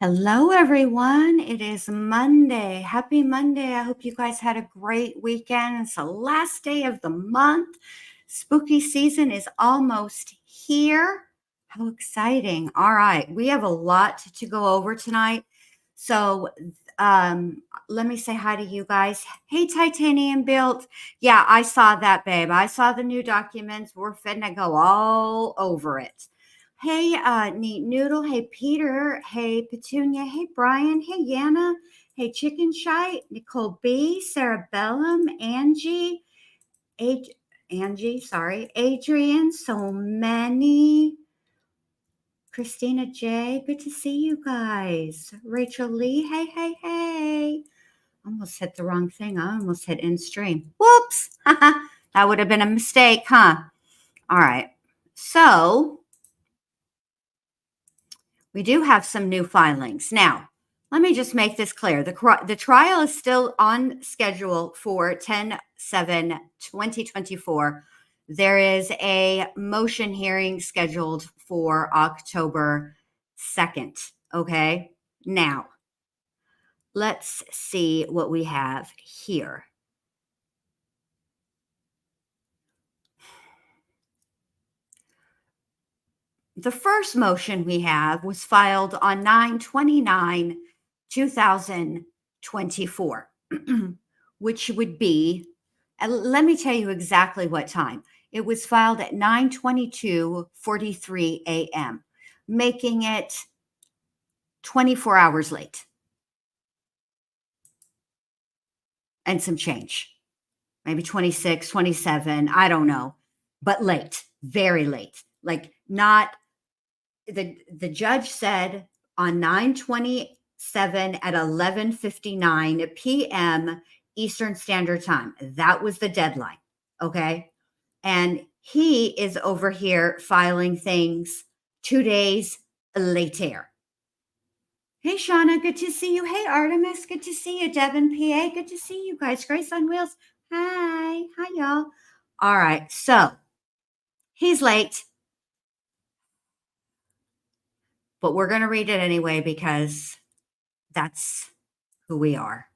Hello, everyone. It is Monday. Happy Monday. I hope you guys had a great weekend. It's the last day of the month. Spooky season is almost here. How exciting. All right. We have a lot to go over tonight. So, let me say hi to you guys. Hey, Titanium Built. Yeah, I saw that, babe. I saw the new documents. We're finna go all over it. Hey, Neat Noodle. Hey, Peter. Hey, Petunia. Hey, Brian. Hey, Yana. Hey, Chicken Shy. Nicole B. Sarah Bellum. Angie, sorry. Adrian. So many. Christina J. Good to see you guys. Rachel Lee. Hey, hey, hey. Almost hit the wrong thing. I almost hit in stream. Whoops. That would have been a mistake, huh? All right. So we do have some new filings. Now, let me just make this clear. The trial is still on schedule for 10/7/2024. There is a motion hearing scheduled for October 2nd. Okay. Now, let's see what we have here. The first motion we have was filed on 9/29/2024, which would be, let me tell you exactly what time. It was filed at 9:22:43 a.m., making it 24 hours late and some change, maybe 26, 27, I don't know, but late, very late. Like not the judge said on 9/27 at 11:59 p.m. Eastern Standard Time. That was the deadline. Okay. And he is over here filing things 2 days later. Hey, Shauna, good to see you. Hey, Artemis, good to see you. Devin, PA, good to see you guys. Grace on Wheels. Hi. Hi, y'all. All right. So he's late, but we're going to read it anyway because that's who we are.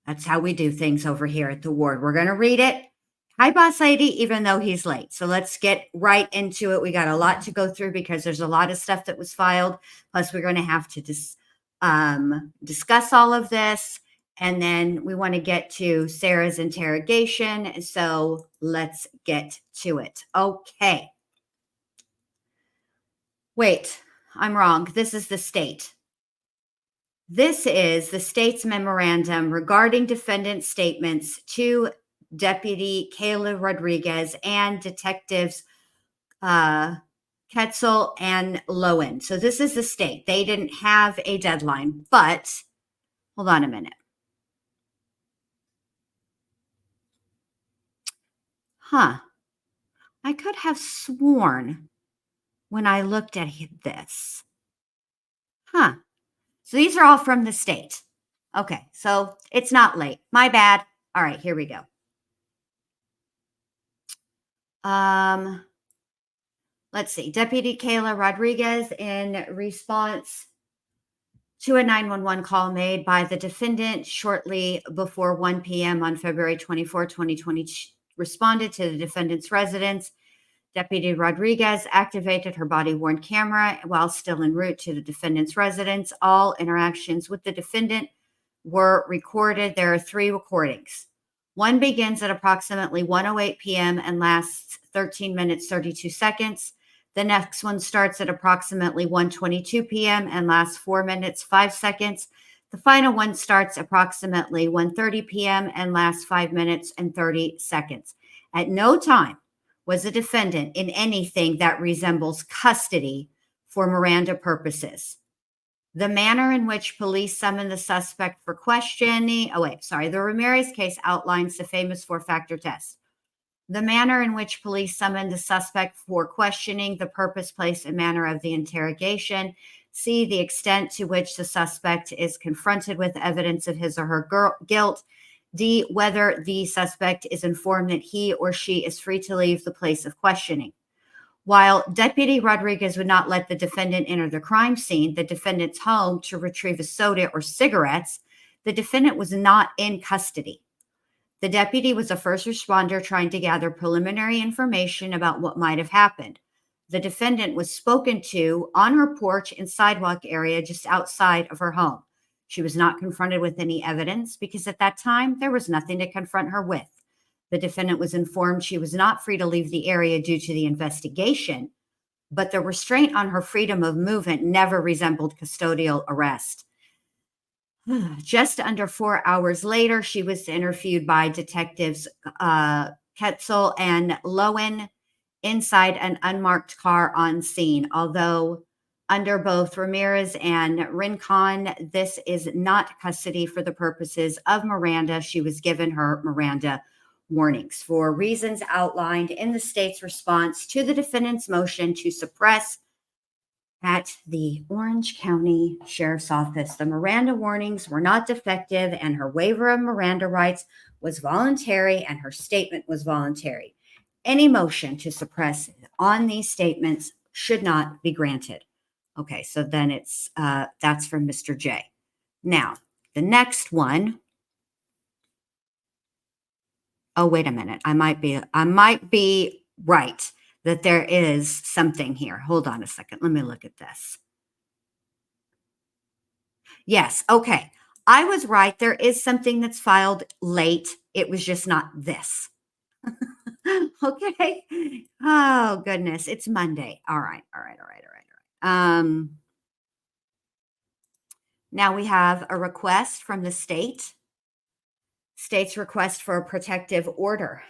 That's how we do things over here at the ward. We're going to read it. Hi, boss lady, even though he's late. So let's get right into it. We got a lot to go through because there's a lot of stuff that was filed. Plus, we're going to have to discuss all of this. And then we want to get to Sarah's interrogation. So let's get to it. Okay. Wait, I'm wrong. This is the state. This is the state's memorandum regarding defendant statements to Deputy Kayla Rodriguez and detectives Ketzel and Lowen. So this is the state. They didn't have a deadline, but hold on a minute. I could have sworn when I looked at this. So these are all from the state. Okay, so it's not late. My bad. All right, here we go. Let's see. Deputy Kayla Rodriguez, in response to a 911 call made by the defendant shortly before 1 p.m. on February 24, 2020, responded to the defendant's residence. Deputy Rodriguez activated her body-worn camera while still en route to the defendant's residence. All interactions with the defendant were recorded. There are 3 recordings. One begins at approximately 1:08 p.m. and lasts 13 minutes, 32 seconds. The next one starts at approximately 1:22 p.m. and lasts 4 minutes, 5 seconds. The final one starts approximately 1:30 p.m. and lasts 5 minutes and 30 seconds. At no time was a defendant in anything that resembles custody for Miranda purposes. The manner in which police summoned the suspect for questioning, the Ramirez case outlines the famous 4-factor test. The manner in which police summoned the suspect for questioning, the purpose, place, and manner of the interrogation. C, the extent to which the suspect is confronted with evidence of his or her guilt. D, whether the suspect is informed that he or she is free to leave the place of questioning. While Deputy Rodriguez would not let the defendant enter the crime scene, the defendant's home, to retrieve a soda or cigarettes, the defendant was not in custody. The deputy was a first responder trying to gather preliminary information about what might have happened. The defendant was spoken to on her porch and sidewalk area just outside of her home. She was not confronted with any evidence because at that time there was nothing to confront her with. The defendant was informed she was not free to leave the area due to the investigation, but the restraint on her freedom of movement never resembled custodial arrest. Just under 4 hours later, she was interviewed by detectives Ketzel and Lowen inside an unmarked car on scene. Although under both Ramirez and Rincon, this is not custody for the purposes of Miranda. She was given her Miranda warnings for reasons outlined in the state's response to the defendant's motion to suppress at the Orange County Sheriff's Office. The Miranda warnings were not defective, and her waiver of Miranda rights was voluntary, and her statement was voluntary. Any motion to suppress on these statements should not be granted. Okay, so then that's from Mr. J. Now, the next one. Oh, wait a minute. I might be right that there is something here. Hold on a second. Let me look at this. Yes. Okay. I was right. There is something that's filed late. It was just not this. Okay. Oh, goodness. It's Monday. All right. Now we have a request from the state's request for a protective order.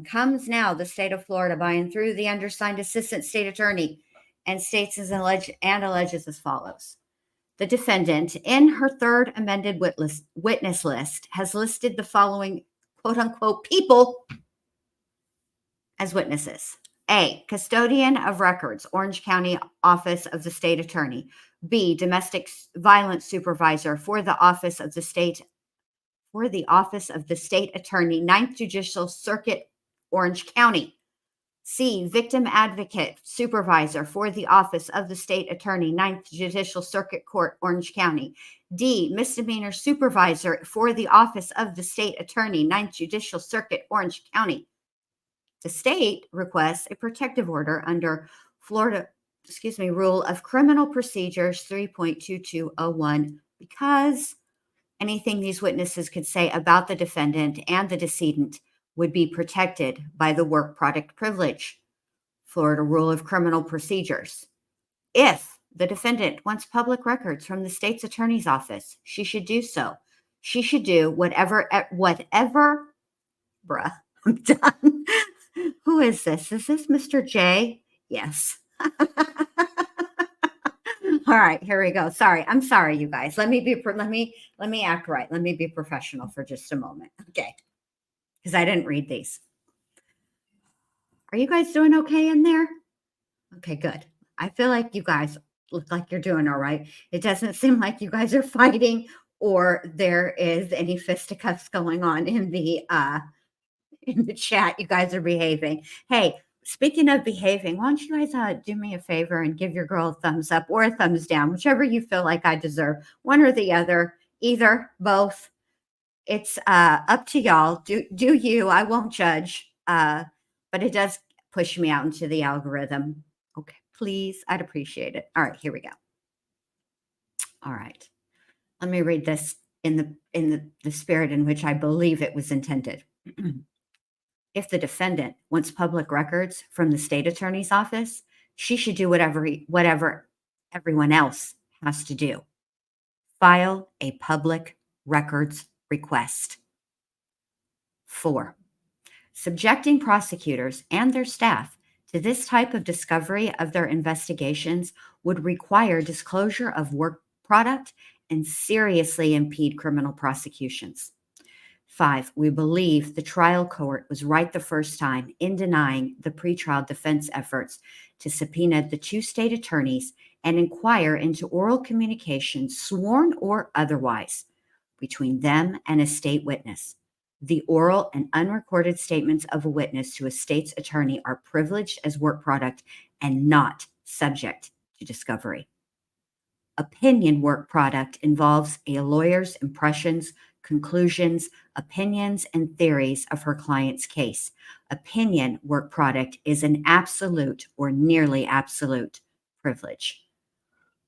Comes now the state of Florida by and through the undersigned assistant state attorney and states and alleges as follows. The defendant, in her third amended witness list, has listed the following quote unquote people as witnesses. A, custodian of records, Orange County Office of the State Attorney. B, domestic violence supervisor for the Office of the State Attorney, 9th Judicial Circuit, Orange County. C, victim advocate supervisor for the Office of the State Attorney, 9th Judicial Circuit Court, Orange County. D, misdemeanor supervisor for the Office of the State Attorney, 9th Judicial Circuit, Orange County. The state requests a protective order under Florida, Rule of Criminal Procedures 3.2201 because anything these witnesses could say about the defendant and the decedent would be protected by the work product privilege, Florida Rule of Criminal Procedures. If the defendant wants public records from the state's attorney's office, she should do so. She should do whatever, bruh, I'm done. Who is this? Is this Mr. J? Yes. All right, here we go. Sorry. I'm sorry, you guys. Let me act right. Let me be professional for just a moment. Okay. Because I didn't read these. Are you guys doing okay in there? Okay, good. I feel like you guys look like you're doing all right. It doesn't seem like you guys are fighting or there is any fisticuffs going on in the chat. You guys are behaving. Hey, speaking of behaving, why don't you guys do me a favor and give your girl a thumbs up or a thumbs down, whichever you feel like I deserve, one or the other, either, both. It's up to y'all. Do you? I won't judge, but it does push me out into the algorithm. Okay, please, I'd appreciate it. All right, here we go. All right, let me read this in the spirit in which I believe it was intended. If the defendant wants public records from the state attorney's office, she should do whatever everyone else has to do. File a public records request. 4, subjecting prosecutors and their staff to this type of discovery of their investigations would require disclosure of work product and seriously impede criminal prosecutions. 5, we believe the trial court was right the first time in denying the pretrial defense efforts to subpoena the 2 state attorneys and inquire into oral communication, sworn or otherwise, between them and a state witness. The oral and unrecorded statements of a witness to a state's attorney are privileged as work product and not subject to discovery. Opinion work product involves a lawyer's impressions, conclusions, opinions, and theories of her client's case. Opinion work product is an absolute or nearly absolute privilege.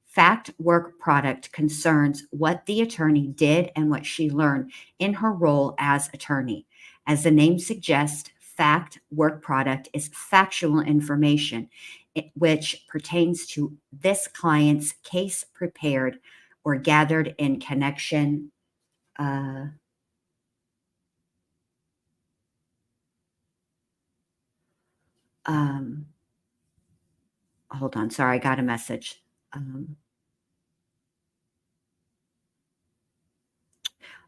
Fact work product concerns what the attorney did and what she learned in her role as attorney. As the name suggests, fact work product is factual information which pertains to this client's case prepared or gathered in connection. Hold on, sorry, I got a message.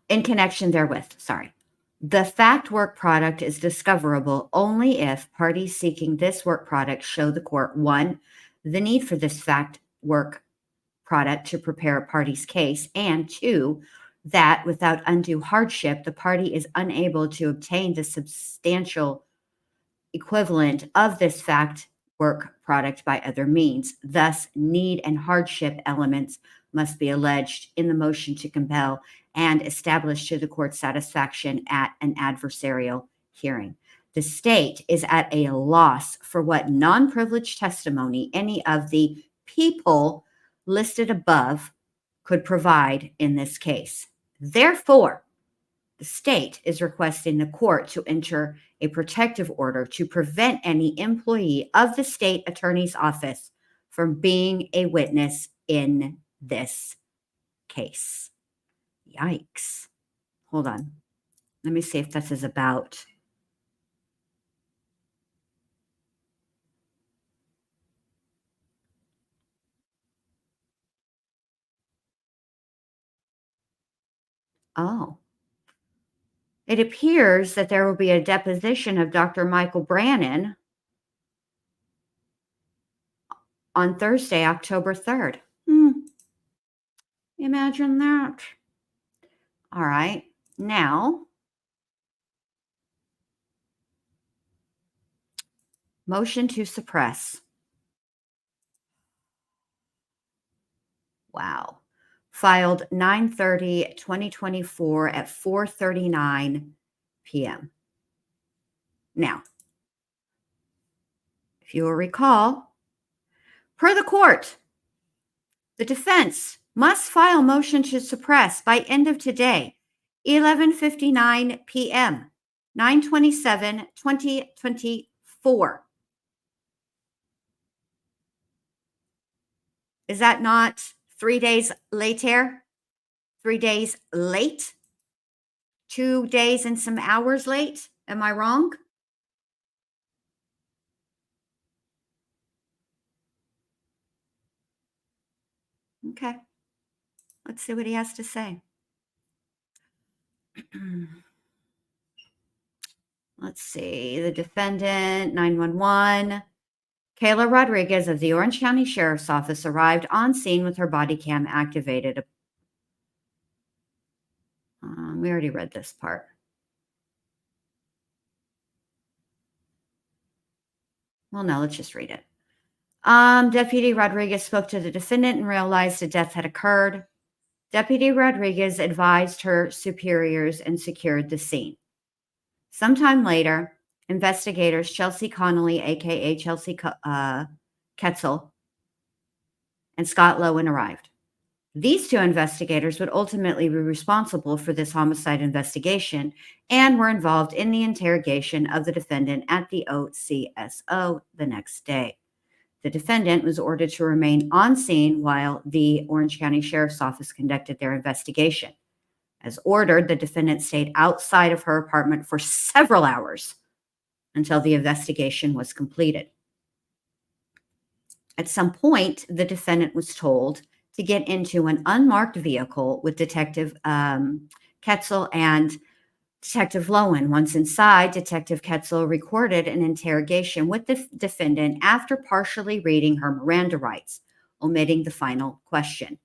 In connection therewith, sorry. The fact work product is discoverable only if parties seeking this work product show the court, one, the need for this fact work product to prepare a party's case, and two, that without undue hardship, the party is unable to obtain the substantial equivalent of this fact work product by other means. Thus, need and hardship elements must be alleged in the motion to compel and established to the court's satisfaction at an adversarial hearing. The state is at a loss for what non-privileged testimony any of the people listed above could provide in this case. Therefore, the state is requesting the court to enter a protective order to prevent any employee of the state attorney's office from being a witness in this case. Yikes. Hold on. Let me see if this is about. Oh. It appears that there will be a deposition of Dr. Michael Brannon on Thursday, October 3rd. Imagine that. All right. Now, motion to suppress. Wow. Filed 9/30/2024 at 4:39 p.m. Now, if you will recall, per the court, the defense must file motion to suppress by end of today, 11:59 p.m., 9/27/2024. Is that not 3 days later? 3 days late? 2 days and some hours late? Am I wrong? Okay. Let's see what he has to say. Let's see. The defendant, 911. Kayla Rodriguez of the Orange County Sheriff's Office arrived on scene with her body cam activated. We already read this part. Well, no, let's just read it. Deputy Rodriguez spoke to the defendant and realized a death had occurred. Deputy Rodriguez advised her superiors and secured the scene. Sometime later, investigators Chelsea Connolly, aka Chelsea Ketzel, and Scott Lowen arrived. These two investigators would ultimately be responsible for this homicide investigation and were involved in the interrogation of the defendant at the OCSO the next day. The defendant was ordered to remain on scene while the Orange County Sheriff's Office conducted their investigation. As ordered, the defendant stayed outside of her apartment for several hours until the investigation was completed. At some point, the defendant was told to get into an unmarked vehicle with Detective Ketzel and Detective Lowen. Once inside, Detective Ketzel recorded an interrogation with the defendant after partially reading her Miranda rights, omitting the final question.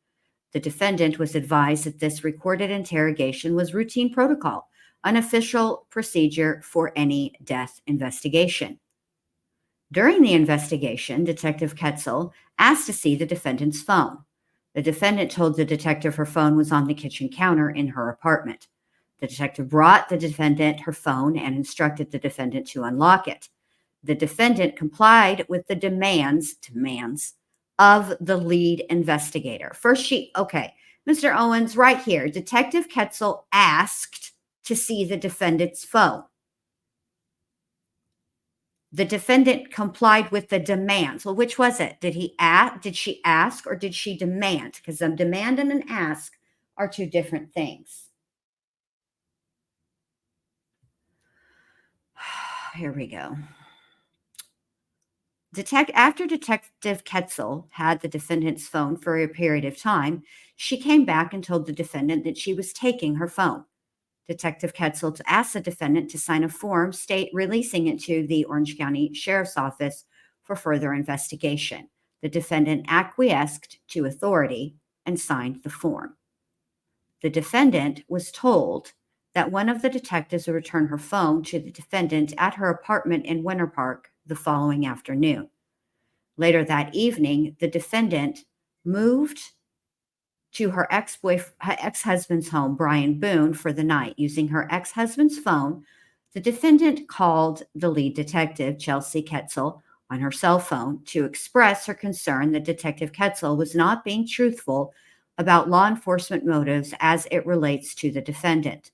The defendant was advised that this recorded interrogation was routine protocol, unofficial procedure for any death investigation. During the investigation, Detective Ketzel asked to see the defendant's phone. The defendant told the detective her phone was on the kitchen counter in her apartment. The detective brought the defendant her phone and instructed the defendant to unlock it. The defendant complied with the demands of the lead investigator. Mr. Owens, right here, Detective Ketzel asked to see the defendant's phone. The defendant complied with the demands. Well, which was it? Did she ask or did she demand? Because a demand and an ask are two different things. Here we go. After Detective Ketzel had the defendant's phone for a period of time, she came back and told the defendant that she was taking her phone. Detective Ketzel asked the defendant to sign a form releasing it to the Orange County Sheriff's Office for further investigation. The defendant acquiesced to authority and signed the form. The defendant was told that one of the detectives would return her phone to the defendant at her apartment in Winter Park the following afternoon. Later that evening, the defendant moved to her ex-husband's home, Brian Boone, for the night. Using her ex-husband's phone, the defendant called the lead detective, Chelsea Ketzel, on her cell phone to express her concern that Detective Ketzel was not being truthful about law enforcement motives as it relates to the defendant.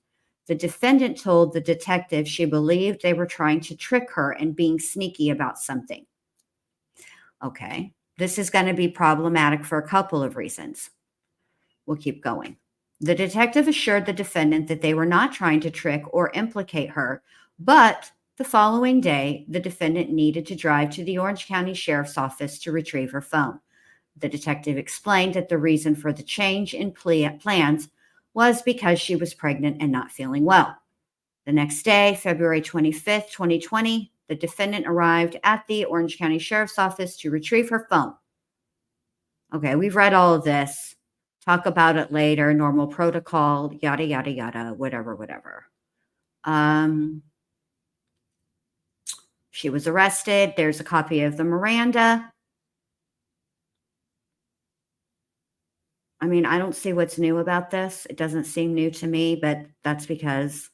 The defendant told the detective she believed they were trying to trick her and being sneaky about something. Okay, this is going to be problematic for a couple of reasons. We'll keep going. The detective assured the defendant that they were not trying to trick or implicate her, but the following day, the defendant needed to drive to the Orange County Sheriff's Office to retrieve her phone. The detective explained that the reason for the change in plans was because she was pregnant and not feeling well. The next day, February 25th, 2020, the defendant arrived at the Orange County Sheriff's Office to retrieve her phone. Okay, we've read all of this. Talk about it later, normal protocol, yada, yada, yada, whatever. She was arrested. There's a copy of the Miranda. I mean, I don't see what's new about this. It doesn't seem new to me, but that's because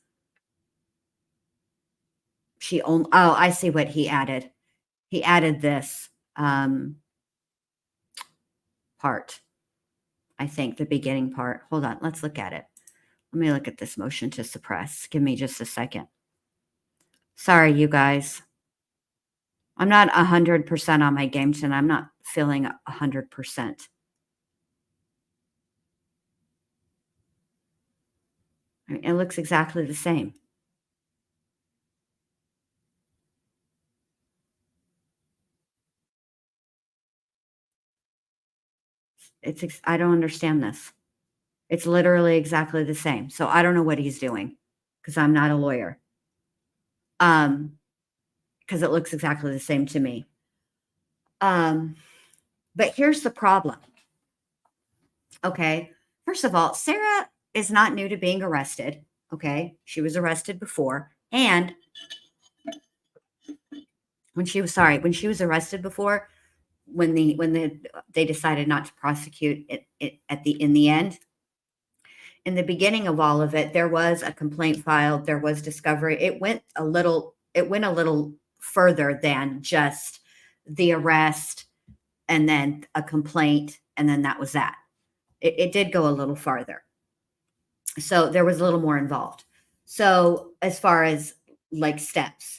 I see what he added. He added this part. I think the beginning part. Hold on. Let's look at it. Let me look at this motion to suppress. Give me just a second. Sorry, you guys. I'm not 100% on my game tonight. I'm not feeling 100%. I mean, it looks exactly the same. I don't understand this. It's literally exactly the same. So I don't know what he's doing because I'm not a lawyer. Because it looks exactly the same to me. But here's the problem. Okay. First of all, Sarah is not new to being arrested. Okay. She was arrested before. And when she was arrested before, when they decided not to prosecute it in the end, in the beginning of all of it, there was a complaint filed, there was discovery. It went a little further than just the arrest and then a complaint, and then that was that. It did go a little farther. So there was a little more involved. So as far as like steps,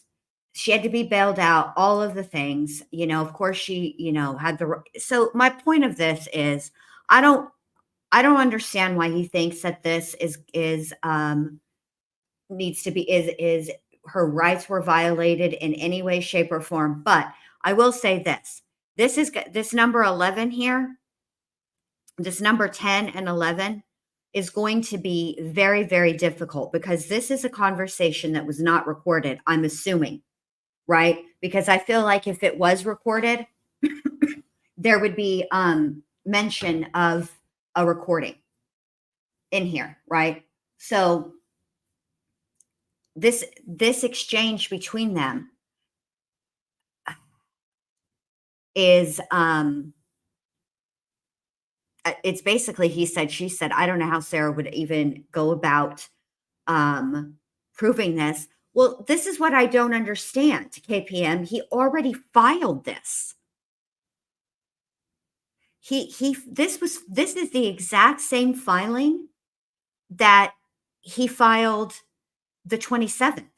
she had to be bailed out, all of the things, of course she, had so my point of this is I don't understand why he thinks that this needs to be, is her rights were violated in any way, shape, or form. But I will say this number 11 here, this number 10 and 11 is going to be very, very difficult because this is a conversation that was not recorded, I'm assuming, right? Because I feel like if it was recorded, there would be mention of a recording in here, right? So this exchange between them is it's basically he said, she said. I don't know how Sarah would even go about proving this. Well, this is what I don't understand, KPM. He already filed this. This is the exact same filing that he filed the 27th.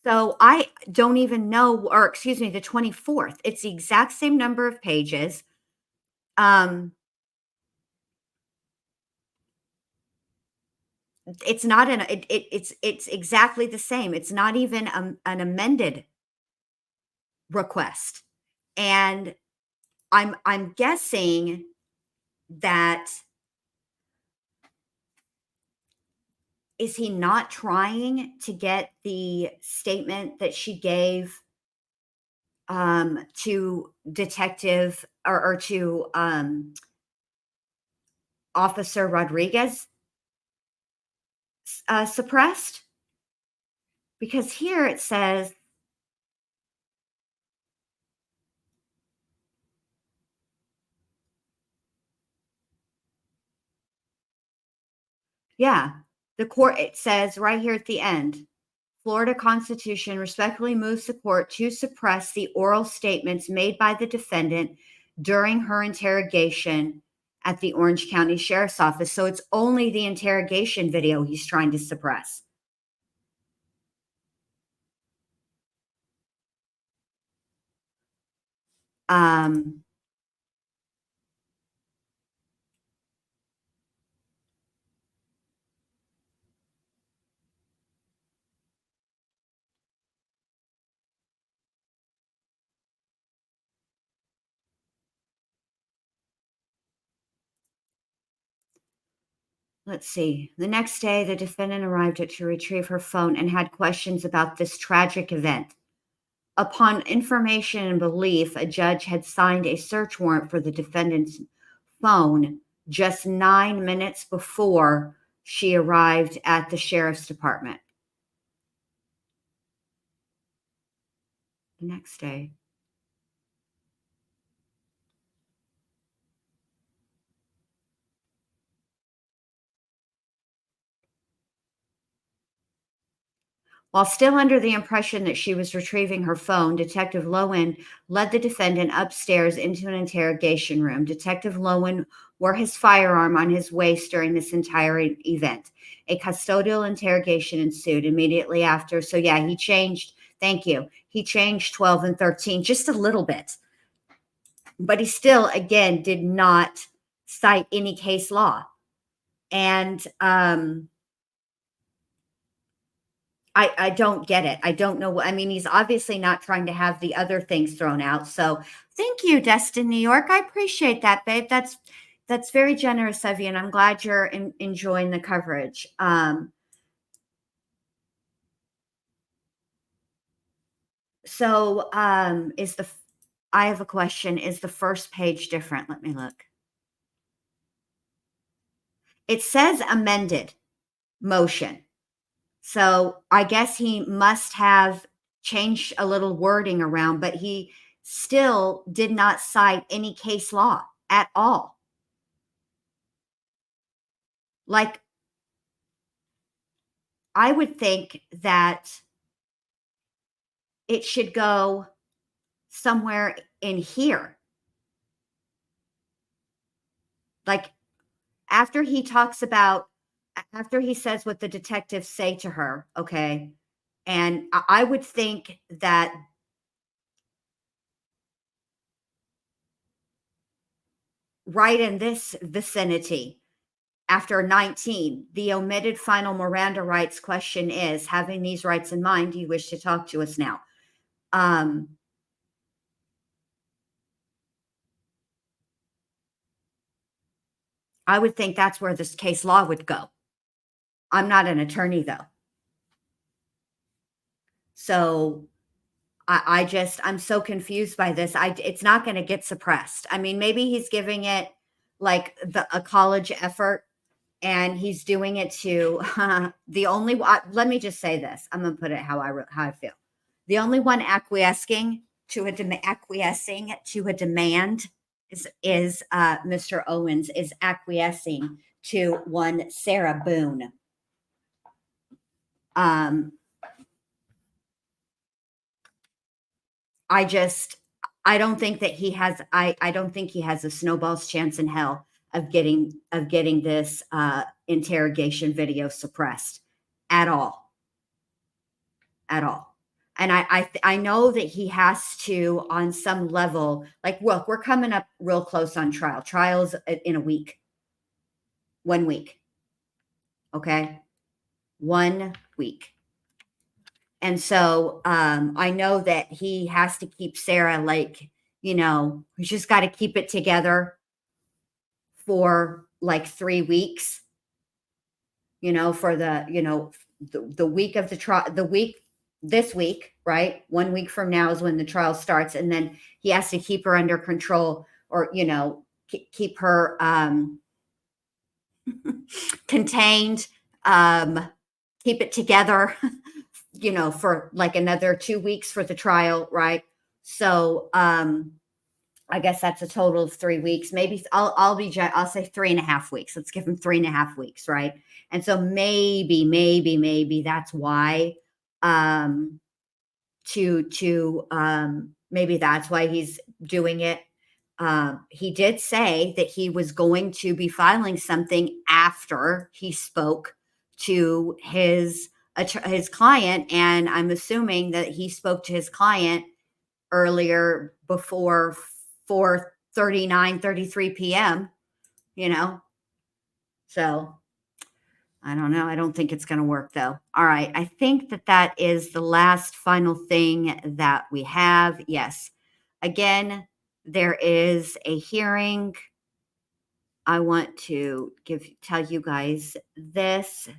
So I don't even know, or excuse me, the 24th. It's the exact same number of pages. It's not it's exactly the same. It's not even an amended request. And I'm guessing that, is he not trying to get the statement that she gave to detective or to Officer Rodriguez suppressed? Because here it says, yeah, the court, it says right here at the end, Florida Constitution respectfully moves the court to suppress the oral statements made by the defendant during her interrogation at the Orange County Sheriff's Office. So it's only the interrogation video he's trying to suppress. Um, let's see. The next day, the defendant arrived to retrieve her phone and had questions about this tragic event. Upon information and belief, a judge had signed a search warrant for the defendant's phone just 9 minutes before she arrived at the sheriff's department. The next day. While still under the impression that she was retrieving her phone, Detective Lowen led the defendant upstairs into an interrogation room. Detective Lowen wore his firearm on his waist during this entire event. A custodial interrogation ensued immediately after. So, yeah, he changed. Thank you. He changed 12 and 13 just a little bit. But he still, again, did not cite any case law. And I don't get it. I don't know. I mean, he's obviously not trying to have the other things thrown out. So thank you, Destin, New York. I appreciate that, babe. That's very generous of you, and I'm glad you're enjoying the coverage. So I have a question. Is the first page different? Let me look. It says amended motion. So I guess he must have changed a little wording around, but he still did not cite any case law at all. Like, I would think that it should go somewhere in here. Like, after he talks about, after he says what the detectives say to her, okay, and I would think that right in this vicinity, after 19, the omitted final Miranda rights question is, having these rights in mind, do you wish to talk to us now? I would think that's where this case law would go. I'm not an attorney, though. So I'm so confused by this. It's not going to get suppressed. I mean, maybe he's giving it like a college effort and he's doing it to the only let me just say this. I'm going to put it how I feel. The only one acquiescing to a demand is Mr. Owens is acquiescing to one Sarah Boone. I don't think that he has I don't think he has a snowball's chance in hell of getting this interrogation video suppressed at all. At all. And I know that he has to, on some level, like, look, we're coming up real close on trial. Trial's in a week. 1 week. Okay? 1 week. And so I know that he has to keep Sarah, like, he's just got to keep it together for like 3 weeks, for the week of the trial, this week, right? 1 week from now is when the trial starts. And then he has to keep her under control, or, keep her contained, keep it together, for like another 2 weeks for the trial, right? So I guess that's a total of 3 weeks. Maybe I'll say 3.5 weeks. Let's give him 3.5 weeks, right? And so maybe that's why maybe that's why he's doing it. He did say that he was going to be filing something after he spoke to his client, and I'm assuming that he spoke to his client earlier, before 4:33 p.m. So I don't know. I don't think it's going to work, though. All right. I think that is the last final thing that we have. Yes. Again, there is a hearing. I want to tell you guys this,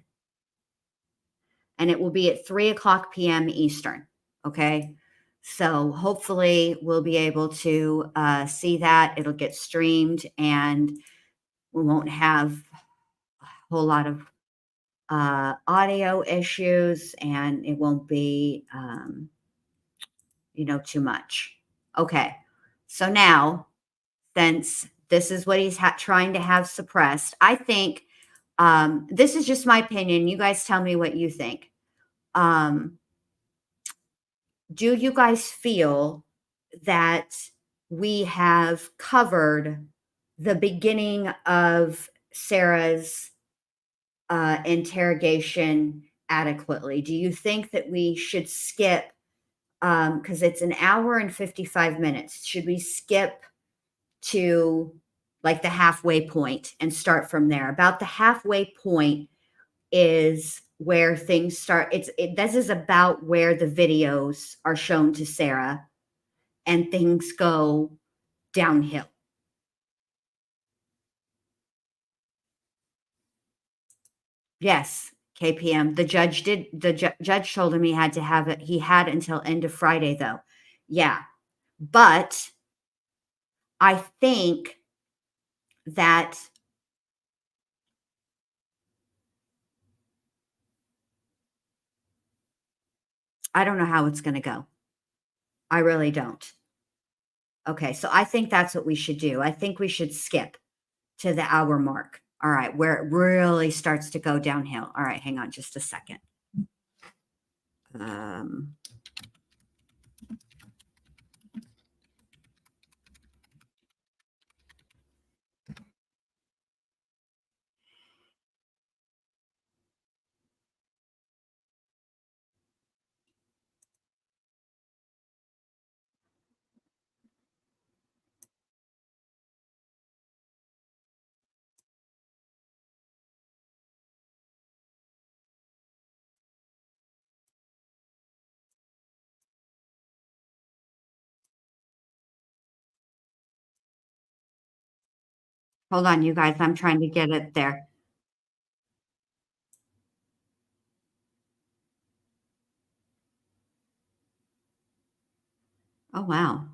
and it will be at 3:00 p.m. Eastern. Okay. So hopefully we'll be able to see that. It'll get streamed, and we won't have a whole lot of audio issues, and it won't be, too much. Okay. So now, since this is what he's trying to have suppressed, I think this is just my opinion. You guys tell me what you think. Do you guys feel that we have covered the beginning of Sarah's interrogation adequately? Do you think that we should skip, because it's an hour and 55 minutes, should we skip to like the halfway point and start from there? About the halfway point is where things start. This is about where the videos are shown to Sarah and things go downhill. Yes, KPM. The judge told him he had to have it. He had until end of Friday, though. Yeah. But I think that I don't know how it's going to go. I really don't. Okay, so I think that's what we should do. I think we should skip to the hour mark. All right, where it really starts to go downhill. All right, hang on just a second. Hold on, you guys. I'm trying to get it there. Oh, wow.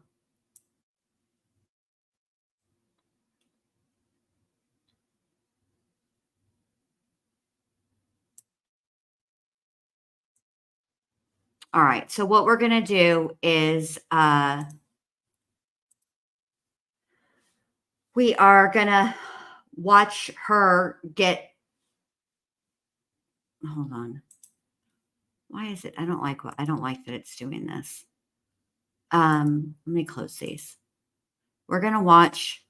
All right. So what we're going to do is we are going to watch her get, hold on. Why is it? I don't like that it's doing this. Let me close these. We're going to watch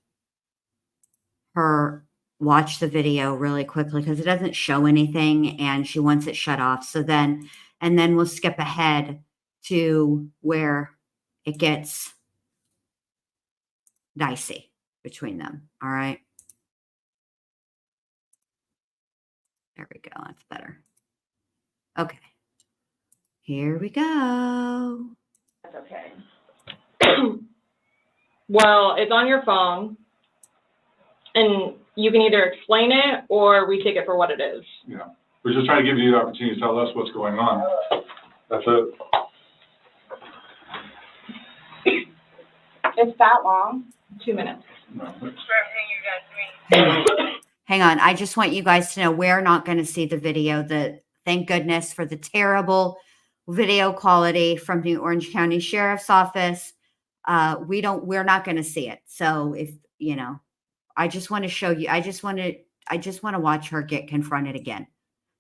her watch the video really quickly because it doesn't show anything and she wants it shut off. So then, and then we'll skip ahead to where it gets dicey between them. All right. There we go. That's better. Okay. Here we go. That's okay. Well, it's on your phone, and you can either explain it or we take it for what it is. Yeah. We're just trying to give you the opportunity to tell us what's going on. That's it. It's that long? 2 minutes. No. Hang on. I just want you guys to know we're not going to see the video. Thank goodness for the terrible video quality from the Orange County Sheriff's Office. We're not going to see it. So if, I just want to show you, I just want to watch her get confronted again,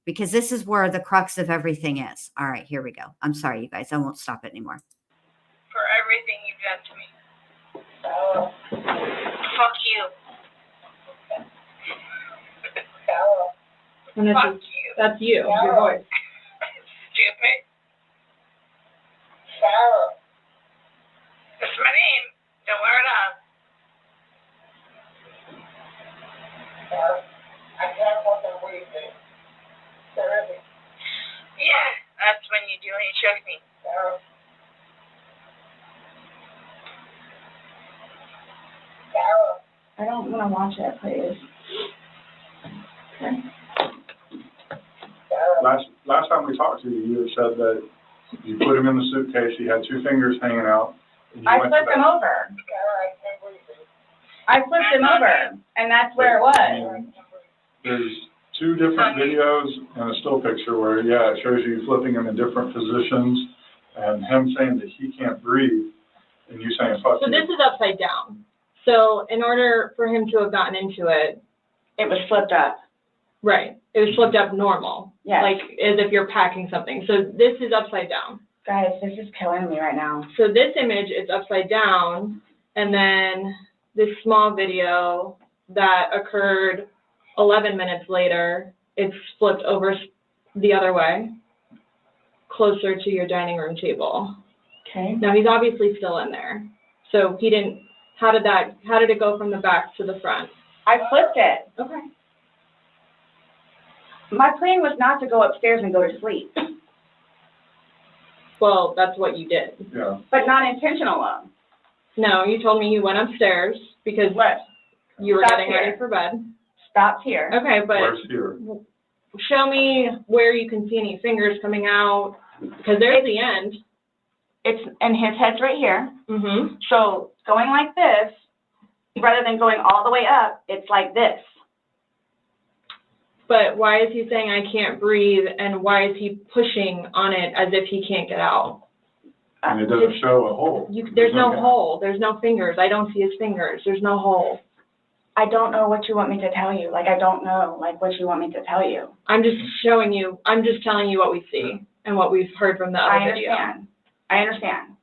because this is where the crux of everything is. All right, here we go. I'm sorry, you guys. I won't stop it anymore. For everything you've done to me. Fuck you. And Fuck you. That's you, your voice. Stupid. That's my name. Don't wear it up. Yeah, that's when you do when you choke me. I don't want to watch it, please. Okay. Last time we talked to you, you had said that you put him in the suitcase, he had 2 fingers hanging out. And you I went flipped to him that. over. I flipped him over, and that's where it was. There's 2 different videos and a still picture where, yeah, it shows you flipping him in different positions and him saying that he can't breathe and you saying, fuck So you. this is upside down. So in order for him to have gotten into it, It was flipped up. right, it was flipped up normal. Yes. Like as if you're packing something. So this is upside down. Guys, this is killing me right now. So this image is upside down, and then this small video that occurred 11 minutes later, it's flipped over the other way, closer to your dining room table. Okay. Now he's obviously still in there. So he didn't, how did it go from the back to the front? I flipped it. Okay. My plan was not to go upstairs and go to sleep, Well, that's what you did. Yeah. but not intentional. No, you told me you went upstairs because What? you were Stop getting here. ready for bed. Stopped here. Okay, but Where's here? show me where you can see any fingers coming out, because there's the end. And his head's right here. Mm-hmm. So going like this, rather than going all the way up, it's like this. But why is he saying I can't breathe, and why is he pushing on it as if he can't get out? And it doesn't show a hole. There's no hole. There's no fingers. I don't see his fingers. There's no hole. I don't know what you want me to tell you. Like, I don't know, like, what you want me to tell you. I'm just showing you. I'm just telling you what we see and what we've heard from the other video. I understand.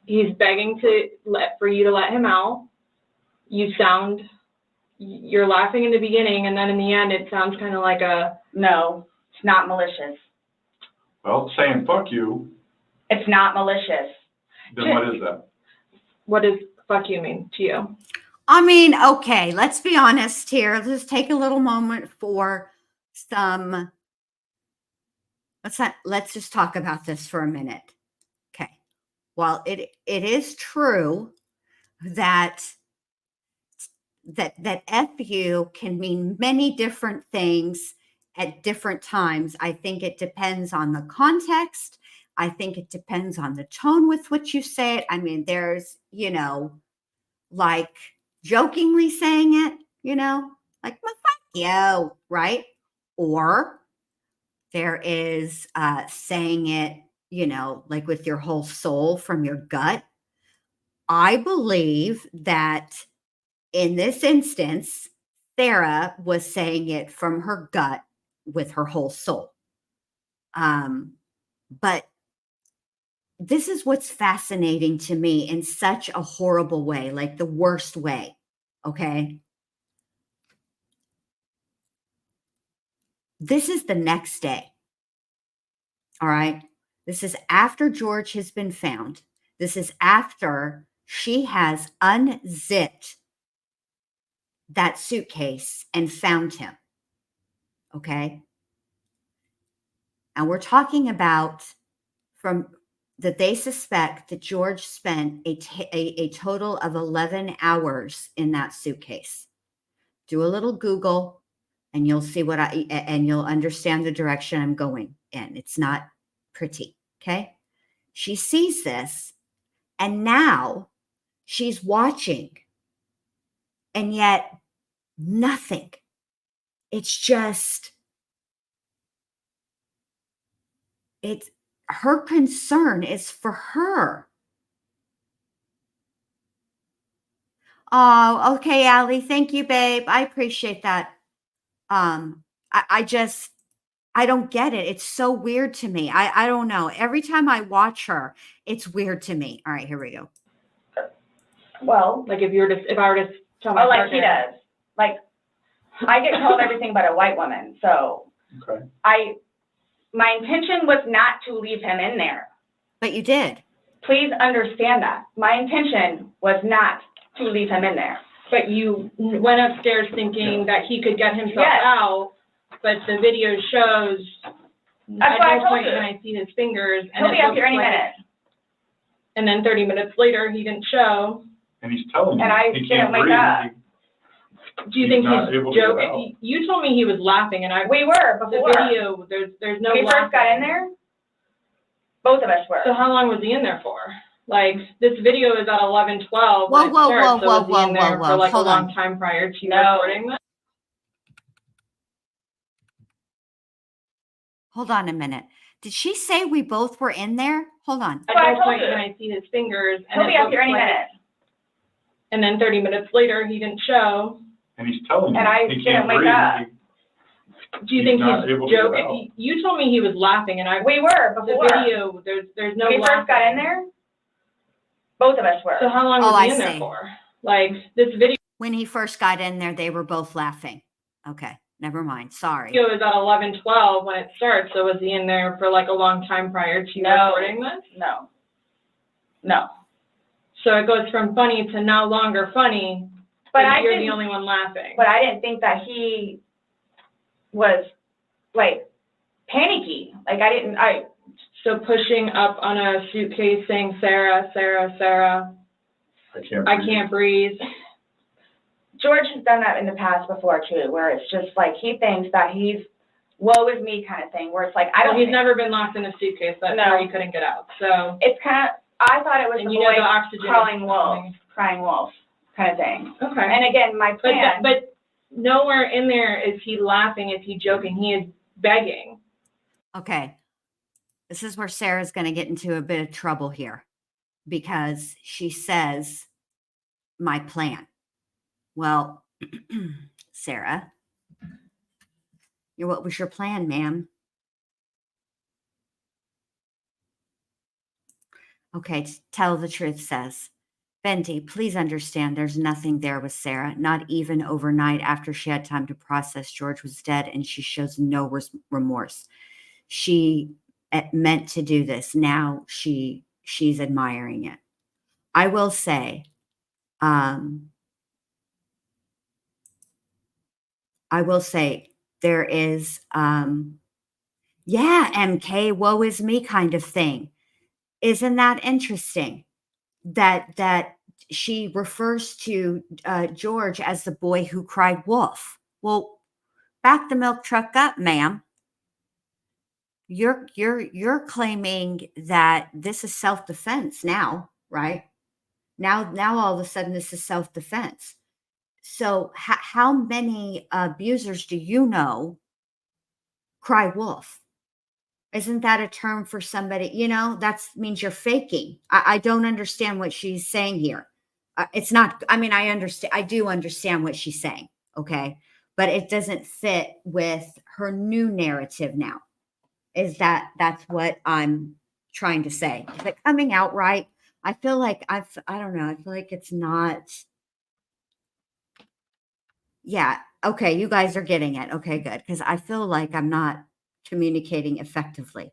He's begging for you to let him out. You're laughing in the beginning, and then in the end, it sounds kind of like a. No, it's not malicious. Well, saying fuck you, It's not malicious. then what is that? What does fuck you mean to you? I mean, okay, let's be honest here. Let's take a little moment for some. Let's just talk about this for a minute. Okay. While it is true that FU can mean many different things at different times. I think it depends on the context. I think it depends on the tone with which you say it. I mean, there's, like jokingly saying it, like, well, fuck you, right? Or there is saying it like with your whole soul from your gut. I believe that in this instance, Sarah was saying it from her gut with her whole soul. But this is what's fascinating to me in such a horrible way, like the worst way. Okay. This is the next day. All right. This is after George has been found. This is after she has unzipped that suitcase and found him. Okay. And we're talking about from that they suspect that George spent a total of 11 hours in that suitcase. Do a little Google and you'll see and you'll understand the direction I'm going in. It's not pretty. Okay. She sees this and now she's watching and yet nothing. It's just, her concern is for her. Oh, okay, Allie. Thank you, babe. I appreciate that. I don't get it. It's so weird to me. I don't know. Every time I watch her, it's weird to me. All right, here we go. Well, Like if I were to tell my like he partner, does. Like, I get called everything but a white woman, so Okay. my intention was not to leave him in there. But you did. Please understand that. My intention was not to leave him in there. but you went upstairs thinking that he could get himself Yes. out, but the video shows That's why I at no told point you. can I see his fingers. And He'll be it up here looks any like- minute. And then 30 minutes later, he didn't show. And he's telling you, And I he didn't can't wake breathe. up. Do you He's think not able to get out. joking? You told me he was laughing, and We were the before. video, there's no When we first got laughing. in there, both of us were. So how long was he in there for? Like, this video is at 11:12. Whoa, when it whoa, starts, whoa, so whoa, was he in whoa, there whoa, for like hold a long on. time prior to No. recording that? Hold on a minute. Did she say we both were in there? Hold on. At Well, I no told point you. can I see his fingers. And He'll it be up looks here any like- minute. And then 30 minutes later, he didn't show. And he's telling you, And I he didn't can't wake breathe. up. Do you He's think not he's able to get joking? You told me he was laughing, and We were the before. video, there's no When we first got in laughing. there, both of us were. So how long Oh, was he I in there see. for? Like, this video When he first got in there, they were both laughing. Okay, never mind. Sorry. is at 11:12 when it starts, so was he in there for like a long time prior to No. recording this? No. No. So it goes from funny to no longer funny, But but I you're the didn't, only one laughing. but I didn't think that he was, like, panicky. Like, So pushing up on a suitcase saying, Sarah, Sarah, Sarah, I can't breathe. George has done that in the past before too, where it's just like, he thinks that he's woe is me kind of thing, where it's like, I Well, don't he's think, never been locked in a suitcase, that's No. where he couldn't get out, so. it's kind of, I thought it was And the you know the boy oxygen. crying wolf kind of thing. Okay. And again, my plan. But nowhere in there is he laughing, is he joking, he is begging. Okay. This is where Sarah's going to get into a bit of trouble here because she says, my plan. Well, Sarah, what was your plan, ma'am? Okay, tell the truth, says. Bendy, please understand there's nothing there with Sarah, not even overnight after she had time to process George was dead, and she shows no remorse. She meant to do this. Now she's admiring it. I will say, there is, yeah, MK, woe is me kind of thing. Isn't that interesting? That she refers to George as the boy who cried wolf. Well, back the milk truck up, ma'am. You're claiming that this is self-defense now, right? Now all of a sudden this is self-defense. So how many abusers do you know cry wolf? Isn't that a term for somebody, that means you're faking. I don't understand what she's saying here. It's not, I do understand what she's saying. Okay. But it doesn't fit with her new narrative now. That's what I'm trying to say. Is it coming out right? I feel like I don't know. I feel like it's not. Yeah. Okay. You guys are getting it. Okay, good. Because I feel like I'm not communicating effectively.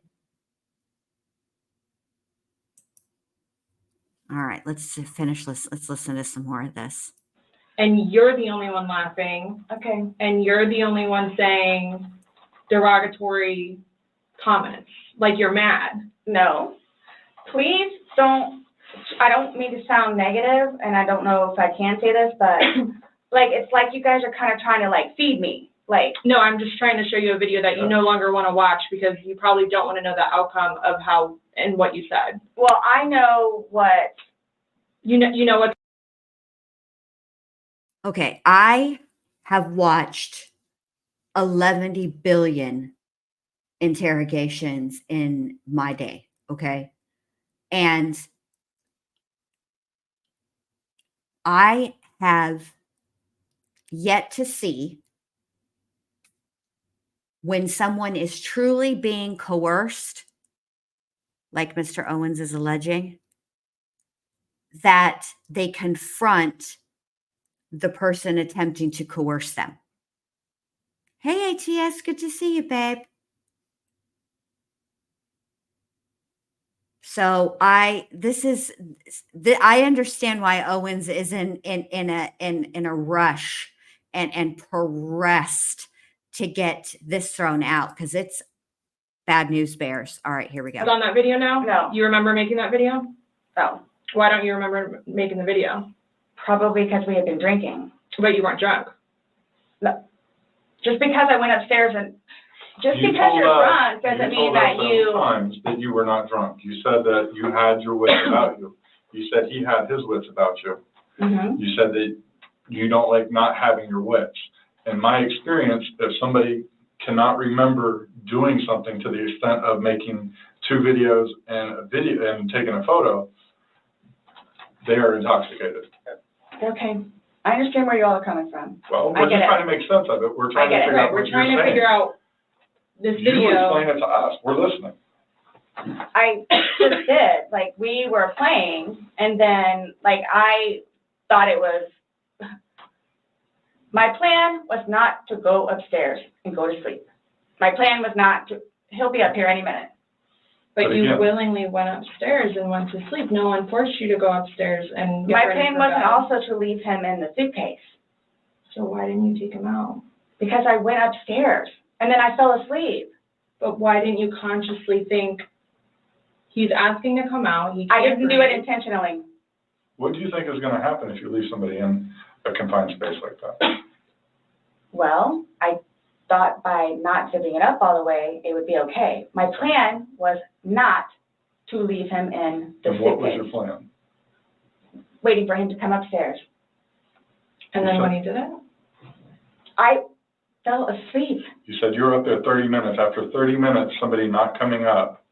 All right. Let's finish this. Let's listen to some more of this. And you're the only one laughing. Okay. And you're the only one saying derogatory comments. Like you're mad. No. Please don't, I don't mean to sound negative, and I don't know if I can say this, but like, it's like you guys are kind of trying to like feed me. Like, no, I'm just trying to show you a video that you no longer want to watch because you probably don't want to know the outcome of how and what you said. well, I know what. You know what? Okay. I have watched 11 billion interrogations in my day. Okay. And I have yet to see when someone is truly being coerced, like Mr. Owens is alleging, that they confront the person attempting to coerce them. Hey, ATS, good to see you, babe. So I understand why Owens is in a rush and pressed to get this thrown out because it's bad news bears. All right, here we go. On that video now? No. You remember making that video? No. Why don't you remember making the video? Probably because we had been drinking. But you weren't drunk. No. Just because I went upstairs and just You because told you're us- drunk doesn't mean that You you. told us times that you were not drunk. You said that you had your wits about you. You said he had his wits about you. Mhm. You said that you don't like not having your wits. In my experience, if somebody cannot remember doing something to the extent of making 2 videos and taking a photo, they are intoxicated. Okay. I understand where you all are coming from. Well, I we're get just it. trying to make sense of it. We're trying to I get it. figure out We're what trying you're to saying. figure out this You video. explain it to us. We're listening. I just did. Like, we were playing, and then, like, I thought it was. My plan was not to go upstairs and go to sleep. My plan was not to. He'll be up here any minute. But But you again- willingly went upstairs and went to sleep. No one forced you to go upstairs and get My ready plan for wasn't bed. also to leave him in the suitcase So why didn't you take him out? because I went upstairs and then I fell asleep. But why didn't you consciously think he's asking to come out? He I can't didn't do it breathe. intentionally. What do you think is gonna happen if you leave somebody in a confined space like that? Well, I thought by not zipping it up all the way, it would be okay. My plan was not to leave him in the And what was suitcase, your plan? waiting for him to come upstairs. And then when he did it? I fell asleep. You said you were up there 30 minutes. After 30 minutes, somebody not coming up.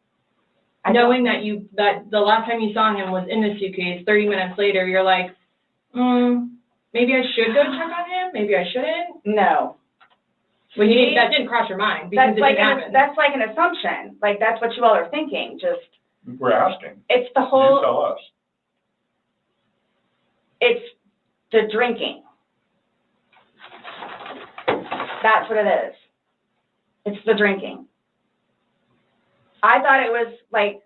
I don't- Knowing that the last time you saw him was in the suitcase, 30 minutes later, you're like, maybe I should go check on him, maybe I shouldn't. No. Well, that didn't cross your mind because That's it like didn't happen. that's like an assumption. Like, that's what you all are thinking. Just, We're asking. it's the You whole, tell us. it's the drinking. That's what it is. It's the drinking. I thought it was like,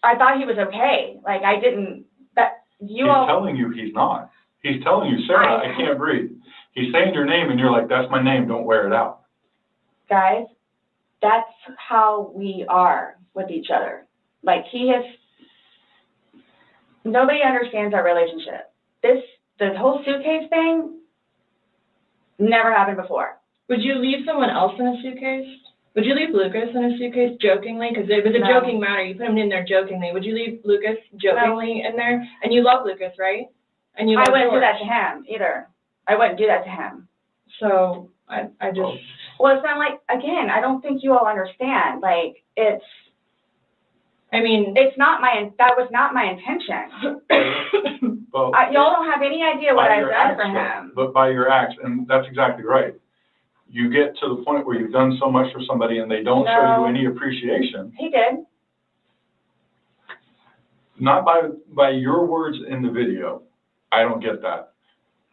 I thought he was okay. Like, I didn't, that, you He's all, telling you he's not. He's telling you, Sarah, I can't breathe. He's saying your name and you're like, that's my name, don't wear it out. guys, that's how we are with each other. Like, nobody understands our relationship. The whole suitcase thing never happened before. Would you leave someone else in a suitcase? Would you leave Lucas in a suitcase jokingly? Because it was a No. joking matter. You put him in there jokingly. Would you leave Lucas jokingly in there? And you love Lucas, right? And you I love wouldn't do George. that to him either. I wouldn't do that to him. So I just, Well, it's not like, again, I don't think you all understand, like, it's not that was not my intention. Well, Y'all don't have any idea what by I've your done acts, for though, him. but by your acts, and that's exactly right. You get to the point where you've done so much for somebody and they don't show No. you any appreciation. He did. Not by your words in the video. I don't get that.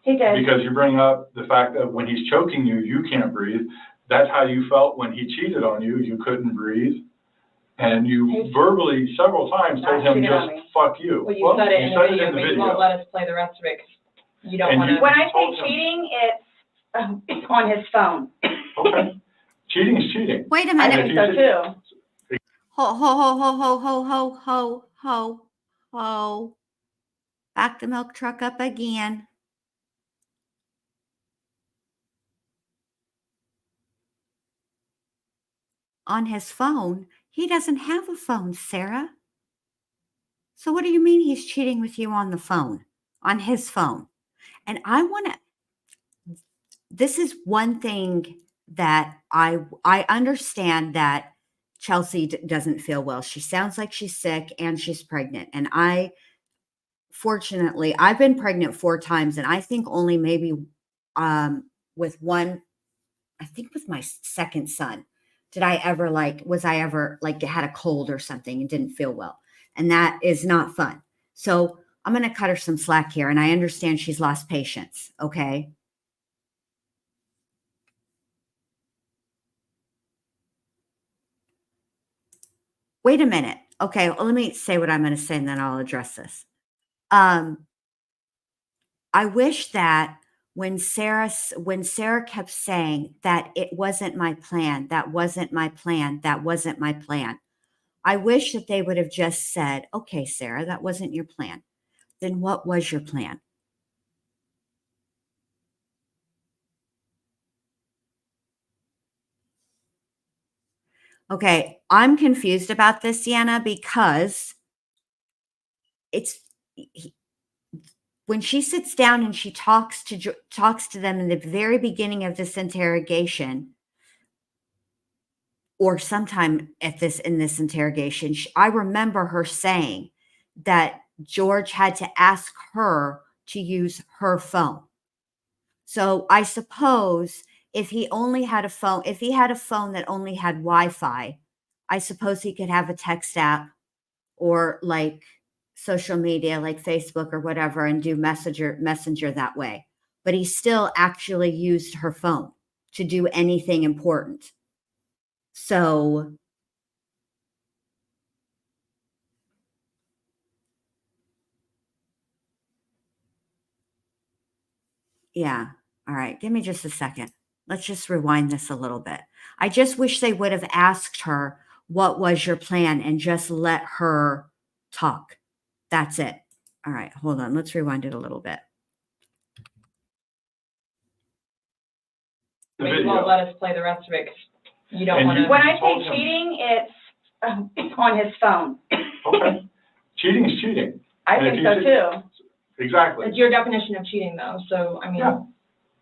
He did. Because you bring up the fact that when he's choking you, you can't breathe. That's how you felt when he cheated on you. You couldn't breathe. And you verbally several times told him just fuck you. Well, you said it in the video, but you won't let us play the rest of it 'cause you don't want to. When I say cheating, it's on his phone. Okay. Cheating is cheating. Wait a I minute. think so too. Ho. Back the milk truck up again. On his phone? He doesn't have a phone, Sarah. So what do you mean he's cheating with you on the phone? On his phone? And this is one thing that I understand that Chelsea doesn't feel well. She sounds like she's sick and she's pregnant. And fortunately, I've been pregnant 4 times, and I think only maybe with one, I think with my second son, was I ever had a cold or something and didn't feel well. And that is not fun. So I'm going to cut her some slack here. And I understand she's lost patience. Okay. Wait a minute. Okay. Well, let me say what I'm going to say and then I'll address this. I wish that when Sarah kept saying that it wasn't my plan, that wasn't my plan, that wasn't my plan, I wish that they would have just said, okay, Sarah, that wasn't your plan. Then what was your plan? Okay, I'm confused about this, Sienna, because when she sits down and she talks to them in the very beginning of this interrogation, or sometime in this interrogation, I remember her saying that George had to ask her to use her phone. So I suppose if he had a phone that only had Wi-Fi, I suppose he could have a text app or like social media like Facebook or whatever and do messenger that way. But he still actually used her phone to do anything important. So yeah. All right. Give me just a second. Let's just rewind this a little bit. I just wish they would have asked her, what was your plan, and just let her talk. That's it. All right. Hold on. Let's rewind it a little bit. But you won't let us play the rest of it 'cause you don't want to. When I say cheating, it's on his phone. Okay. Cheating is cheating. I think so too. Exactly. It's your definition of cheating, though. So, I mean, Yeah.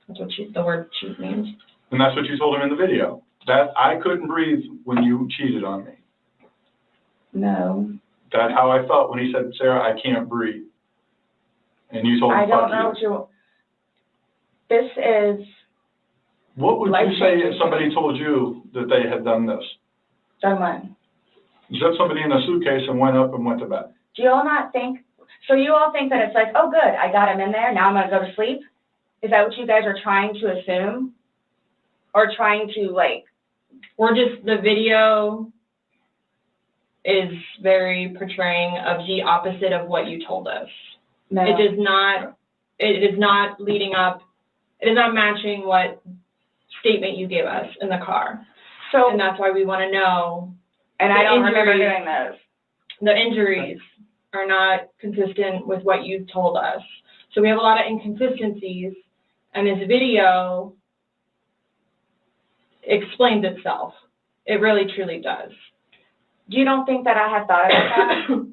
that's what the word cheat means. And that's what you told him in the video. That I couldn't breathe when you cheated on me. No. That's how I felt when he said, Sarah, I can't breathe. And you told him, I don't fuck know you. what this is. What would you say if somebody told you that they had done this? Done what? You set somebody in a suitcase and went up and went to bed. Do you all not think, so you all think that it's like, oh, good, I got him in there, now I'm going to go to sleep? Is that what you guys are trying to assume? Or trying to, like... The video is very portraying of the opposite of what you told us. No. It is not leading up, it is not matching what statement you gave us in the car. So, and that's why we want to know. And I don't remember doing those. The injuries are not consistent with what you told us. So we have a lot of inconsistencies, and this video explains itself. It really, truly does. You don't think that I had thought about that?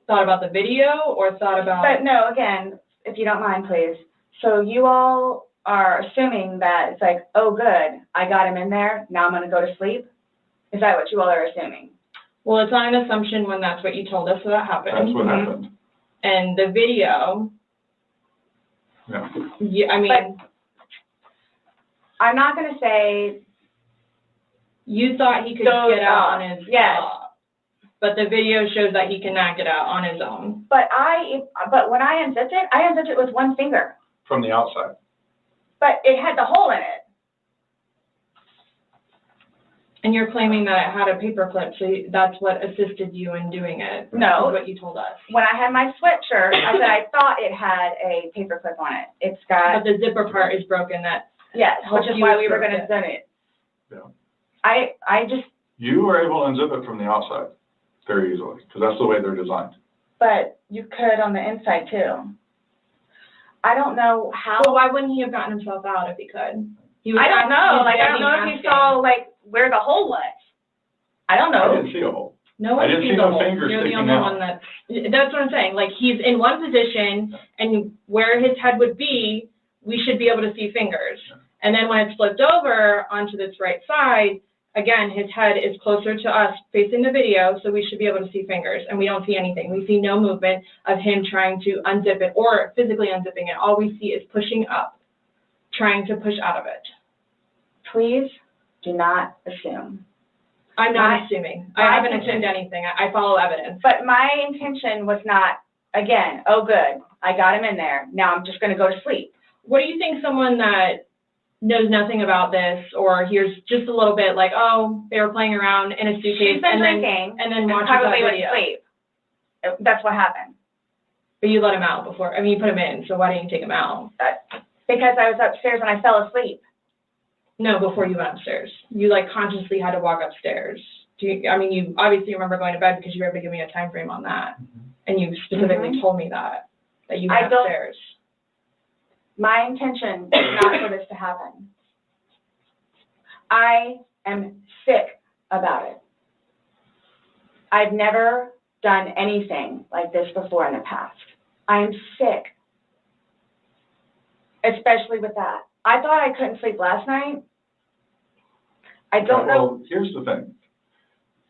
Thought about the video or thought about... But no, again, if you don't mind, please. So you all are assuming that it's like, oh, good, I got him in there, now I'm gonna go to sleep? Is that what you all are assuming? Well, it's not an assumption when that's what you told us that happened. That's what Mhm. happened. And the video, Yeah. yeah, I mean, I'm not gonna say, you thought he could Those get out are- on his yes. but the video shows that he cannot get out on his own. but when I unzipped it with one finger, From the outside. but it had the hole in it. And you're claiming that it had a paper clip, so that's what assisted you in doing it. No. Is what you told us. When I had my sweatshirt, I said I thought it had a paper clip on it. It's But got, the zipper part is broken, that, yes, helped which is you why we were stroke gonna it. send it. Yeah. I just, You were able to unzip it from the outside very easily, because that's the way they're designed. but you could on the inside too. I don't know how. well, why wouldn't he have gotten himself out if he could? He was I don't know, asking- like, I don't know if you saw, like, where the hole was. I don't I know. didn't see a hole. No I one didn't sees see the no hole. fingers You're the sticking only out. one that's what I'm saying. Like, he's in one position, and where his head would be, we should be able to see fingers. And then when it's flipped over onto this right side, again, his head is closer to us facing the video, so we should be able to see fingers, and we don't see anything. We see no movement of him trying to unzip it or physically unzipping it. All we see is pushing up, trying to push out of it. Please do not assume. I'm not My- assuming. my I haven't intention- assumed anything. I follow evidence. But my intention was not, again, oh, good, I got him in there, now I'm just gonna go to sleep. What do you think someone that knows nothing about this or hears just a little bit like, oh, they were playing around in a suitcase She's been and then, drinking and then and watches that probably went to video? sleep. That's what happened. But you let him out before, I mean, you put him in, so why didn't you take him out? Because I was upstairs and I fell asleep. No, before you went upstairs. You like consciously had to walk upstairs. I mean, you obviously remember going to bed because you were able to give me a time frame on that. And you specifically told me that you I went don't- upstairs. My intention is not for this to happen. I am sick about it. I've never done anything like this before in the past. I am sick, especially with that. I thought I couldn't sleep last night. I don't know. Well, here's the thing.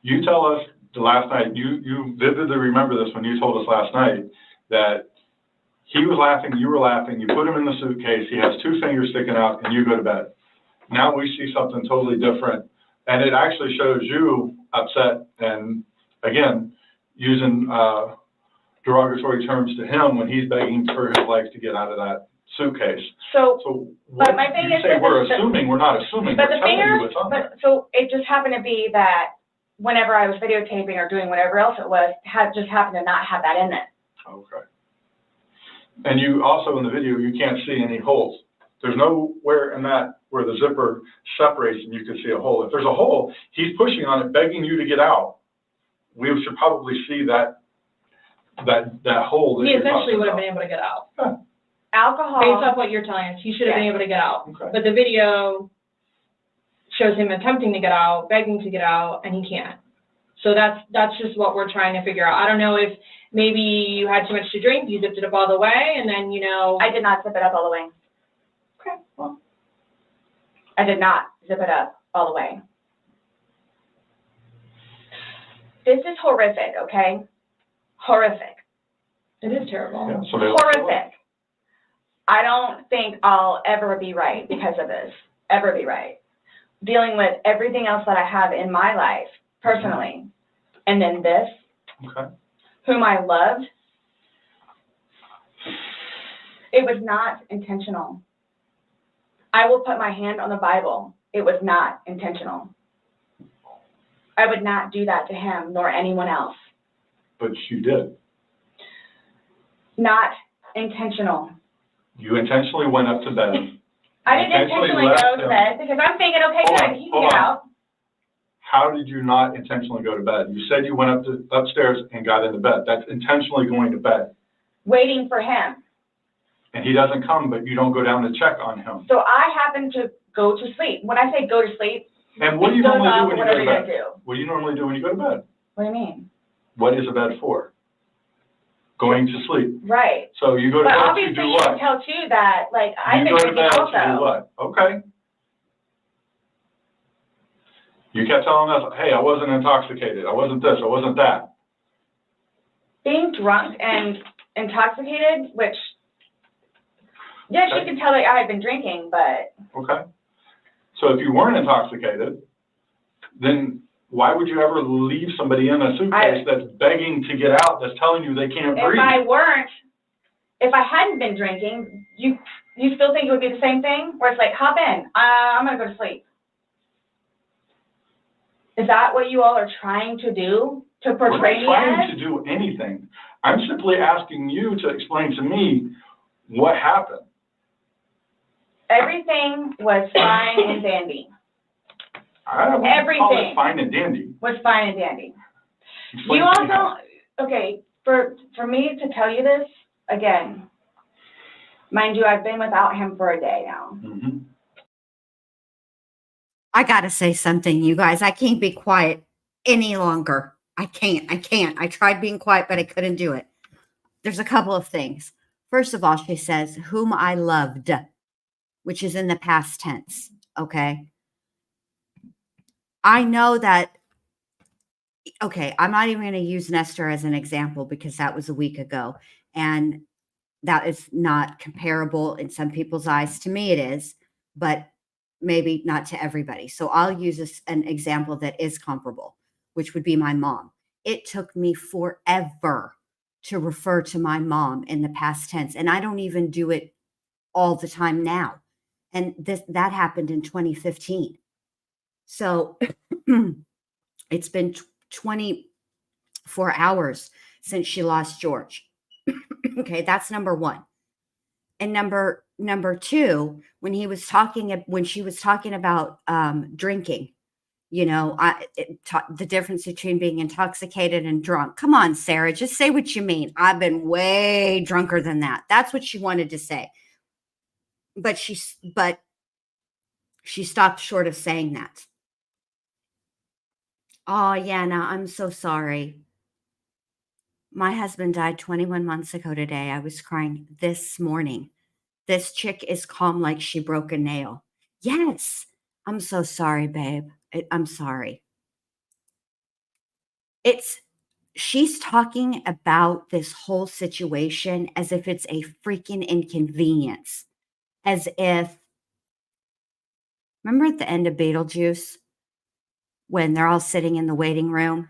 You tell us the last night, you vividly remember this when you told us last night, that he was laughing, you were laughing, you put him in the suitcase, he has two fingers sticking out, and you go to bed. Now we see something totally different, and it actually shows you upset and, again, using derogatory terms to him when he's begging for his life to get out of that suitcase. So, So But what my thing you is say that we're the- assuming, we're not assuming, but we're the telling you fingers, what's on there. so it just happened to be that whenever I was videotaping or doing whatever else it was, just happened to not have that in it. Okay. And you also, in the video, you can't see any holes. There's nowhere in that where the zipper separates and you can see a hole. If there's a hole, he's pushing on it, begging you to get out. We should probably see that hole that He you're eventually talking would have about. been able to get out. Alcohol. Based off what you're telling us, he should have been able to get out. Okay. But the video shows him attempting to get out, begging to get out, and he can't. So that's just what we're trying to figure out. I don't know if maybe you had too much to drink, you zipped it up all the way, and then, I did not zip it up all the way. Okay, well. I did not zip it up all the way. This is horrific, okay? Horrific. It is terrible. Yeah, so they- Horrific. I don't think I'll ever be right because of this, ever be right. Dealing with everything else that I have in my life, personally, and then this, Okay. whom I loved, it was not intentional. I will put my hand on the Bible. It was not intentional. I would not do that to him nor anyone else. But you did. Not intentional. You intentionally went up to bed. I didn't intentionally left go to him. bed because I'm thinking, okay, Hold good, on, he can hold get on. out. How did you not intentionally go to bed? You said you went upstairs and got into bed. That's intentionally going to bed. Waiting for him. And he doesn't come, but you don't go down to check on him. So I happen to go to sleep. When I say go to sleep, And what do you doze normally do off when or you go whatever to you're gonna bed? do. What do you normally do when you go to bed? What do you mean? What is a bed for? going to sleep. Right. So you go to But bed to obviously do you what? can tell too that, like, I've You been go to drinking bed to do also. what? Okay. You kept telling us, hey, I wasn't intoxicated. I wasn't this, I wasn't that. Being drunk and intoxicated, which, yes, Okay. you can tell that I had been drinking, but. Okay. So if you weren't intoxicated, then why would you ever leave somebody in a suitcase that's begging to get out, that's telling you they can't breathe? If I hadn't been drinking, you still think it would be the same thing? Where it's like, hop in, I'm gonna go to sleep. Is that what you all are trying to do? To portray me We're not trying as? to do anything. I'm simply asking you to explain to me what happened. Everything was fine and dandy. I don't want to call it Everything. fine and dandy. Was fine and dandy. Explain You to all me how. don't, okay, for me to tell you this, again, mind you, I've been without him for a day now. Mm-hmm. I got to say something, you guys. I can't be quiet any longer. I can't. I tried being quiet, but I couldn't do it. There's a couple of things. First of all, she says, whom I loved, which is in the past tense. Okay. I know that. Okay. I'm not even going to use Nestor as an example because that was a week ago. And that is not comparable in some people's eyes. To me, it is, but maybe not to everybody. So I'll use an example that is comparable, which would be my mom. It took me forever to refer to my mom in the past tense, and I don't even do it all the time now. And that happened in 2015. So it's been 24 hours since she lost George. Okay, that's number one. And number two, when she was talking about drinking, you know, the difference between being intoxicated and drunk. Come on, Sarah, just say what you mean. I've been way drunker than that. That's what she wanted to say. But she stopped short of saying that. Oh, Yana, I'm so sorry. My husband died 21 months ago today. I was crying this morning. This chick is calm like she broke a nail. Yes. I'm so sorry, babe. I'm sorry. She's talking about this whole situation as if it's a freaking inconvenience. As if, remember at the end of Beetlejuice when they're all sitting in the waiting room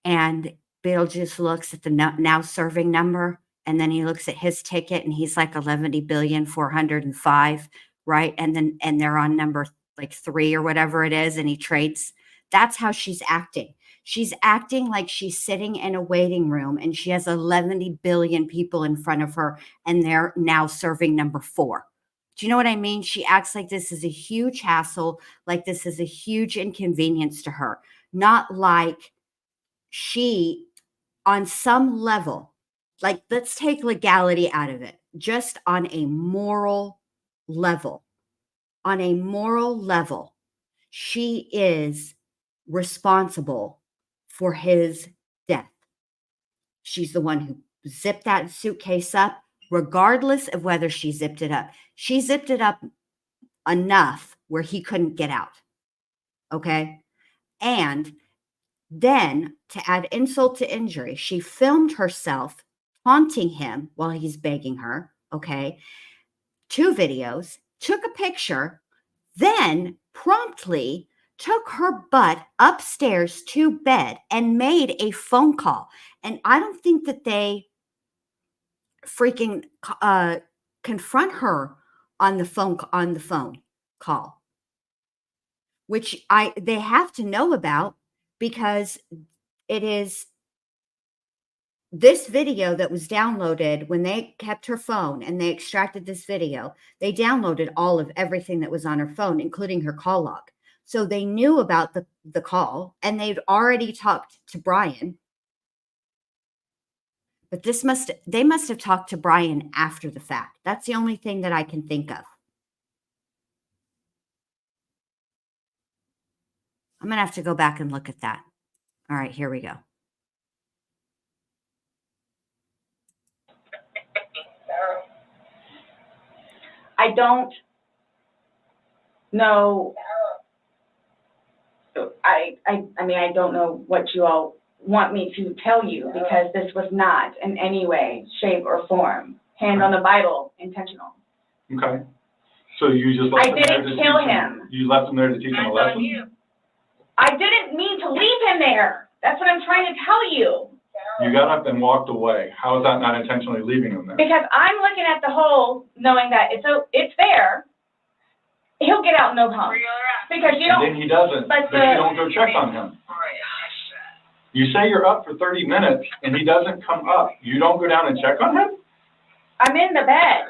and Beetlejuice looks at the now serving number and then he looks at his ticket and he's like 11,405,000,005, right? And they're on number like 3 or whatever it is, and he trades. That's how she's acting. She's acting like she's sitting in a waiting room and she has 11 billion people in front of her and they're now serving number 4. Do you know what I mean? She acts like this is a huge hassle, like this is a huge inconvenience to her, not like she, on some level, like let's take legality out of it, just on a moral level, she is responsible for his death. She's the one who zipped that suitcase up, regardless of whether she zipped it up. She zipped it up enough where he couldn't get out. Okay. And then, to add insult to injury, she filmed herself taunting him while he's begging her, okay? 2 videos, took a picture, then promptly took her butt upstairs to bed and made a phone call. And I don't think that they freaking confront her on the phone call, which they have to know about because it is this video that was downloaded when they kept her phone and they extracted this video. They downloaded all of everything that was on her phone, including her call log. So they knew about the call and they'd already talked to Brian. But they must have talked to Brian after the fact. That's the only thing that I can think of. I'm going to have to go back and look at that. All right, here we go. I don't know. I mean, I don't know what you all want me to tell you, because this was not in any way, shape, or form, hand on the Bible, intentional. Okay. So you just left I him there to didn't teach kill him? him. You left him there to teach him a That's on lesson? you. I didn't mean to leave him there. That's what I'm trying to tell you. You got up and walked away. How is that not intentionally leaving him there? Because I'm looking at the hole, knowing that it's there. He'll get out no problem. Because you And then don't, he doesn't, but but you don't go check on him. You say you're up for 30 minutes and he doesn't come up. You don't go down and check on him? I'm in the bed.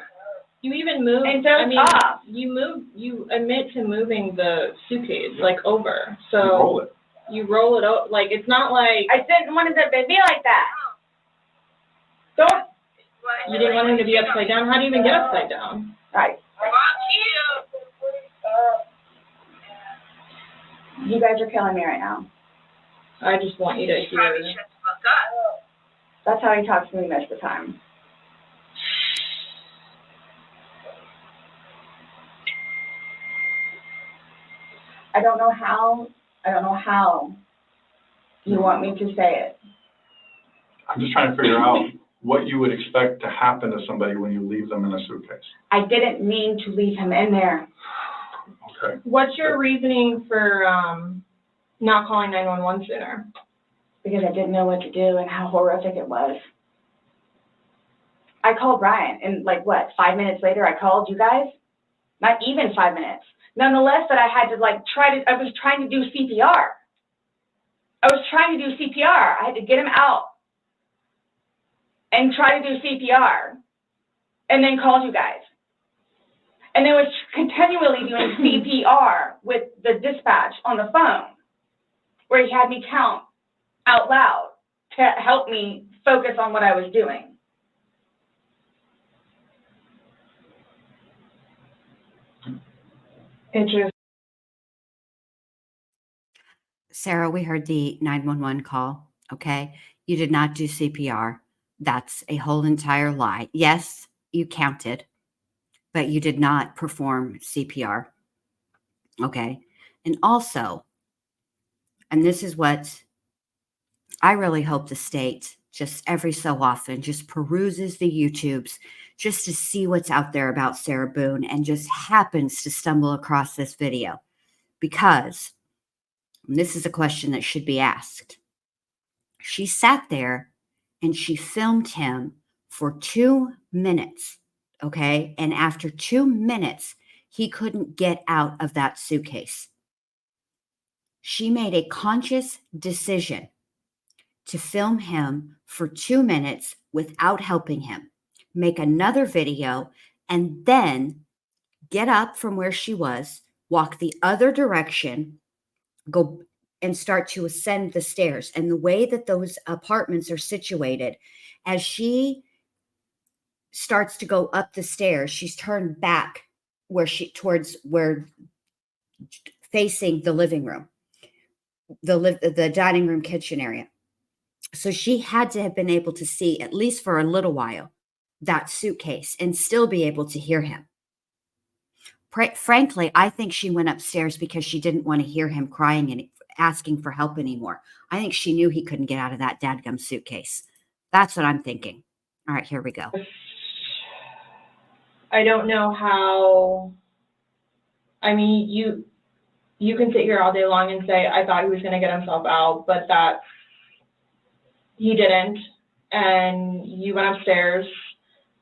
You even moved, And doze I mean, off. you admit to moving the suitcase, like, over, so. You roll it. You roll it out, like, it's not like, I didn't want it to be like that. Don't, you didn't want him to be upside down. How do you even get upside down? right. You guys are killing me right now. I just want you to hear. Probably shut the fuck up. That's how he talks to me most of the time. I don't know how you want me to say it. I'm just trying to figure out what you would expect to happen to somebody when you leave them in a suitcase. I didn't mean to leave him in there. Okay. What's your reasoning for, not calling 911 sooner? Because I didn't know what to do and how horrific it was. I called Brian, and like what, 5 minutes later I called you guys? Not even 5 minutes. Nonetheless, that I had to I was trying to do CPR. I had to get him out and try to do CPR and then called you guys. And then was continually doing CPR with the dispatch on the phone, where he had me count out loud to help me focus on what I was doing. Interesting. Sarah, we heard the 911 call, okay? You did not do CPR. That's a whole entire lie. Yes, you counted, but you did not perform CPR, okay? And also, and this is what I really hope the state just every so often just peruses the YouTubes just to see what's out there about Sarah Boone, and just happens to stumble across this video, because this is a question that should be asked. She sat there and she filmed him for 2 minutes, okay? And after 2 minutes, he couldn't get out of that suitcase. She made a conscious decision to film him for 2 minutes without helping him, make another video, and then get up from where she was, walk the other direction, go and start to ascend the stairs. And the way that those apartments are situated, as she starts to go up the stairs, she's turned back towards where facing the living room, the dining room, kitchen area. So she had to have been able to see, at least for a little while, that suitcase and still be able to hear him. Frankly, I think she went upstairs because she didn't want to hear him crying and asking for help anymore. I think she knew he couldn't get out of that dadgum suitcase. That's what I'm thinking. All right, here we go. I don't know how, I mean, you can sit here all day long and say, I thought he was going to get himself out, but that he didn't. And you went upstairs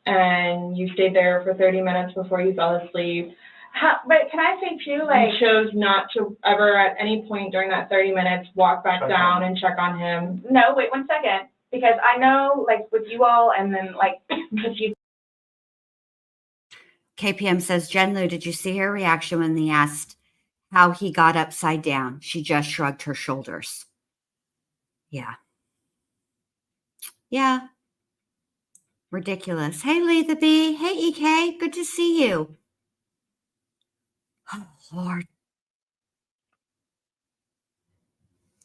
and you stayed there for 30 minutes before you fell asleep. But can I say too, You chose not to ever at any point during that 30 minutes walk back down and check on him. no, wait 1 second, because I know, with you all, and then, with you. KPM says, Jen Lou, did you see her reaction when they asked how he got upside down? She just shrugged her shoulders. Yeah. Yeah. Ridiculous. Hey, Lee the Bee. Hey, EK. Good to see you. Oh, Lord.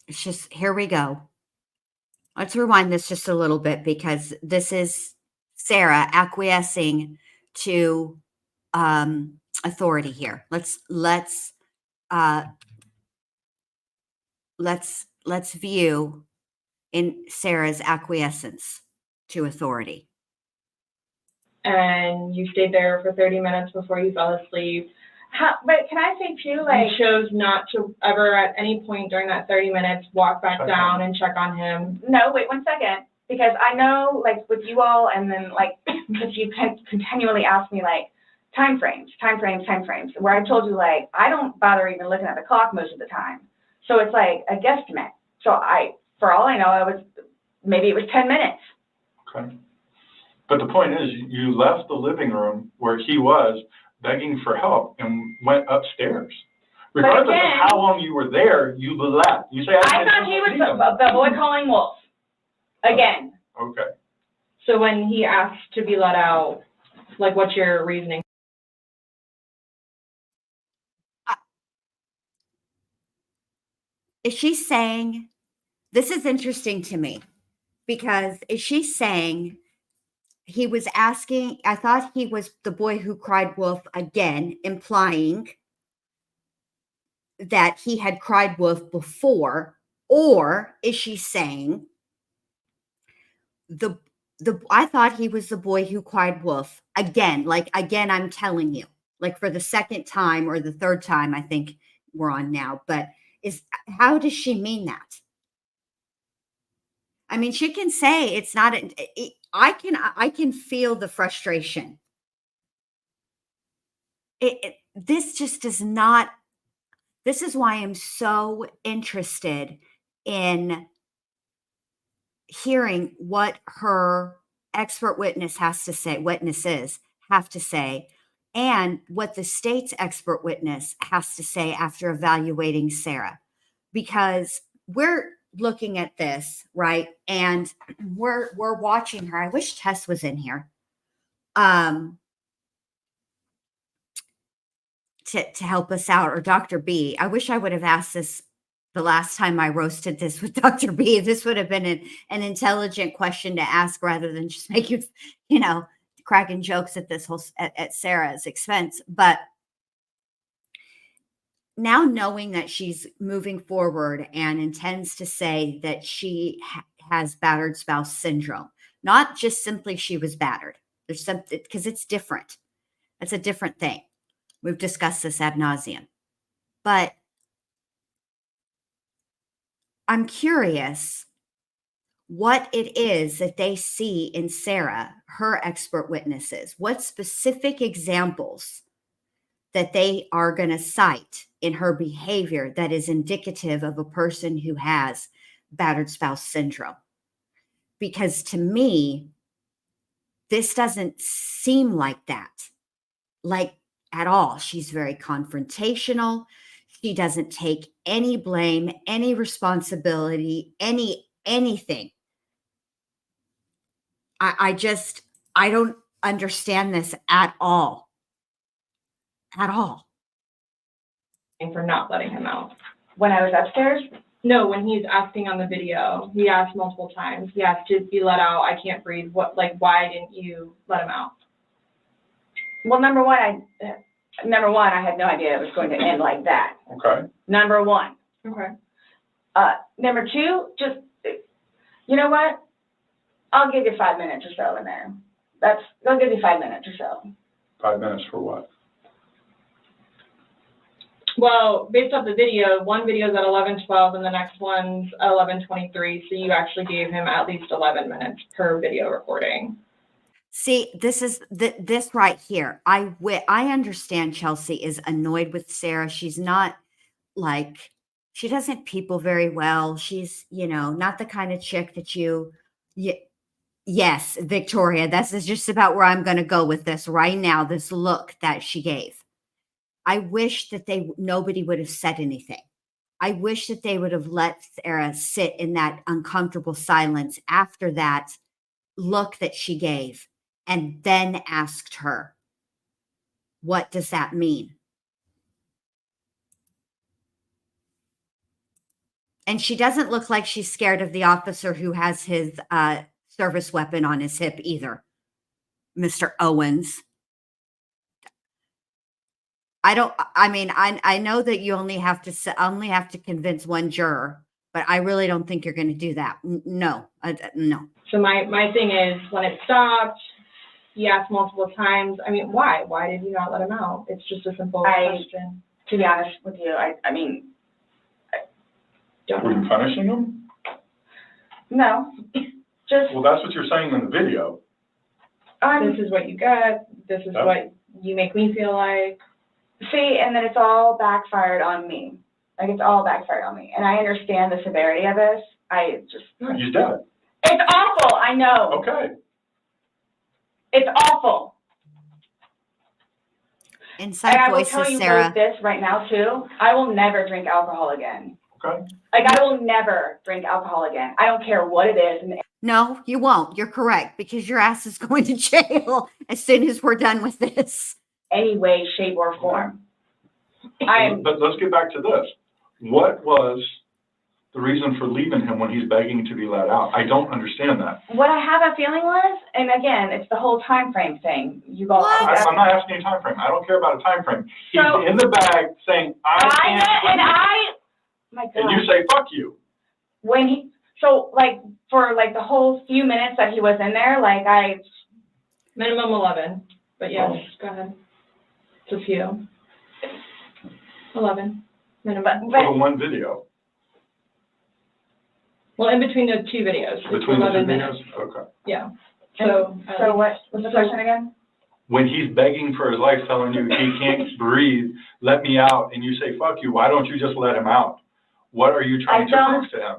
It's just, here we go. Let's rewind this just a little bit, because this is Sarah acquiescing to authority here. Let's view in Sarah's acquiescence to authority. And you stayed there for 30 minutes before you fell asleep. But can I say too, like, You chose not to ever at any point during that 30 minutes walk back down and check on him. no, wait 1 second, because I know, like, with you all, and then, like, because you continually ask me, like, time frames, where I told you, like, I don't bother even looking at the clock most of the time. So it's like a guesstimate. So for all I know, maybe it was 10 minutes. Okay. But the point is, you left the living room where he was begging for help and went upstairs. Regardless of how long you were there, you left. You say, I thought he was the boy calling wolf. Again. Okay. So when he asked to be let out, like, what's your reasoning? Is she saying, this is interesting to me, because is she saying he was asking, I thought he was the boy who cried wolf again, implying that he had cried wolf before, or is she saying I thought he was the boy who cried wolf again, like, again, I'm telling you, like, for the second time or the third time, I think we're on now, but how does she mean that? I mean, she can say it's not, I can feel the frustration. This just does not, this is why I'm so interested in hearing what her expert witnesses have to say, and what the state's expert witness has to say after evaluating Sarah, because we're looking at this, right? And we're watching her. I wish Tess was in here. To help us out, or Dr. B. I wish I would have asked this the last time I roasted this with Dr. B. This would have been an intelligent question to ask, rather than just making, cracking jokes at this whole at Sarah's expense. But now, knowing that she's moving forward and intends to say that she has battered spouse syndrome, not just simply she was battered. There's something, because it's different. It's a different thing. We've discussed this ad nauseum. But I'm curious what it is that they see in Sarah, her expert witnesses. What specific examples that they are going to cite in her behavior that is indicative of a person who has battered spouse syndrome? Because to me, this doesn't seem like that, like, at all. She's very confrontational. She doesn't take any blame, any responsibility, anything. I don't understand this at all. At all. For not letting him out. When I was upstairs? No, when he's asking on the video, he asked multiple times. He asked to be let out. I can't breathe. Why didn't you let him out? Well, number one, I had no idea it was going to end like that. Okay. Number one. Okay. Number two, just, you know what? I'll give you 5 minutes or so in there. I'll give you 5 minutes or so. 5 minutes for what? Well, based off the video, one video is at 11:12 and the next one's at 11:23. So you actually gave him at least 11 minutes per video recording. See, this is this right here. I understand Chelsea is annoyed with Sarah. She's not, like, she doesn't people very well. She's, not the kind of chick that yes, Victoria, this is just about where I'm going to go with this right now. This look that she gave. I wish that nobody would have said anything. I wish that they would have let Sarah sit in that uncomfortable silence after that look that she gave, and then asked her, what does that mean? And she doesn't look like she's scared of the officer who has his service weapon on his hip either, Mr. Owens. I know that you only have to convince one juror, but I really don't think you're going to do that. No. So my thing is, when it stopped, he asked multiple times, I mean, why? Why did you not let him out? It's just a simple question. To be honest with you, I mean, Don't Were know. you punishing him? no, just, Well, that's what you're saying in the video. This is what you get, this is Oh. what you make me feel like. see, and then it's all backfired on me. Like, it's all backfired on me. And I understand the severity of this. You did. It's awful, I know. Okay. It's awful. Inside And I will voices, tell you Sarah. both this right now, too. I will never drink alcohol again. Okay. Like, I will never drink alcohol again. I don't care what it is. And No, you won't. You're correct, because your ass is going to jail as soon as we're done with this. any way, shape, or form. I'm, But let's get back to this. What was the reason for leaving him when he's begging to be let out? I don't understand that. what I have a feeling was, and again, it's the whole time frame thing. You all. What? I'm not asking a time frame. I don't care about a time frame. He's So- in the bag saying, I can't breathe. My God. And you say, fuck you. When he, so like, for like the whole few minutes that he was in there, like Minimum 11, but yes, go ahead. It's a few. 11, minimum. For the one video. Well, in between the two videos, it's Between the 11 two minutes. videos? Okay. Yeah. So what was the question again? When he's begging for his life, telling you he can't breathe, let me out, and you say, fuck you, why don't you just let him out? What are you trying to prove to him?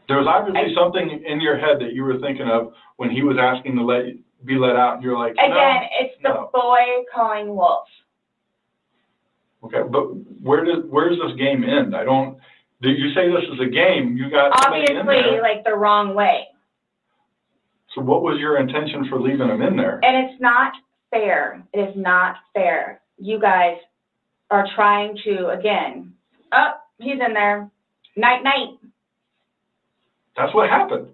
There was obviously something in your head that you were thinking of when he was asking to be let out, and you're like, no. Again, it's the no. boy calling wolf. Okay, but where does this game end? You say this is a game, you got somebody in Obviously, there. like the wrong way. So what was your intention for leaving him in there? And it's not fair. It is not fair. You guys are trying to, again, oh, he's in there. Night, night. That's what happened.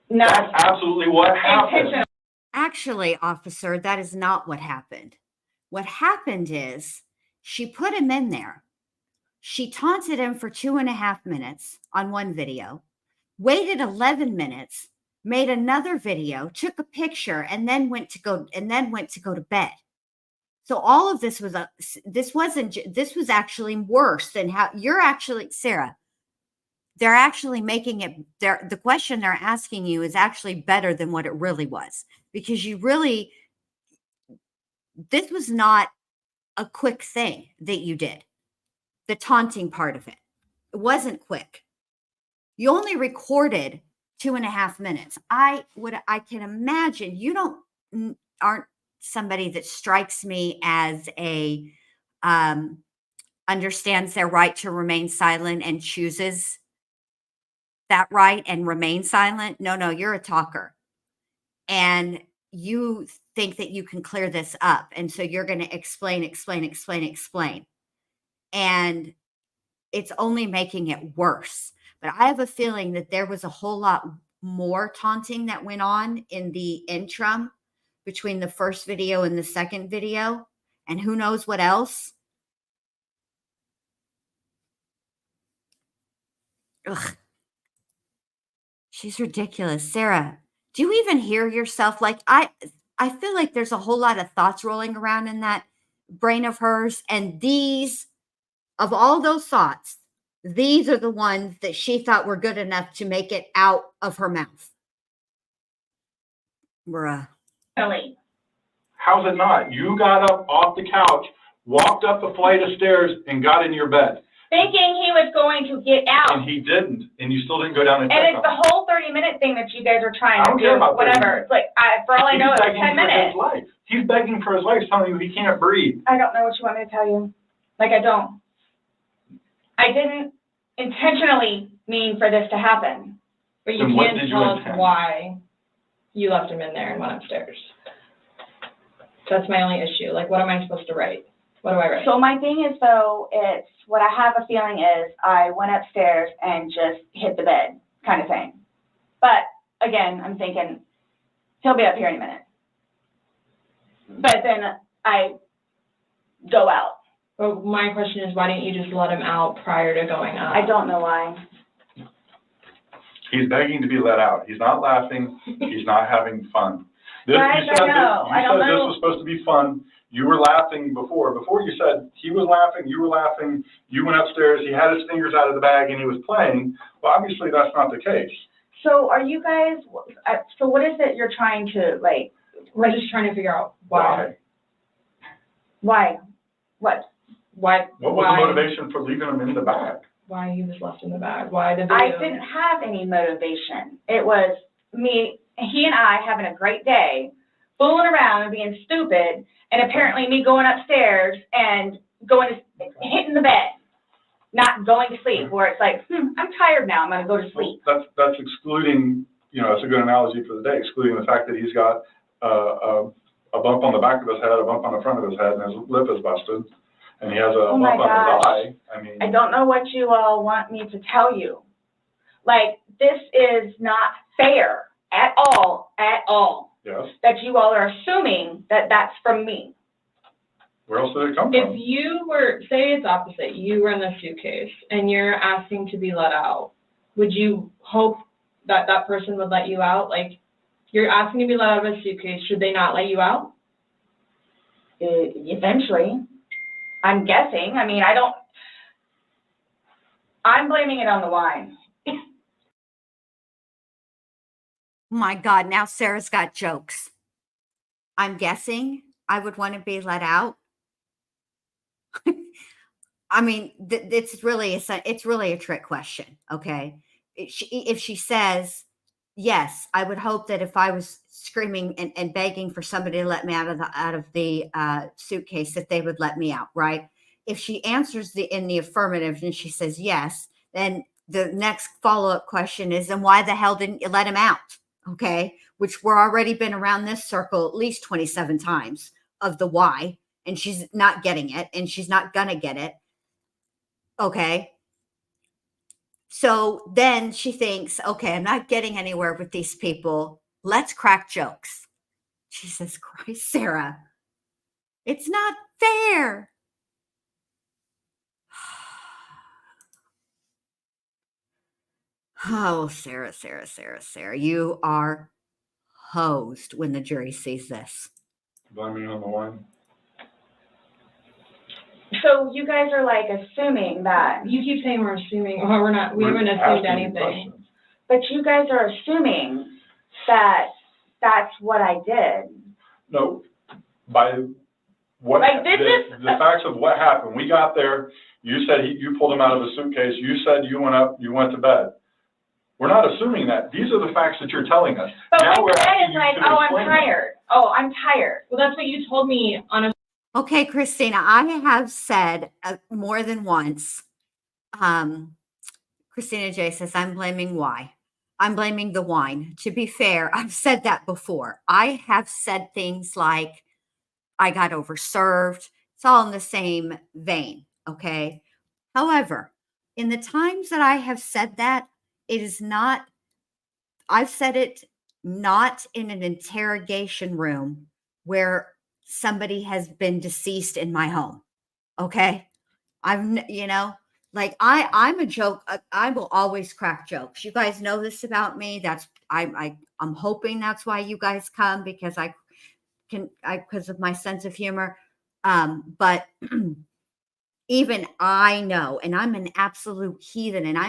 No. That's absolutely what happened. Intentional. Actually, officer, that is not what happened. What happened is she put him in there. She taunted him for 2.5 minutes on one video, waited 11 minutes, made another video, took a picture, and then went to go to bed. So all of this was this was actually worse than how you're actually, Sarah. They're actually making it the question they're asking you is actually better than what it really was, because this was not a quick thing that you did. The taunting part of it wasn't quick. You only recorded 2.5 minutes. I can imagine you aren't somebody that strikes me as a understands their right to remain silent and chooses that right and remain silent. No, you're a talker. And you think that you can clear this up. And so you're going to explain. And it's only making it worse. But I have a feeling that there was a whole lot more taunting that went on in the interim between the first video and the second video. And who knows what else. Ugh. She's ridiculous. Sarah, do you even hear yourself? Like, I feel like there's a whole lot of thoughts rolling around in that brain of hers. And of all those thoughts, these are the ones that she thought were good enough to make it out of her mouth. Bruh. Really. How's it not? You got up off the couch, walked up a flight of stairs, and got in your bed. Thinking he was going to get out. And he didn't, and you still didn't go down and And check it's on him. the whole 30-minute thing that you guys are trying I don't to care do, about 30 whatever. minutes. It's like, for all I know, He's it's begging 10 for minutes. his life. He's begging for his life, telling you he can't breathe. I don't know what you want me to tell you. Like, I don't. I didn't intentionally mean for this to happen. But you Then what can't did you tell us intend? why you left him in there and went upstairs. That's my only issue. Like, what am I supposed to write? What do I write? So my thing is, though, it's what I have a feeling is I went upstairs and just hit the bed kind of thing. But again, I'm thinking He'll be up here any minute. But then I go out. But my question is, why didn't you just let him out prior to going up? I don't know why. He's begging to be let out. He's not laughing. He's not having fun. This, Right, you said, I know. you I don't said this know. was supposed to be fun. You were laughing before. Before you said he was laughing, you were laughing. You went upstairs. He had his fingers out of the bag and he was playing. Well, obviously that's not the case. So are you guys, so what is it you're trying to, like, We're just trying to figure out why. why? What? Why? What was the motivation for leaving him in the bag? Why he was left in the bag? Why the video? I didn't have any motivation. It was me, he and I having a great day, fooling around and being stupid, and apparently me going upstairs and hitting the bed, not going to sleep, where it's like, I'm tired now, I'm gonna go to sleep. That's excluding, that's a good analogy for the day, excluding the fact that he's got a bump on the back of his head, a bump on the front of his head, and his lip is busted, and he has a Oh my bump on his gosh. eye. I don't know what you all want me to tell you. Like, this is not fair at all, Yes. that you all are assuming that that's from me. Where else did it come If from? you were, say it's opposite, you were in the suitcase and you're asking to be let out, would you hope that that person would let you out? Like, you're asking to be let out of a suitcase, should they not let you out? Eventually, I'm guessing. I mean, I'm blaming it on the wine. My God, now Sarah's got jokes. I'm guessing I would want to be let out. I mean, it's really a trick question. Okay. If she says, yes, I would hope that if I was screaming and begging for somebody to let me out of the suitcase, that they would let me out. Right. If she answers in the affirmative and she says, yes, then the next follow-up question is, then why the hell didn't you let him out? Okay. Which we're already been around this circle at least 27 times of the why, and she's not getting it and she's not going to get it. Okay. So then she thinks, okay, I'm not getting anywhere with these people. Let's crack jokes. Jesus Christ, Sarah. It's not fair. Oh, Sarah, you are hosed when the jury sees this. Blaming on the wine. So you guys are like assuming that, You keep saying we're assuming, or we're not, we haven't assumed Asking anything. questions. but you guys are assuming that that's what I did. No, by what, Like, this is- the facts of what happened. We got there, you said you pulled him out of the suitcase, you said you went up, you went to bed. We're not assuming that. These are the facts that you're telling us. But Now when we're then asking it's you like, to oh, I'm explain it. tired. Oh, I'm tired. Well, that's what you told me on a. Okay, Christina, I have said more than once, Christina J says, I'm blaming why. I'm blaming the wine. To be fair, I've said that before. I have said things like, I got overserved. It's all in the same vein, okay? However, in the times that I have said that, it is not, I've said it not in an interrogation room where somebody has been deceased in my home, okay? I'm a joke. I will always crack jokes. You guys know this about me. I'm hoping that's why you guys come, because because of my sense of humor. But even I know, and I'm an absolute heathen, and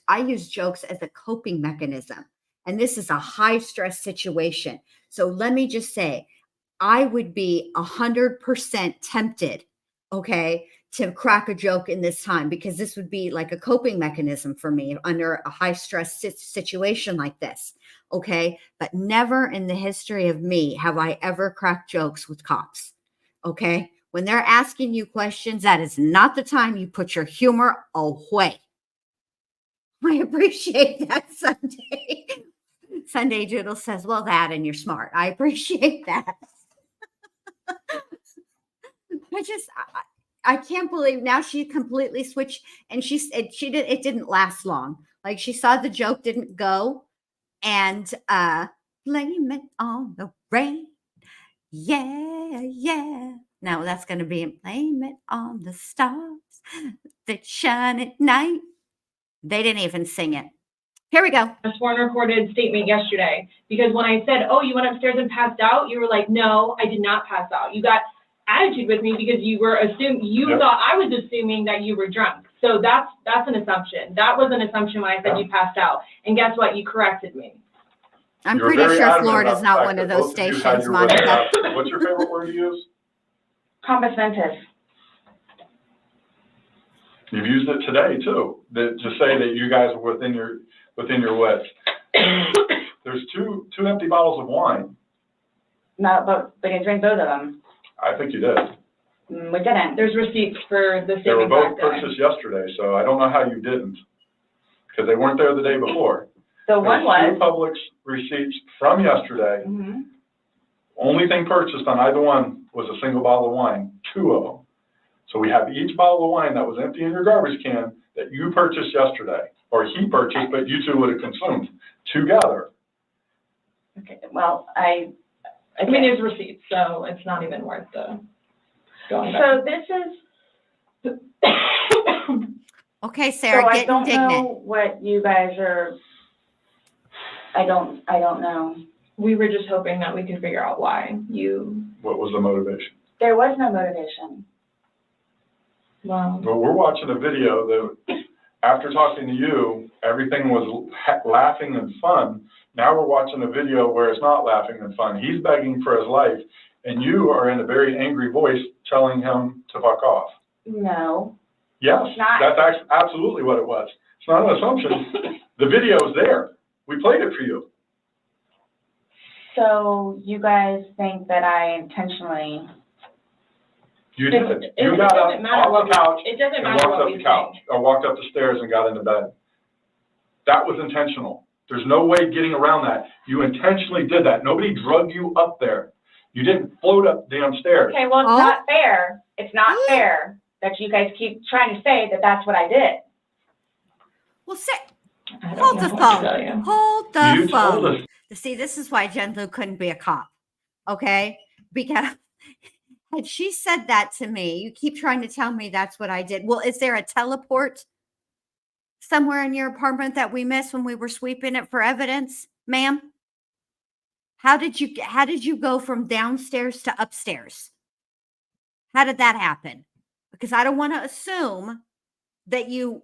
I use jokes as a coping mechanism. And this is a high stress situation. So let me just say, I would be 100% tempted, okay, to crack a joke in this time, because this would be like a coping mechanism for me under a high stress situation like this. Okay. But never in the history of me have I ever cracked jokes with cops. Okay. When they're asking you questions, that is not the time you put your humor away. I appreciate that, Sunday. Sunday Doodle says, well, that, and you're smart. I appreciate that. I can't believe now she completely switched, and it didn't last long. Like, she saw the joke didn't go, and blame it on the rain. Yeah, yeah. No, that's going to be blame it on the stars that shine at night. They didn't even sing it. Here we go. A sworn recorded statement yesterday, because when I said, oh, you went upstairs and passed out, you were like, no, I did not pass out. You got attitude with me because you were Yep. thought I was assuming that you were drunk. So that's an assumption. That was an assumption when I said you passed out. And guess what? You corrected me. I'm You're pretty very sure adamant Florida's about the not fact one of that those both of you had stations, your Monica. wits. What's your favorite word to use? Compass mentis. You've used it today too, to say that you guys were within your wits. There's two empty bottles of wine. No, but we didn't drink both of them. I think you did. We didn't. There's receipts for the They were statement both back then. purchased yesterday, so I don't know how you didn't, because they weren't there the day before. So one There's two was. Publix receipts from yesterday. Mhm. Only thing purchased on either one was a single bottle of wine, 2 of them. So we have each bottle of wine that was empty in your garbage can that you purchased yesterday, or he purchased, but you two would have consumed together. Okay, well, I mean, there's receipts, so it's not even worth the going back. So this is, Okay, Sarah, so I get don't indignant. know what you guys are, I don't know. We were just hoping that we could figure out why you, What was the motivation? There was no motivation. well, Well, we're watching a video that, after talking to you, everything was laughing and fun. Now we're watching a video where it's not laughing and fun. He's begging for his life, and you are in a very angry voice telling him to fuck off. No. Yes, It's not. that's absolutely what it was. It's not an assumption. The video is there. We played it for you. So you guys think that I intentionally, You did. It You got up doesn't matter off what the couch it doesn't and matter walked what up we the couch, think. or walked up the stairs and got into bed. That was intentional. There's no way getting around that. You intentionally did that. Nobody drug you up there. You didn't float up damn stairs. okay, well, it's Oh. not fair. It's not fair that you guys keep trying to say that that's what I did. Well, sit. I don't Hold know the what to tell phone. you. Hold the You told phone. us. See, this is why Jen Lou couldn't be a cop. Okay? Because had she said that to me, you keep trying to tell me that's what I did. Well, is there a teleport somewhere in your apartment that we missed when we were sweeping it for evidence, ma'am? How did you go from downstairs to upstairs? How did that happen? Because I don't want to assume that you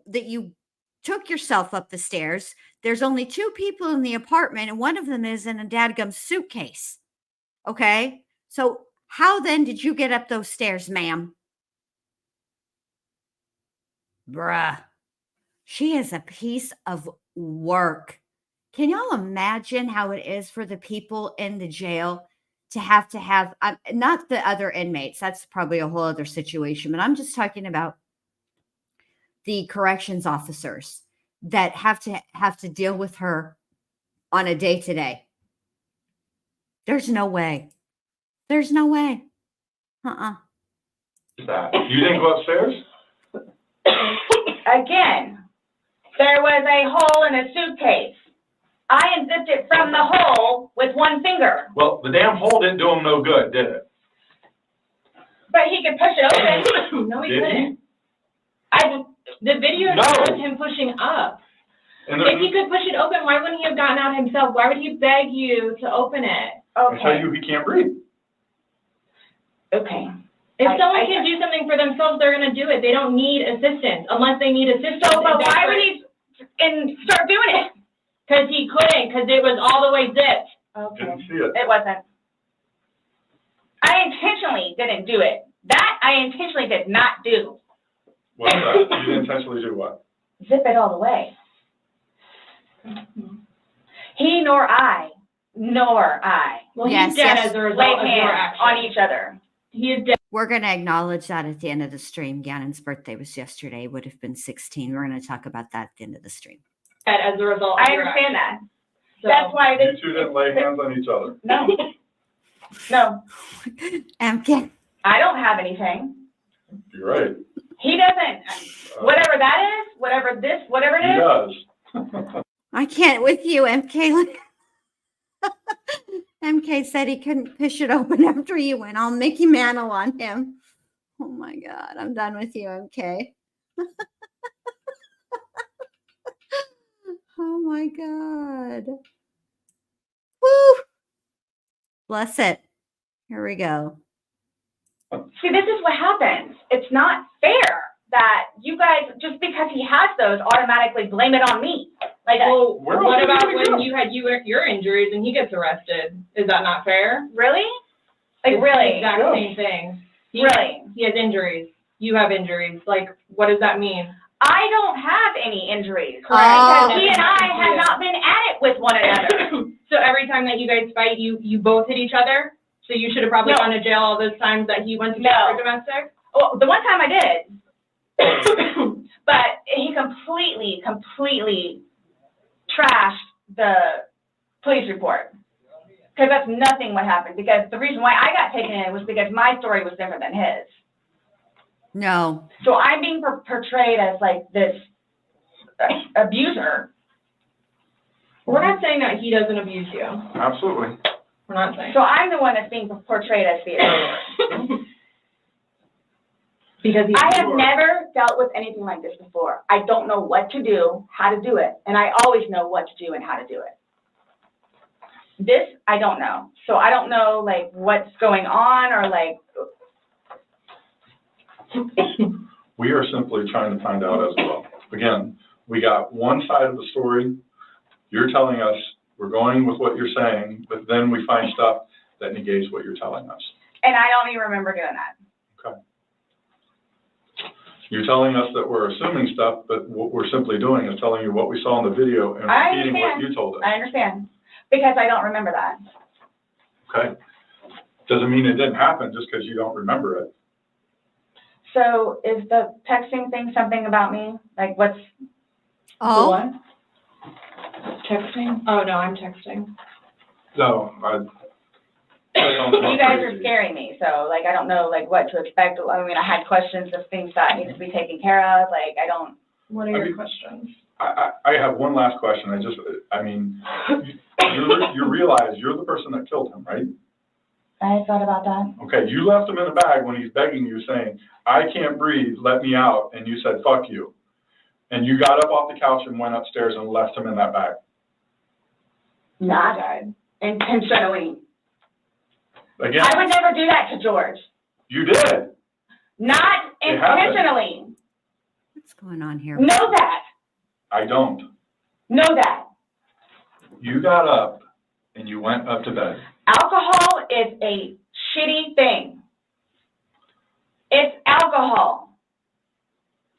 took yourself up the stairs. There's only 2 people in the apartment, and one of them is in a dadgum suitcase. Okay? So how then did you get up those stairs, ma'am? Bruh. She is a piece of work. Can y'all imagine how it is for the people in the jail to have not the other inmates? That's probably a whole other situation, but I'm just talking about the corrections officers that have to deal with her on a day-to-day. There's no way. There's no way. You didn't go upstairs? Again, there was a hole in a suitcase. I unzipped it from the hole with one finger. Well, the damn hole didn't do him no good, did it? But he could push it open. No, he Did he? couldn't. The video No. shows him pushing up. And If he could push it open, why wouldn't he have gotten out himself? Why would he beg you to open it? I tell Okay. you, he can't breathe. Okay. If I- someone I- can do something for themselves, they're gonna do it. They don't need assistance unless they need assistance. So, but why would he start doing it? Because he couldn't, because it was all the way zipped. Okay. Didn't see it. It wasn't. I intentionally didn't do it. That I intentionally did not do. What's that? You didn't intentionally do what? Zip it all the way. He nor I. Well, Yes, he's dead yes. as a result Laid of your hands action. on each other. He is dead. We're going to acknowledge that at the end of the stream. Gannon's birthday was yesterday. Would have been 16. We're going to talk about that at the end of the stream. As a result of I your understand action. that. So, That's why You this. two didn't lay hands on each other. No. No. MK. I don't have anything. You're right. He doesn't. Whatever that is, whatever it He is. does. I can't with you, MK. MK said he couldn't push it open after you went all Mickey Mantle on him. Oh my God, I'm done with you, MK. Oh my God. Woo! Bless it. Here we go. See, this is what happens. It's not fair that you guys, just because he has those, automatically blame it on me. Like, Well, Where what else are we about gonna when go? you had your injuries and he gets arrested? Is that not fair? really? Like, It's really? the exact Yeah. same thing. Really? He has injuries. You have injuries. Like, what does that mean? I don't have any injuries. Oh. Because he and I have not been at it with one another. So every time that you guys fight, you both hit each other? So you should have probably No. gone to jail all those times that he went to No. jail for domestic? Well, the one time I did. But he completely trashed the police report. Because that's nothing what happened. Because the reason why I got taken in was because my story was different than his. No. So I'm being portrayed as like this abuser. We're not saying that he doesn't abuse you. Absolutely. We're not saying. So I'm the one that's being portrayed as the abuser. Because he's I have never dealt with anything like this before. I don't know what to do, how to do it, and I always know what to do and how to do it. This, I don't know. So I don't know, like, what's going on or, like... We are simply trying to find out as well. Again, we got one side of the story. You're telling us, we're going with what you're saying, but then we find stuff that negates what you're telling us. And I don't even remember doing that. Okay. You're telling us that we're assuming stuff, but what we're simply doing is telling you what we saw in the video and I repeating what understand. you told us. I understand. Because I don't remember that. Okay? Doesn't mean it didn't happen just because you don't remember it. So is the texting thing something about me? Like, what's the Oh, one? Texting? Oh, no, I'm texting. No, You guys are scaring me, so, like, I don't know, like, what to expect. I mean, I had questions of things that need to be taken care of. Like, I don't... What are your questions? I have one last question. You realize you're the person that killed him, right? I thought about that. Okay, you left him in a bag when he's begging you, saying, I can't breathe, let me out, and you said, fuck you. And you got up off the couch and went upstairs and left him in that bag. Not intentionally. Again, I would never do that to George. you did. Not It happened. intentionally. what's going on here? Know that. I don't. Know that. You got up and you went up to bed. Alcohol is a shitty thing. It's alcohol.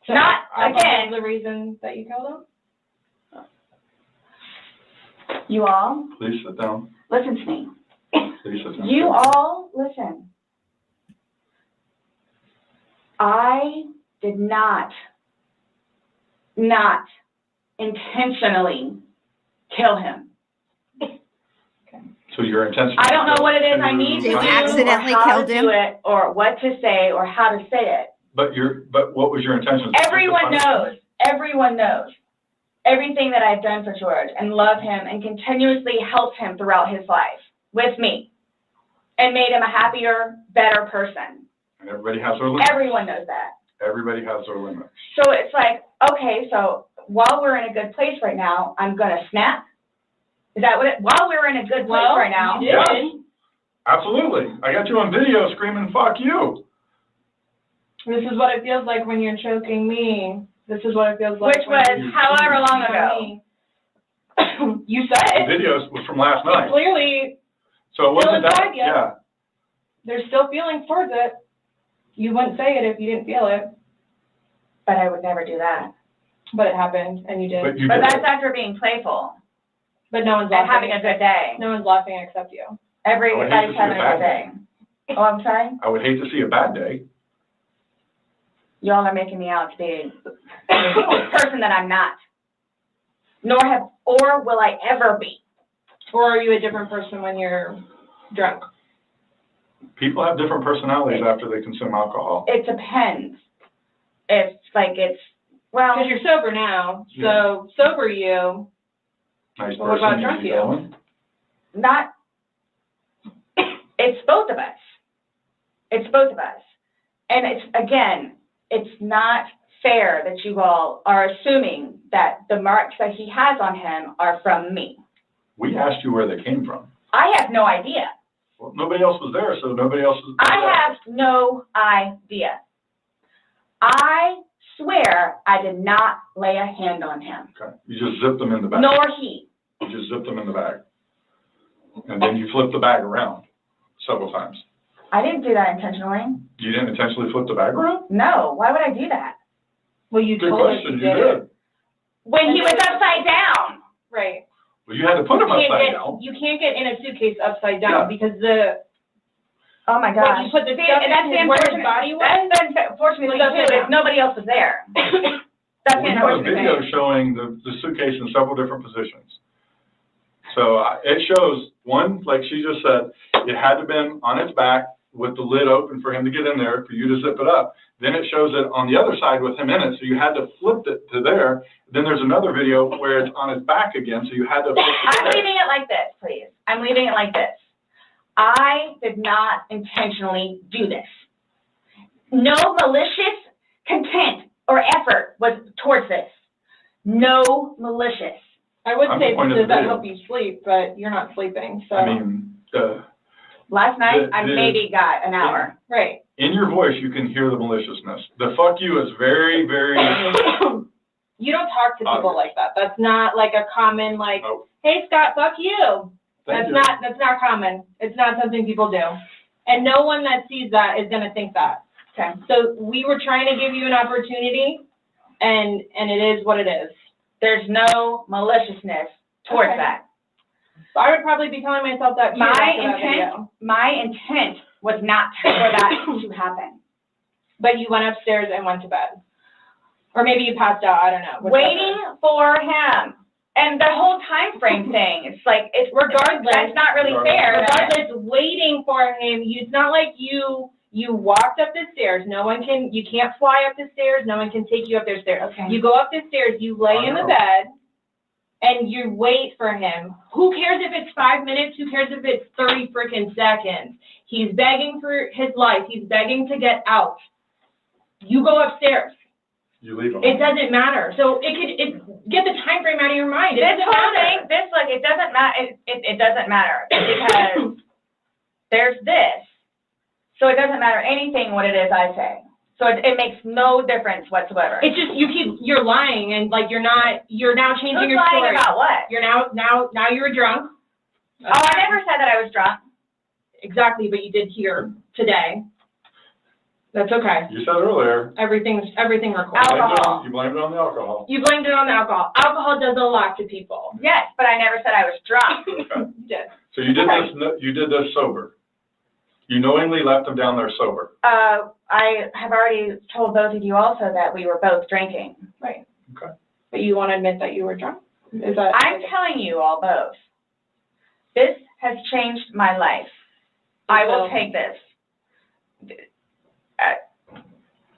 So Not, alcohol again, is the reason that you killed him? you all, Please sit down. listen to me. Please sit down. You all, listen. I did not intentionally kill him. So your intention. I don't know what it is I need to You do, accidentally or how killed to him? do it, or what to say, or how to say it. But what was your intention? Everyone knows. Everyone knows everything that I've done for George and love him and continuously helped him throughout his life with me and made him a happier, better person. And everybody has their limits. Everyone knows that. Everybody has their limits. So it's like, okay, so while we're in a good place right now, I'm gonna snap? Is that what it, while we're in a good place Well, right now? you did. Yes. Absolutely. I got you on video screaming, fuck you. This is what it feels like when you're choking me. This is what it feels like. Which was however long ago. ago. You said The it. videos was from last night. Clearly, So it wasn't Still that, inside yet. yeah. there's still feelings towards it. You wouldn't say it if you didn't feel it, But I would never do that. but it happened and you did. But you But did. that's after being playful But no one's and laughing. having a good day. No one's laughing except you. Everybody's I would hate to see having a a good bad day. Oh, I'm sorry? I would hate to see a bad day. Y'all are making me out to be a person that I'm not. Or will I ever be. Or are you a different person when you're drunk? People have different personalities after they consume alcohol. It depends. Well, Because you're sober now, so sober you, Nice Well, what about person, drunk easy you? going. not it's both of us. It's both of us. And it's not fair that you all are assuming that the marks that he has on him are from me. We asked you where they came from. I have no idea. Well, nobody else was there, so nobody else was there. I have no idea. I swear I did not lay a hand on him. Okay. You just zipped them in the bag. Nor he. You just zipped them in the bag. And then you flipped the bag around several times. I didn't do that intentionally. You didn't intentionally flip the bag around? No. Why would I do that? Well, you Good told us question, you you did it. did. When he was upside down. Right. Well, you had to put them upside down. You can't get in a suitcase upside Yeah. down because Oh my what gosh. you put the See, stuff and that's in the is where his unfortunate. body was. That's the unfortunate thing too, is nobody else was there. That's the We have a unfortunate video thing. showing the suitcase in several different positions. So it shows, one, like she just said, it had to have been on its back with the lid open for him to get in there, for you to zip it up. Then it shows it on the other side with him in it, so you had to flip it to there. Then there's another video where it's on his back again, so you had to flip it to I'm there. leaving it like this, please. I'm leaving it like this. I did not intentionally do this. No malicious content or effort was towards this. No malicious. I would I'm say, pointing does at the that video. help you sleep? But you're not sleeping, so. I mean, Last night, I The- maybe got an hour. Right. in your voice, you can hear the maliciousness. The fuck you is very, very, You don't talk to people like that. That's not like a common, like, Nope. hey, Scott, fuck you. Thank you. That's not common. It's not something people do. And no one that sees that is gonna think that. Okay. So we were trying to give you an opportunity, and it is what it is. There's no maliciousness towards Okay. that. So I would probably be telling myself that too My after that intent, video. my intent was not for that to happen. But you went upstairs and went to bed. Or maybe you passed out, I don't know. whichever. Waiting for him. And the whole time frame thing, it's like, it's Regardless. that's not really fair. Regardless, waiting for him, it's not like you walked up the stairs. You can't fly up the stairs. No one can take you up the stairs. Okay. You go up the stairs, you lay in the bed, and you wait for him. Who cares if it's 5 minutes? Who cares if it's 30 freaking seconds? He's begging for his life. He's begging to get out. You go upstairs. you leave them. It doesn't matter. So get the time frame out of your mind. It This doesn't whole matter. thing, it doesn't matter, it doesn't matter, because there's this, so it doesn't matter anything what it is I say. So it makes no difference whatsoever. It's just you're lying, and like you're now changing Who's your story. lying about what? You're now you're drunk. Oh, I never said that I was drunk. Exactly, but you did here today. That's okay. You said earlier. Everything recorded. Alcohol. You blamed it on the alcohol. You blamed it on the alcohol. Alcohol does a lot to people. Yes, but I never said I was drunk. Okay. You did. So you did this sober. You knowingly left them down there sober. I have already told both of you also that we were both drinking. Right. Okay. But you want to admit that you were drunk? Is that? I'm telling you all both. This has changed my life. I will take this.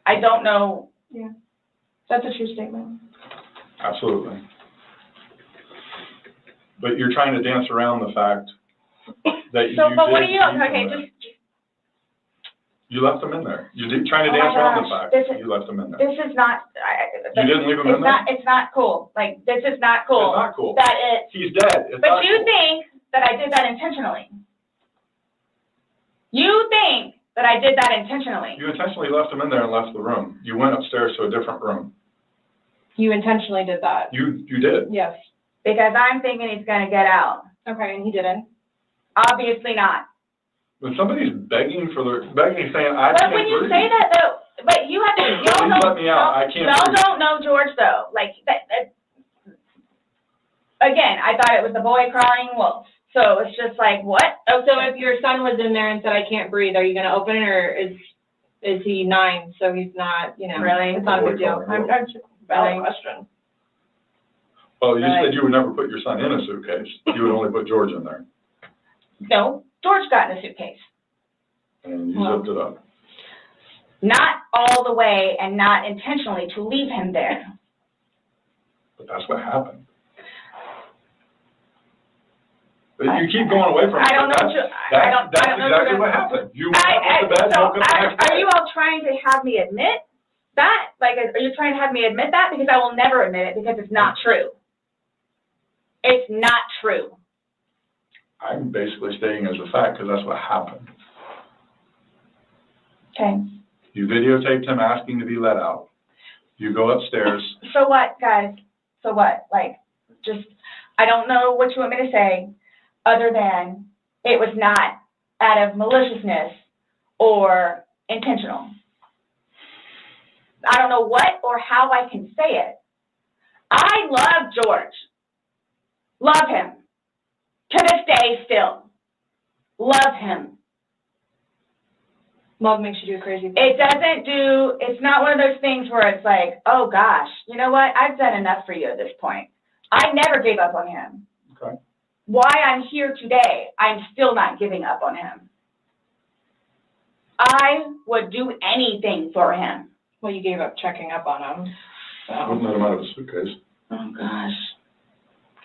I don't know. Yeah. That's a true statement. Absolutely. But you're trying to dance around the fact that you So, but what did are you, leave them okay, there. just, You left them in there. You did, trying to Oh my dance around the gosh, fact this that is- you left them in there. this is not, You didn't leave them in there? it's not cool. Like, this is not cool. It's not cool. That it, He's dead. It's but not you cool. think that I did that intentionally. You think that I did that intentionally. You intentionally left them in there and left the room. You went upstairs to a different room. You intentionally did that. You did. Yes. Because I'm thinking he's gonna get out. Okay, and he didn't. Obviously not. When somebody's begging, saying, I But can't when you breathe. say that though, but you have to, y'all Please don't, let me out. I can't y'all breathe. don't know George though. Like, that, again, I thought it was the boy crying wolf. So it's just like, what? Oh, so if your son was in there and said, I can't breathe, are you going to open it, or is he 9, so he's not, Really? it's not a big deal. Boy, I'm just valid question. Well, you Right. said you would never put your son in a suitcase. You would only put George in there. No, George got in a suitcase. And you Well. zipped it up. Not all the way and not intentionally to leave him there. But that's what happened. But you keep going away from it. I don't know That's- what you, That's, I don't that's know exactly what what happened. You went up to bed, so woke up the next are day. you all trying to have me admit that? Like, are you trying to have me admit that? Because I will never admit it because it's not true. It's not true. I'm basically stating as a fact, because that's what happened. Okay. You videotaped him asking to be let out. You go upstairs. So what, guys? So what? Like, just, I don't know what you want me to say, other than it was not out of maliciousness or intentional. I don't know what or how I can say it. I love George. Love him. To this day still. Love him. Love makes you do crazy things. It's not one of those things where it's like, oh gosh, you know what? I've done enough for you at this point. I never gave up on him. Okay. Why I'm here today, I'm still not giving up on him. I would do anything for him. Well, you gave up checking up on him, so. Wouldn't let him out of his suitcase. Oh gosh.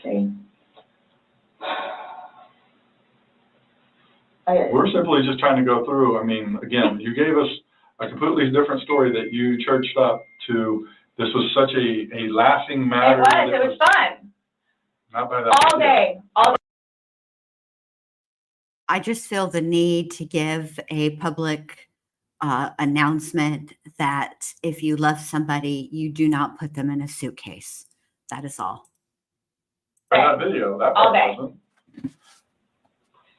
Okay. We're simply just trying to go through, I mean, again, you gave us a completely different story that you churched up to, this was such a laughing matter. It was fun. Not by that. All day. I just feel the need to give a public announcement that if you love somebody, you do not put them in a suitcase. That is all. By that video, that All part day. doesn't.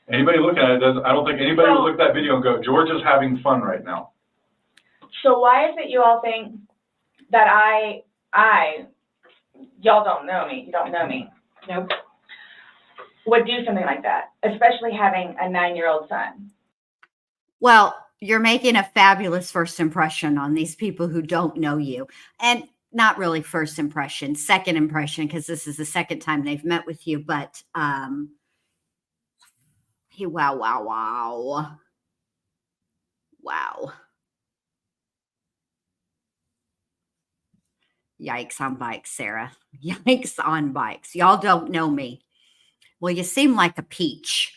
Anybody looking at it doesn't, I don't think anybody would look at that video and go, George is having fun right now. So why is it you all think that y'all don't know me, you don't know me, Nope. would do something like that, especially having a 9-year-old son? Well, you're making a fabulous first impression on these people who don't know you. And not really first impression, second impression, because this is the second time they've met with you. But wow. Yikes on bikes, Sarah. Yikes on bikes. Y'all don't know me. Well, you seem like a peach.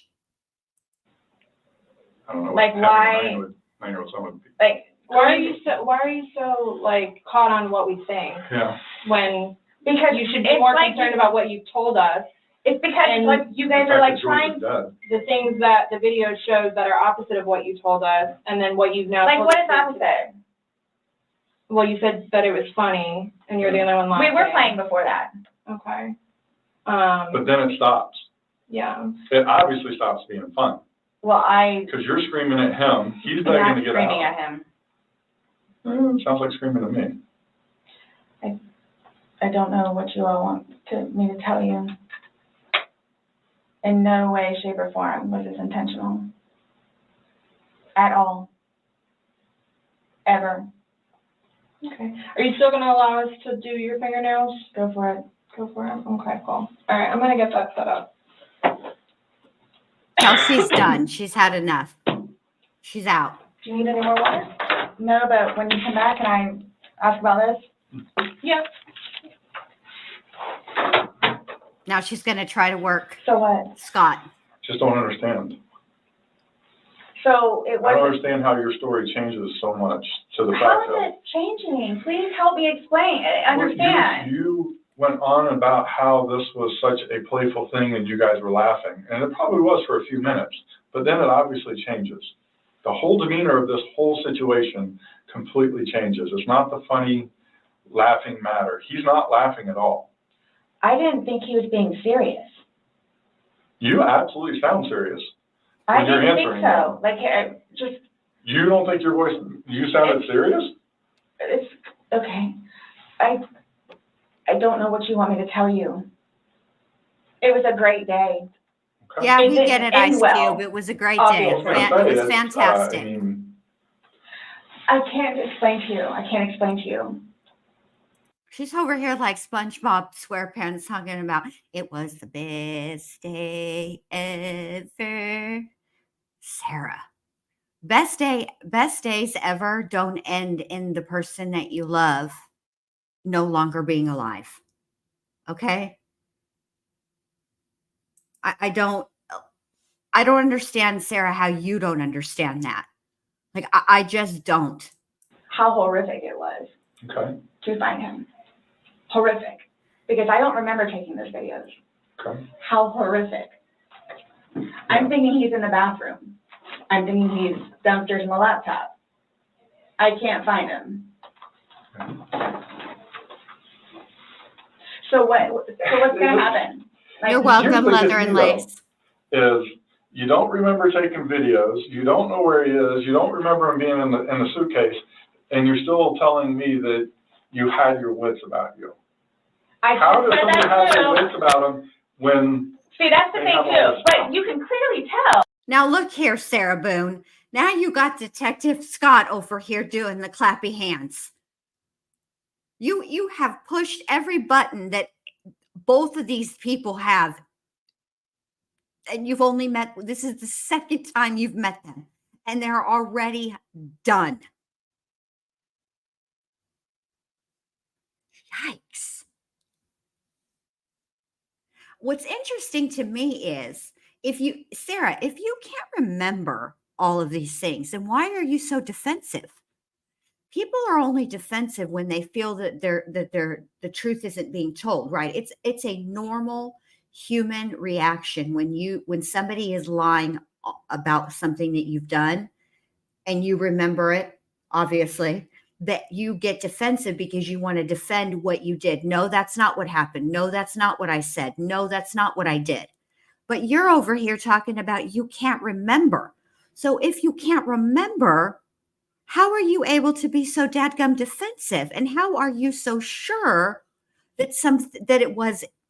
I don't know. Like, having why- a 9-year-old son would be. Like, Why are you so like caught on what we think Yeah. when because you should be it's more like concerned about what you told us, it's because and like you guys The are fact like that George trying, is dead. the things that the video shows that are opposite of what you told us, and then what you've now like told what us is opposite? Well, you said that it was funny, and you're the only one laughing. We were playing before that. Okay. But then it stops. Yeah. It obviously stops being fun, Well, because you're screaming at him, he's I'm begging not to get screaming out. at him. Sounds like screaming at me. I don't know what you all want me to tell you. In no way, shape, or form was this intentional. At all. Ever. Okay. Are you still gonna allow us to do your fingernails? Go for it. Go for it. Okay, cool. All right, I'm gonna get that set up. No, she's done. She's had enough. She's out. Do you need any more water? No, but when you come back and I ask about this? Yeah. Now she's going to try to work So what? Scott. Just don't understand. So it I don't wasn't. understand how your story changes so much to the How fact is that. it changing? Please help me explain, understand. You went on about how this was such a playful thing and you guys were laughing, and it probably was for a few minutes, but then it obviously changes. The whole demeanor of this whole situation completely changes. It's not the funny, laughing matter. He's not laughing at all. I didn't think he was being serious. You absolutely sound serious. I When you're didn't think answering so. Like, just, You don't think your voice, you sounded serious? it's, okay. I don't know what you want me to tell you. It was a great day. Okay. Yeah, we It get didn't it, Ice end well, Cube. It was a great obviously. day. I was gonna say, It was it's, fantastic. I mean, I can't explain to you. I can't explain to you. She's over here like SpongeBob SquarePants talking about it was the best day ever. Sarah, best days ever don't end in the person that you love no longer being alive. Okay? I don't I don't understand, Sarah, how you don't understand that. Like, I just don't. How horrific it was Okay, to find him. Horrific. Because I don't remember taking those videos. okay. How horrific. I'm thinking he's in the bathroom. I'm thinking he's downstairs in the laptop. I can't find him. So what's gonna happen? Like, You're welcome, Here's the Leather good and thing, Lace. Is you don't remember taking videos, you don't know where he is, you don't remember him being in the suitcase, and you're still telling me that you had your wits about you. How does somebody have their wits about them when? See, that's the they thing have all too, this but stuff? you can clearly tell. Now look here, Sarah Boone. Now you got Detective Scott over here doing the clappy hands. You have pushed every button that both of these people have. And you've only met, this is the second time you've met them. And they're already done. Yikes. What's interesting to me is Sarah, if you can't remember all of these things, then why are you so defensive? People are only defensive when they feel that the truth isn't being told, right? It's a normal human reaction when somebody is lying about something that you've done and you remember it, obviously, that you get defensive because you want to defend what you did. No, that's not what happened. No, that's not what I said. No, that's not what I did. But you're over here talking about you can't remember. So if you can't remember, how are you able to be so dadgum defensive? And how are you so sure that it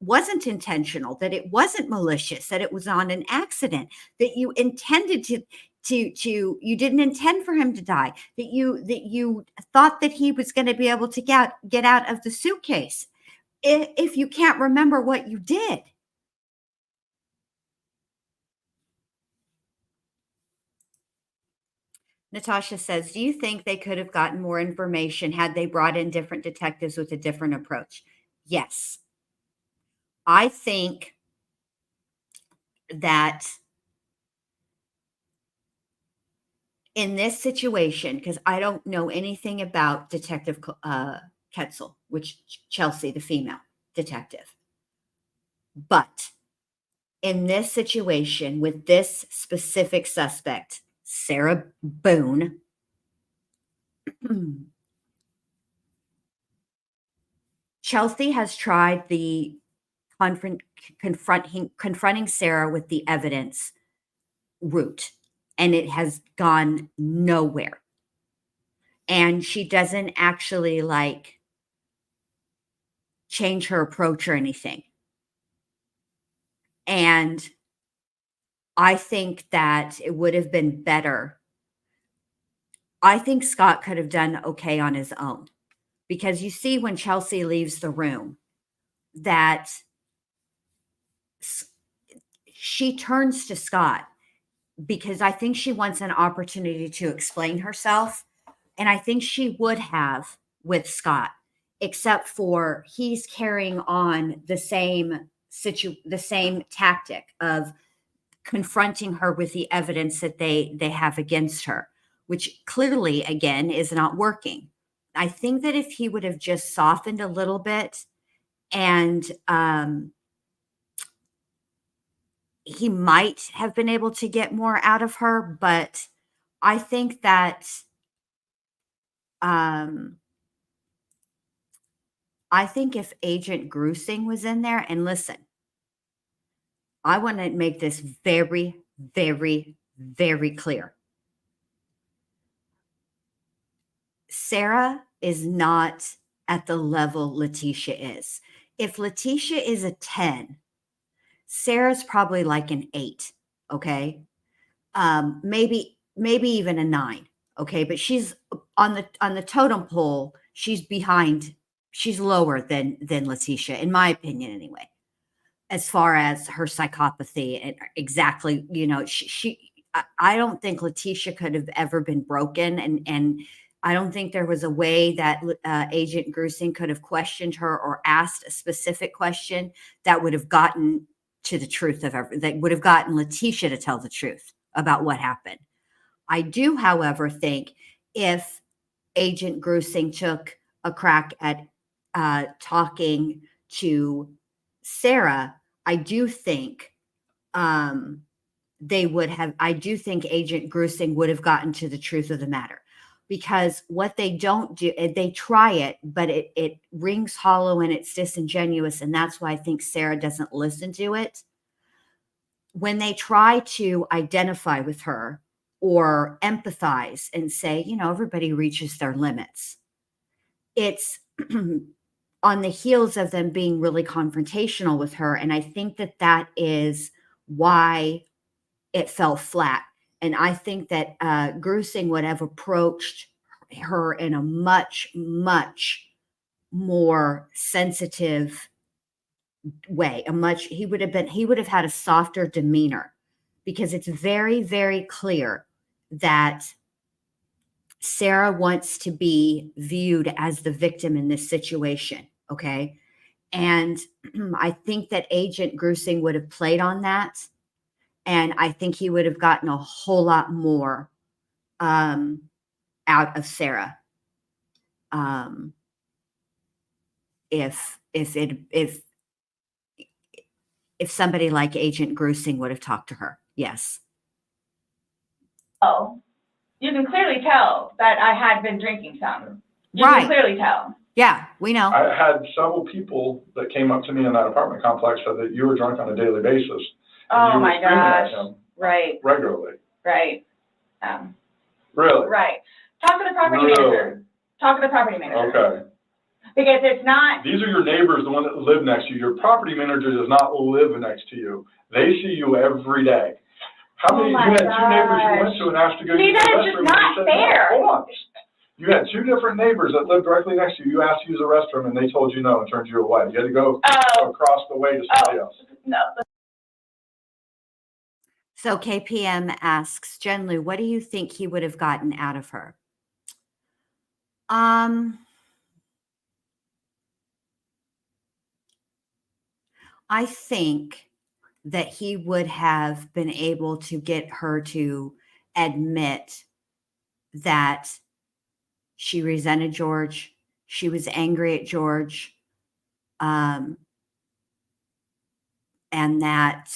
wasn't intentional, that it wasn't malicious, that it was on an accident, that you intended to you didn't intend for him to die, that you thought that he was going to be able to get out of the suitcase if you can't remember what you did? Natasha says, do you think they could have gotten more information had they brought in different detectives with a different approach? Yes. I think that in this situation, because I don't know anything about Detective Ketzel, which Chelsea, the female detective, but in this situation with this specific suspect, Sarah Boone, Chelsea has tried the confronting Sarah with the evidence route, and it has gone nowhere. And she doesn't actually change her approach or anything. And I think that it would have been better. I think Scott could have done okay on his own, because you see when Chelsea leaves the room that she turns to Scott because I think she wants an opportunity to explain herself. And I think she would have with Scott, except for he's carrying on the same tactic of confronting her with the evidence that they have against her, which clearly, again, is not working. I think that if he would have just softened a little bit and he might have been able to get more out of her. But I think that I think if Agent Grusing was in there, and listen, I want to make this very, very, very clear. Sarah is not at the level Letitia is. If Letitia is a 10, Sarah's probably like an 8, okay? Maybe even a 9, okay? But she's on the totem pole, she's behind, she's lower than Letitia, in my opinion anyway, as far as her psychopathy and exactly, I don't think Letitia could have ever been broken, and I don't think there was a way that Agent Grusing could have questioned her or asked a specific question that would have gotten to the truth of everything, that would have gotten Letitia to tell the truth about what happened. I do, however, think if Agent Grusing took a crack at talking to Sarah, I do think they would have, I do think Agent Grusing would have gotten to the truth of the matter, because what they don't do, they try it, but it rings hollow and it's disingenuous. And that's why I think Sarah doesn't listen to it. When they try to identify with her or empathize and say, you know, everybody reaches their limits, it's on the heels of them being really confrontational with her. And I think that that is why it fell flat. And I think that Grusing would have approached her in a much, much more sensitive way. He would have had a softer demeanor, because it's very, very clear that Sarah wants to be viewed as the victim in this situation. Okay. And I think that Agent Grusing would have played on that. And I think he would have gotten a whole lot more out of Sarah if somebody like Agent Grusing would have talked to her. Yes. Oh, you can clearly tell that I had been drinking some. You Right. can clearly tell. Yeah, we know. I had several people that came up to me in that apartment complex said that you were drunk on a daily basis. And Oh you were my screaming at gosh. him Right, regularly. right. Really? Right. Talk to the property manager. Talk to the property manager. Okay. Because it's not, These are your neighbors, the one that live next to you. Your property manager does not live next to you. They see you every day. How many, Oh my you had two neighbors you went gosh. to and asked to go See, use the that is restroom. just and not they said, fair. No, hold on. You had two different neighbors that lived directly next to you. You asked to use the restroom and they told you no and turned you away. You had to go across the way to somebody else. no. So KPM asks, Jen Lou, what do you think he would have gotten out of her? I think that he would have been able to get her to admit that she resented George. She was angry at George. And that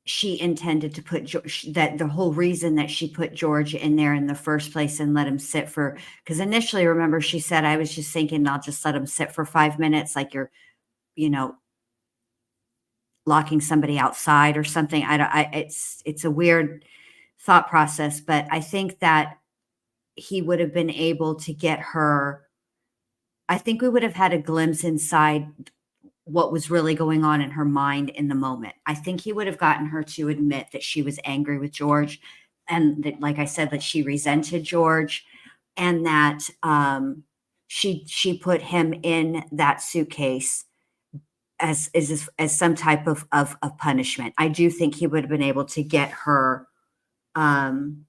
she intended to put George, that the whole reason that she put George in there in the first place and let him sit for, because initially, remember, she said, I was just thinking, I'll just let him sit for 5 minutes, like you're, you know, locking somebody outside or something. It's a weird thought process, but I think that he would have been able to get her. I think we would have had a glimpse inside what was really going on in her mind in the moment. I think he would have gotten her to admit that she was angry with George, and that, like I said, that she resented George, and that she put him in that suitcase as some type of punishment. I do think he would have been able to get her and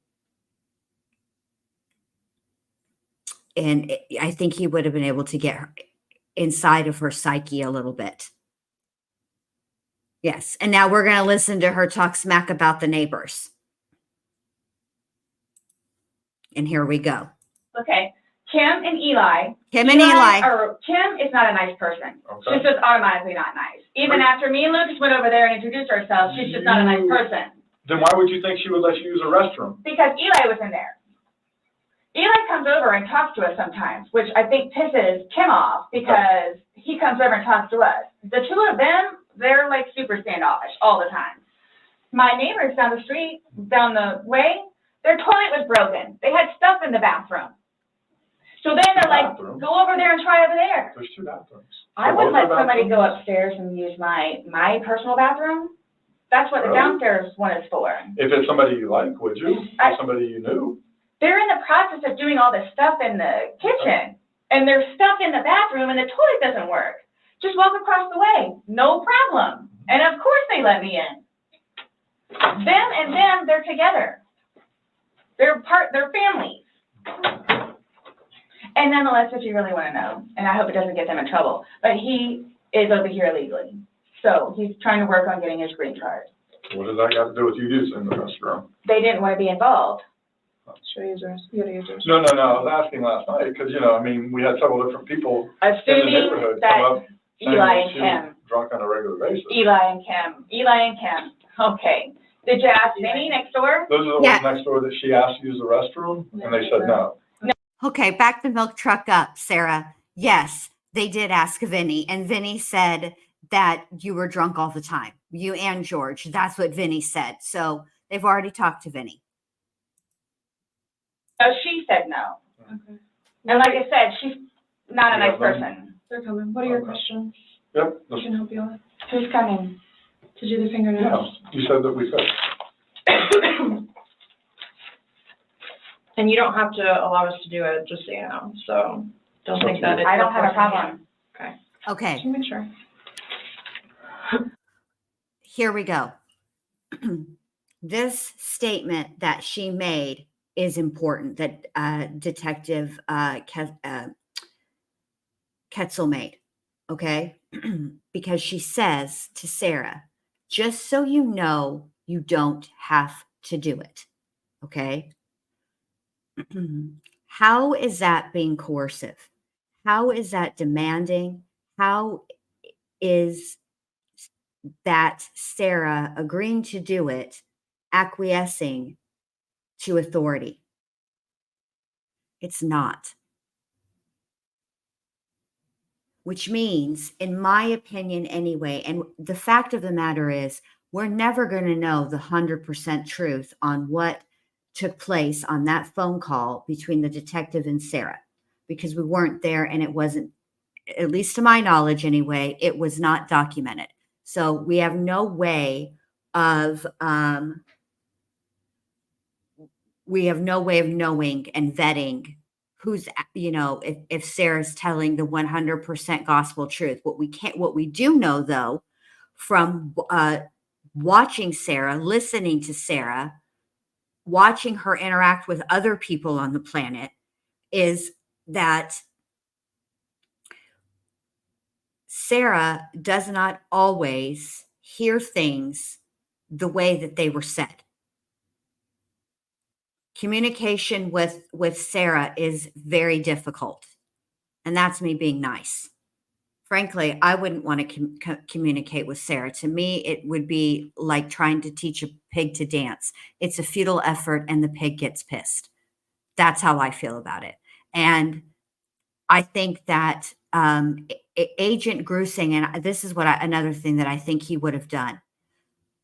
I think he would have been able to get her inside of her psyche a little bit. Yes. And now we're going to listen to her talk smack about the neighbors. And here we go. Okay. Kim and Eli. Kim is not a nice person. Okay. She's just automatically not nice. Even after me and Lucas went over there and introduced ourselves, she's just not a nice person. Then why would you think she would let you use a restroom? Because Eli was in there. Eli comes over and talks to us sometimes, which I think pisses Kim off, because he comes over and talks to us. The two of them, they're like super standoffish all the time. My neighbors down the street, down the way, their toilet was broken. They had stuff in the bathroom. So then they're like, go over there and try over there. There's two bathrooms. I wouldn't let somebody go upstairs and use my personal bathroom. That's what the downstairs one is for. If it's somebody you like, would you? If somebody you knew? They're in the process of doing all this stuff in the kitchen, and there's stuff in the bathroom, and the toilet doesn't work. Just walk across the way, no problem. And of course they let me in. Them and them, they're together. They're families. And nonetheless, if you really want to know, and I hope it doesn't get them in trouble, but he is over here illegally. So he's trying to work on getting his green card. What does that got to do with you using the restroom? They didn't want to be involved. Should I use yours? You gotta use yours. No, I was asking last night, because, I mean, we had several different people in the Assuming neighborhood come that up saying Eli that and she was Kim, drunk on a regular basis. Eli and Kim, okay. Did you ask Vinny next door? Those are the Yeah. ones next door that she asked to use the restroom, and they said no. Okay, back the milk truck up, Sarah. Yes, they did ask Vinny, and Vinny said that you were drunk all the time. You and George. That's what Vinny said. So they've already talked to Vinny. No, she said no. Okay. And like I said, she's not a Yeah, nice person. They're coming. What are your Okay. questions? Yep. I can help you with. Who's coming? To do the Yeah, fingernails. you said that we could. And you don't have to allow us to do it, just so you know, so don't think that it's. I don't have a problem. Okay, Just make sure. here we go. This statement that she made is important, that Detective Ketzel made, okay? Because she says to Sarah, just so you know, you don't have to do it, okay? How is that being coercive? How is that demanding? How is that Sarah agreeing to do it, acquiescing to authority? It's not. Which means, in my opinion anyway, and the fact of the matter is, we're never going to know the 100% truth on what took place on that phone call between the detective and Sarah, because we weren't there and it wasn't, at least to my knowledge anyway, it was not documented. So we have no way of knowing and vetting who's, if Sarah's telling the 100% gospel truth. What we do know though, from watching Sarah, listening to Sarah, watching her interact with other people on the planet, is that Sarah does not always hear things the way that they were said. Communication with Sarah is very difficult. And that's me being nice. Frankly, I wouldn't want to communicate with Sarah. To me, it would be like trying to teach a pig to dance. It's a futile effort and the pig gets pissed. That's how I feel about it. And I think that Agent Grusing, and this is another thing that I think he would have done.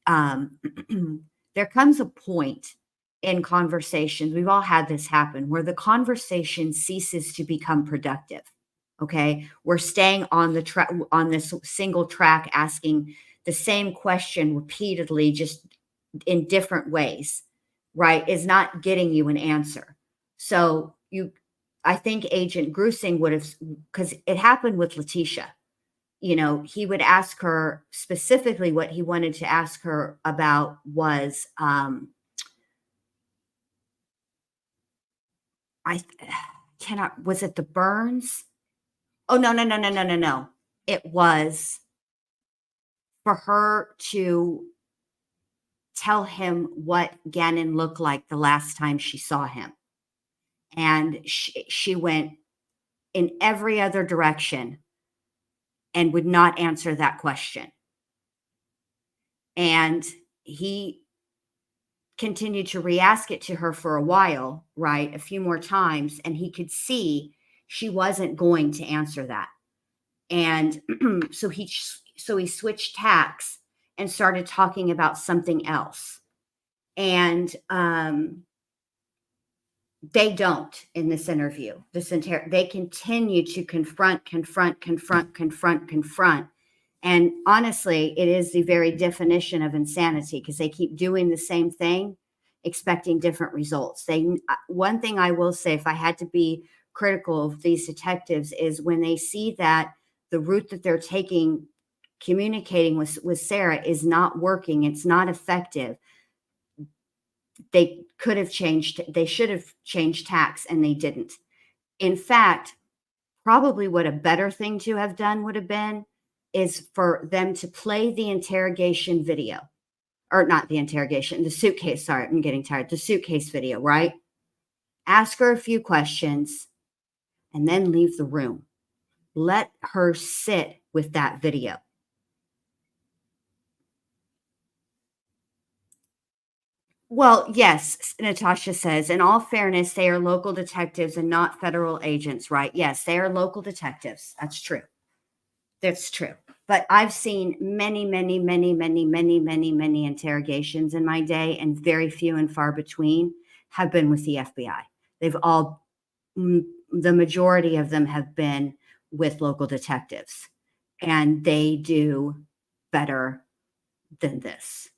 There comes a point in conversations, we've all had this happen, where the conversation ceases to become productive. Okay, we're staying on the track, on this single track, asking the same question repeatedly, just in different ways, right? Is not getting you an answer. So I think Agent Grusing would have, because it happened with Letitia. He would ask her specifically, what he wanted to ask her about was, was it the burns? Oh, no. It was for her to tell him what Gannon looked like the last time she saw him. And she went in every other direction and would not answer that question. And he continued to re-ask it to her for a while, right? A few more times. And he could see she wasn't going to answer that. And so he switched tacks and started talking about something else. And they don't in this interview. They continue to confront. And honestly, it is the very definition of insanity, because they keep doing the same thing, expecting different results. One thing I will say, if I had to be critical of these detectives, is when they see that the route that they're taking, communicating with Sarah, is not working, it's not effective, they should have changed tacks, and they didn't. In fact, probably what a better thing to have done would have been is for them to play the interrogation video, or not the interrogation, the suitcase. Sorry, I'm getting tired. The suitcase video, right? Ask her a few questions and then leave the room. Let her sit with that video. Well, yes, Natasha says, in all fairness, they are local detectives and not federal agents, right? Yes, they are local detectives. That's true. That's true. But I've seen many, many, many, many, many, many, many interrogations in my day, and very few and far between have been with the FBI. They've all, the majority of them have been with local detectives, and they do better than this.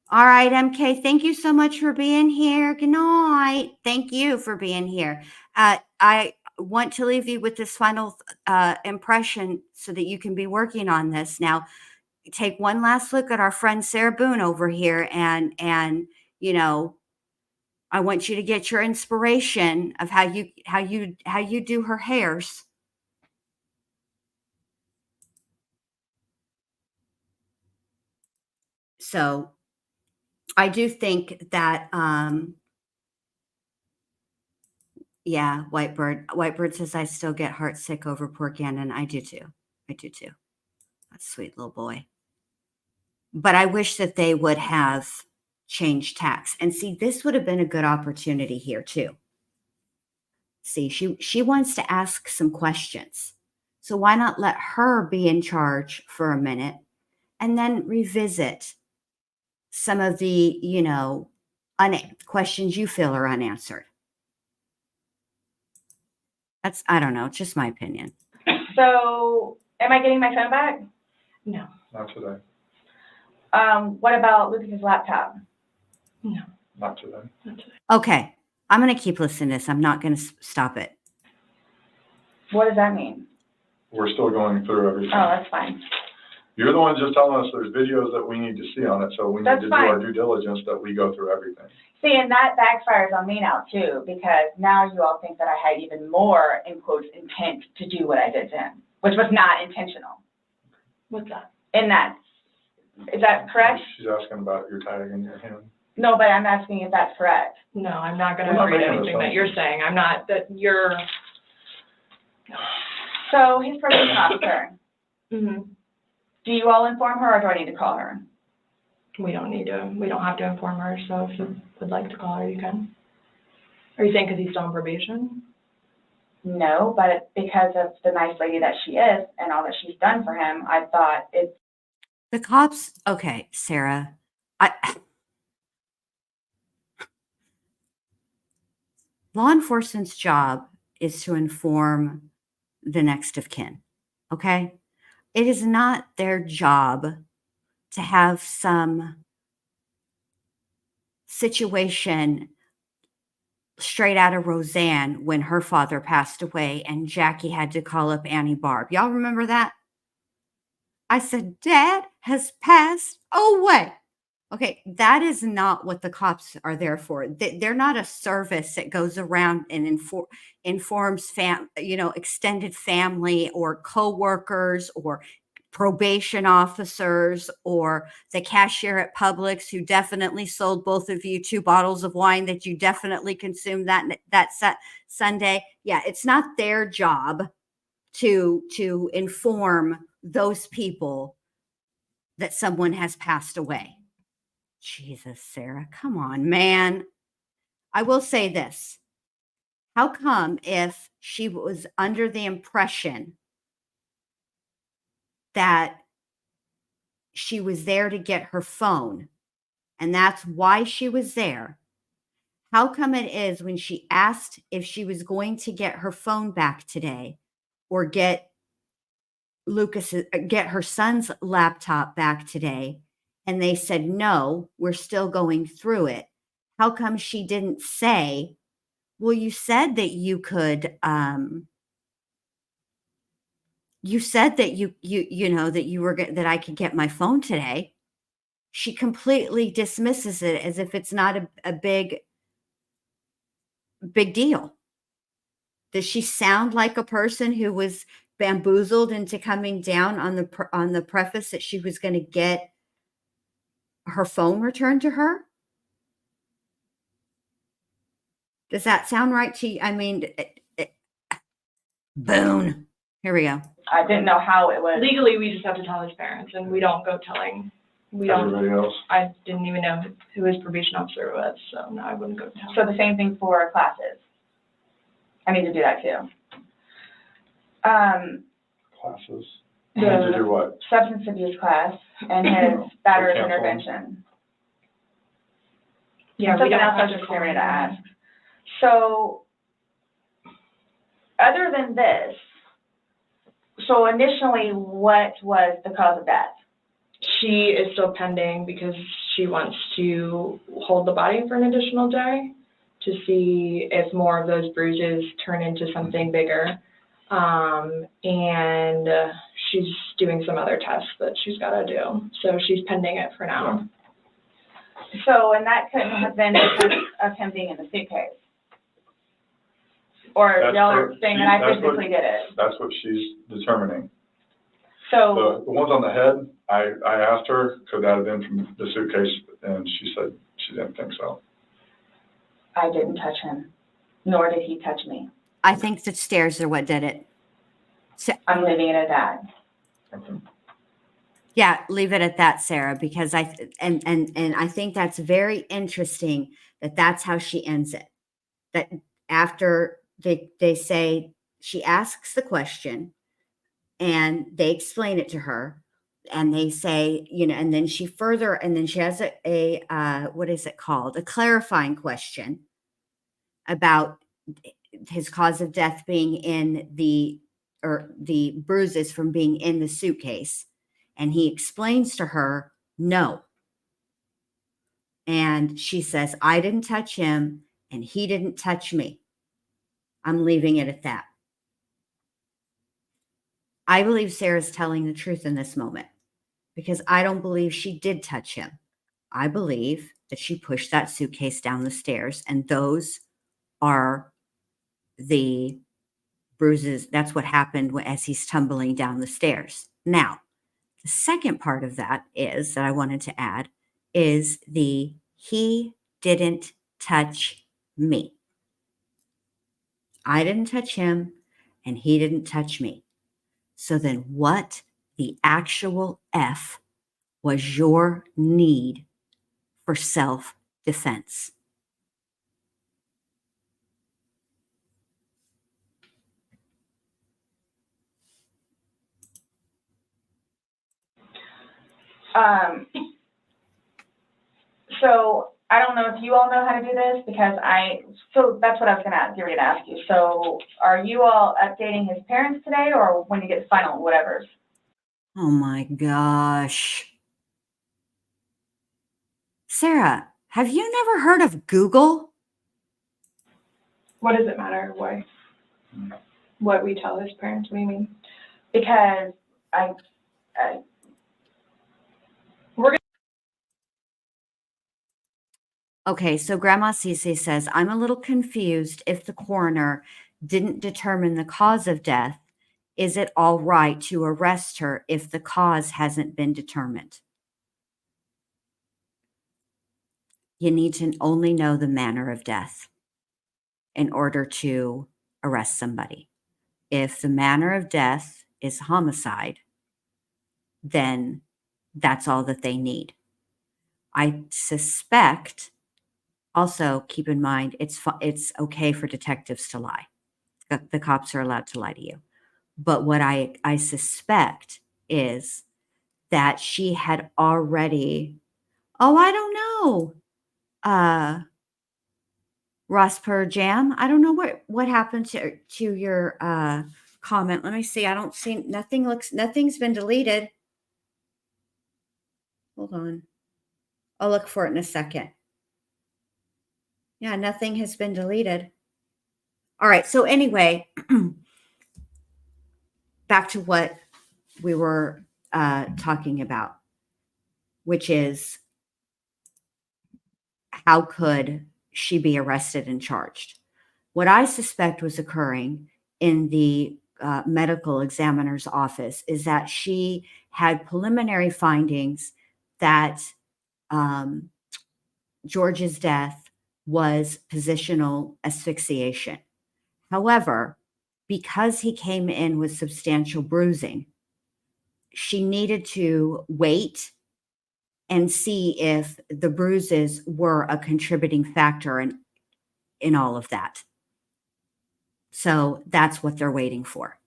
All right, MK, thank you so much for being here. Good night. Thank you for being here. I want to leave you with this final impression so that you can be working on this. Now, take one last look at our friend Sarah Boone over here, and you know, I want you to get your inspiration of how you do her hairs. So I do think that, yeah, Whitebird says, I still get heartsick over poor Gannon. I do too. That's a sweet little boy. But I wish that they would have changed tax. And see, this would have been a good opportunity here too. See, she wants to ask some questions. So why not let her be in charge for a minute and then revisit some of the, you know, questions you feel are unanswered. That's, I don't know, just my opinion. So, am I getting my phone back? No, Not today. What about Lucas's laptop? no, Not today. not today. Okay, I'm going to keep listening to this. I'm not going to stop it. What does that mean? We're still going through everything. Oh, that's fine. You're the one just telling us there's videos that we need to see on it, so we need That's to do fine. our due diligence that we go through everything. See, and that backfires on me now too, because now you all think that I had even more, in quotes, intent to do what I did to him, which was not intentional. What's that? In that, is that correct? She's asking about your tag in your hand. No, but I'm asking if that's correct. No, I'm not going We're to not agree to making anything that assumptions. you're saying. I'm not, that you're. So his probation officer, Mm-hmm. do you all inform her or do I need to call her? We don't have to inform her, so if you would like to call her, you can. Are you saying because he's still on probation? No, but because of the nice lady that she is and all that she's done for him, I thought it's. The cops, okay, Sarah, law enforcement's job is to inform the next of kin, okay? It is not their job to have some situation straight out of Roseanne when her father passed away and Jackie had to call up Annie Barb. Y'all remember that? I said, Dad has passed away. Okay, that is not what the cops are there for. They're not a service that goes around and informs extended family or coworkers or probation officers or the cashier at Publix who definitely sold both of you 2 bottles of wine that you definitely consumed that Sunday. Yeah, it's not their job to inform those people that someone has passed away. Jesus, Sarah, come on, man. I will say this. How come if she was under the impression that she was there to get her phone, and that's why she was there, how come it is when she asked if she was going to get her phone back today or get her son's laptop back today, and they said, no, we're still going through it. How come she didn't say, well, you said that you could, you said that that I could get my phone today. She completely dismisses it as if it's not a big deal. Does she sound like a person who was bamboozled into coming down on the preface that she was going to get her phone returned to her? Does that sound right to you? I mean, Boone. Here we go. I didn't know how it was. Legally, we just have to tell his parents, and we don't go telling. We don't. Everybody else? I didn't even know who his probation officer was, so no, I wouldn't go tell. So the same thing for classes. I need to do that too. Classes. You need to do what? Substance abuse class and his battered Cancel. intervention. Yeah, we Something don't else I have was to just call getting ready to them. ask. So, other than this, so initially, what was the cause of death? She is still pending because she wants to hold the body for an additional day to see if more of those bruises turn into something bigger. And she's doing some other tests that she's got to do. So she's pending it for now. So, and that couldn't have been because of him being in the suitcase? Or That's y'all are what saying she- that I that's what- physically did it? That's what she's determining. So, The ones on the head, I asked her, could that have been from the suitcase, and she said she didn't think so. I didn't touch him, nor did he touch me. I think the stairs are what did it. I'm leaving it at that. Yeah, leave it at that, Sarah, because I think that's very interesting that that's how she ends it. That after they say, she asks the question and they explain it to her and they say, and then she has a what is it called? A clarifying question about his cause of death being in the bruises from being in the suitcase. And he explains to her, no. And she says, I didn't touch him and he didn't touch me. I'm leaving it at that. I believe Sarah's telling the truth in this moment because I don't believe she did touch him. I believe that she pushed that suitcase down the stairs, and those are the bruises. That's what happened as he's tumbling down the stairs. Now, the second part of that is that I wanted to add is he didn't touch me. I didn't touch him and he didn't touch me. So then what the actual F was your need for self-defense? So I don't know if you all know how to do this because so that's what I was going to get ready to ask you. So are you all updating his parents today or when you get final whatever's? Oh my gosh. Sarah, have you never heard of Google? What does it matter? Why? What we tell his parents? What do you mean? Because Okay, so Grandma Cece says, I'm a little confused. If the coroner didn't determine the cause of death, is it all right to arrest her if the cause hasn't been determined? You need to only know the manner of death in order to arrest somebody. If the manner of death is homicide, then that's all that they need. I suspect, also keep in mind, it's okay for detectives to lie. The cops are allowed to lie to you. But what I suspect is that she had already, I don't know, Rosper Jam. I don't know what happened to your comment. Let me see. I don't see nothing's been deleted. Hold on. I'll look for it in a second. Yeah, nothing has been deleted. All right. So anyway, back to what we were talking about, which is how could she be arrested and charged? What I suspect was occurring in the medical examiner's office is that she had preliminary findings that George's death was positional asphyxiation. However, because he came in with substantial bruising, she needed to wait and see if the bruises were a contributing factor in all of that. So that's what they're waiting for,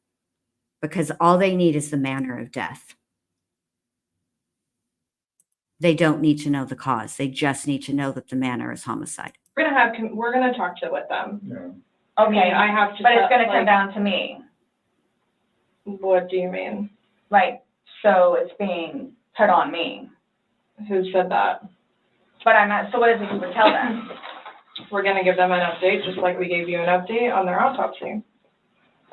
because all they need is the manner of death. They don't need to know the cause. They just need to know that the manner is homicide. We're gonna talk to with them. Yeah. Okay, I have to. but it's gonna come like, down to me. What do you mean? Like, so it's being put on me. Who said that? But I'm not, so what is it you would tell them? We're gonna give them an update, just like we gave you an update on their autopsy.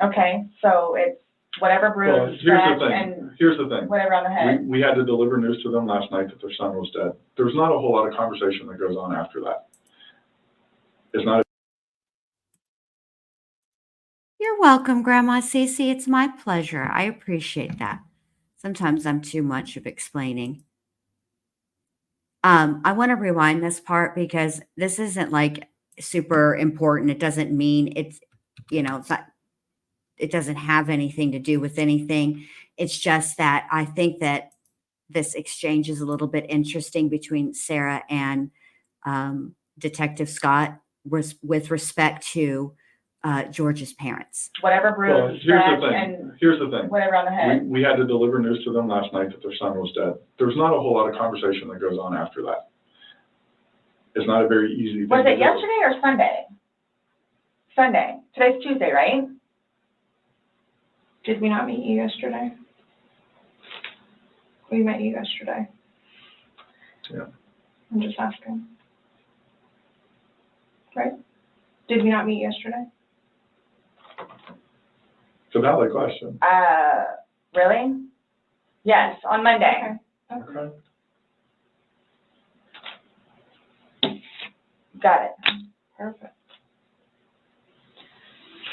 Okay, so it's whatever Well, bruise, here's scratch, the and thing, here's the thing. whatever on the head. We had to deliver news to them last night that their son was dead. There's not a whole lot of conversation that goes on after that. It's not. You're welcome, Grandma Cece. It's my pleasure. I appreciate that. Sometimes I'm too much of explaining. I want to rewind this part because this isn't like super important. It doesn't mean it's, it's not, it doesn't have anything to do with anything. It's just that I think that this exchange is a little bit interesting between Sarah and Detective Scott with respect to George's parents. Whatever Well, bruise, scratch, and here's the thing. whatever on the head. We had to deliver news to them last night that their son was dead. There's not a whole lot of conversation that goes on after that. It's not a very easy thing Was to it do. yesterday or Sunday? Sunday. Today's Tuesday, right? Did we not meet you yesterday? We met you yesterday. Yeah. I'm just asking. Right? Did we not meet yesterday? It's a valid question. Really? Yes, on Monday. Okay. Got it. Perfect.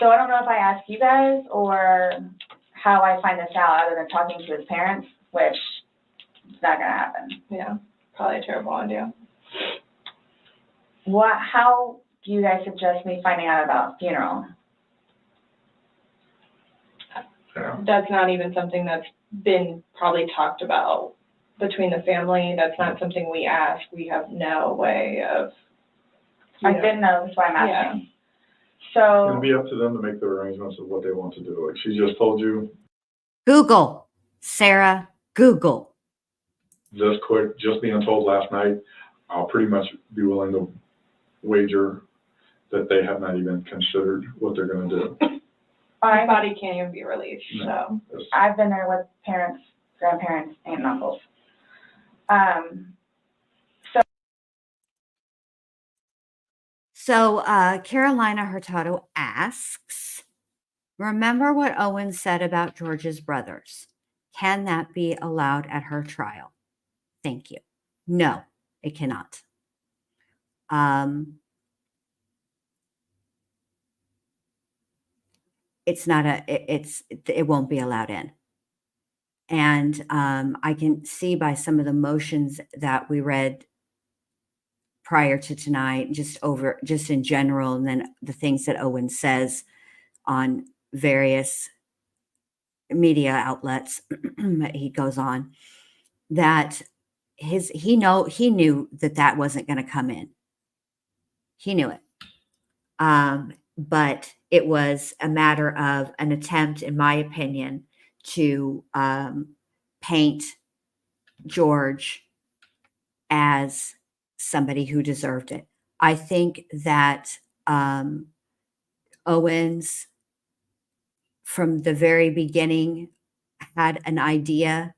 So I don't know if I asked you guys or how I find this out other than talking to his parents, which is not gonna happen. Yeah, probably a terrible idea. How do you guys suggest me finding out about funeral? Yeah. That's not even something that's been probably talked about between the family. That's not something we ask. We have no way of. I didn't know, that's why I'm Yeah. asking. It'll So, be up to them to make the arrangements of what they want to do. Like she just told you, Google, Sarah, Google. just being told last night, I'll pretty much be willing to wager that they have not even considered what they're gonna do. My body can't even be released, so. It's- I've been there with parents, grandparents, aunt and uncles. So Carolina Hurtado asks, remember what Owen said about George's brothers? Can that be allowed at her trial? Thank you. No, it cannot. It's not it won't be allowed in. And I can see by some of the motions that we read prior to tonight, just in general, and then the things that Owen says on various media outlets that he goes on, that he knew that wasn't going to come in. He knew it. But it was a matter of an attempt, in my opinion, to paint George as somebody who deserved it. I think that Owens, from the very beginning, had an idea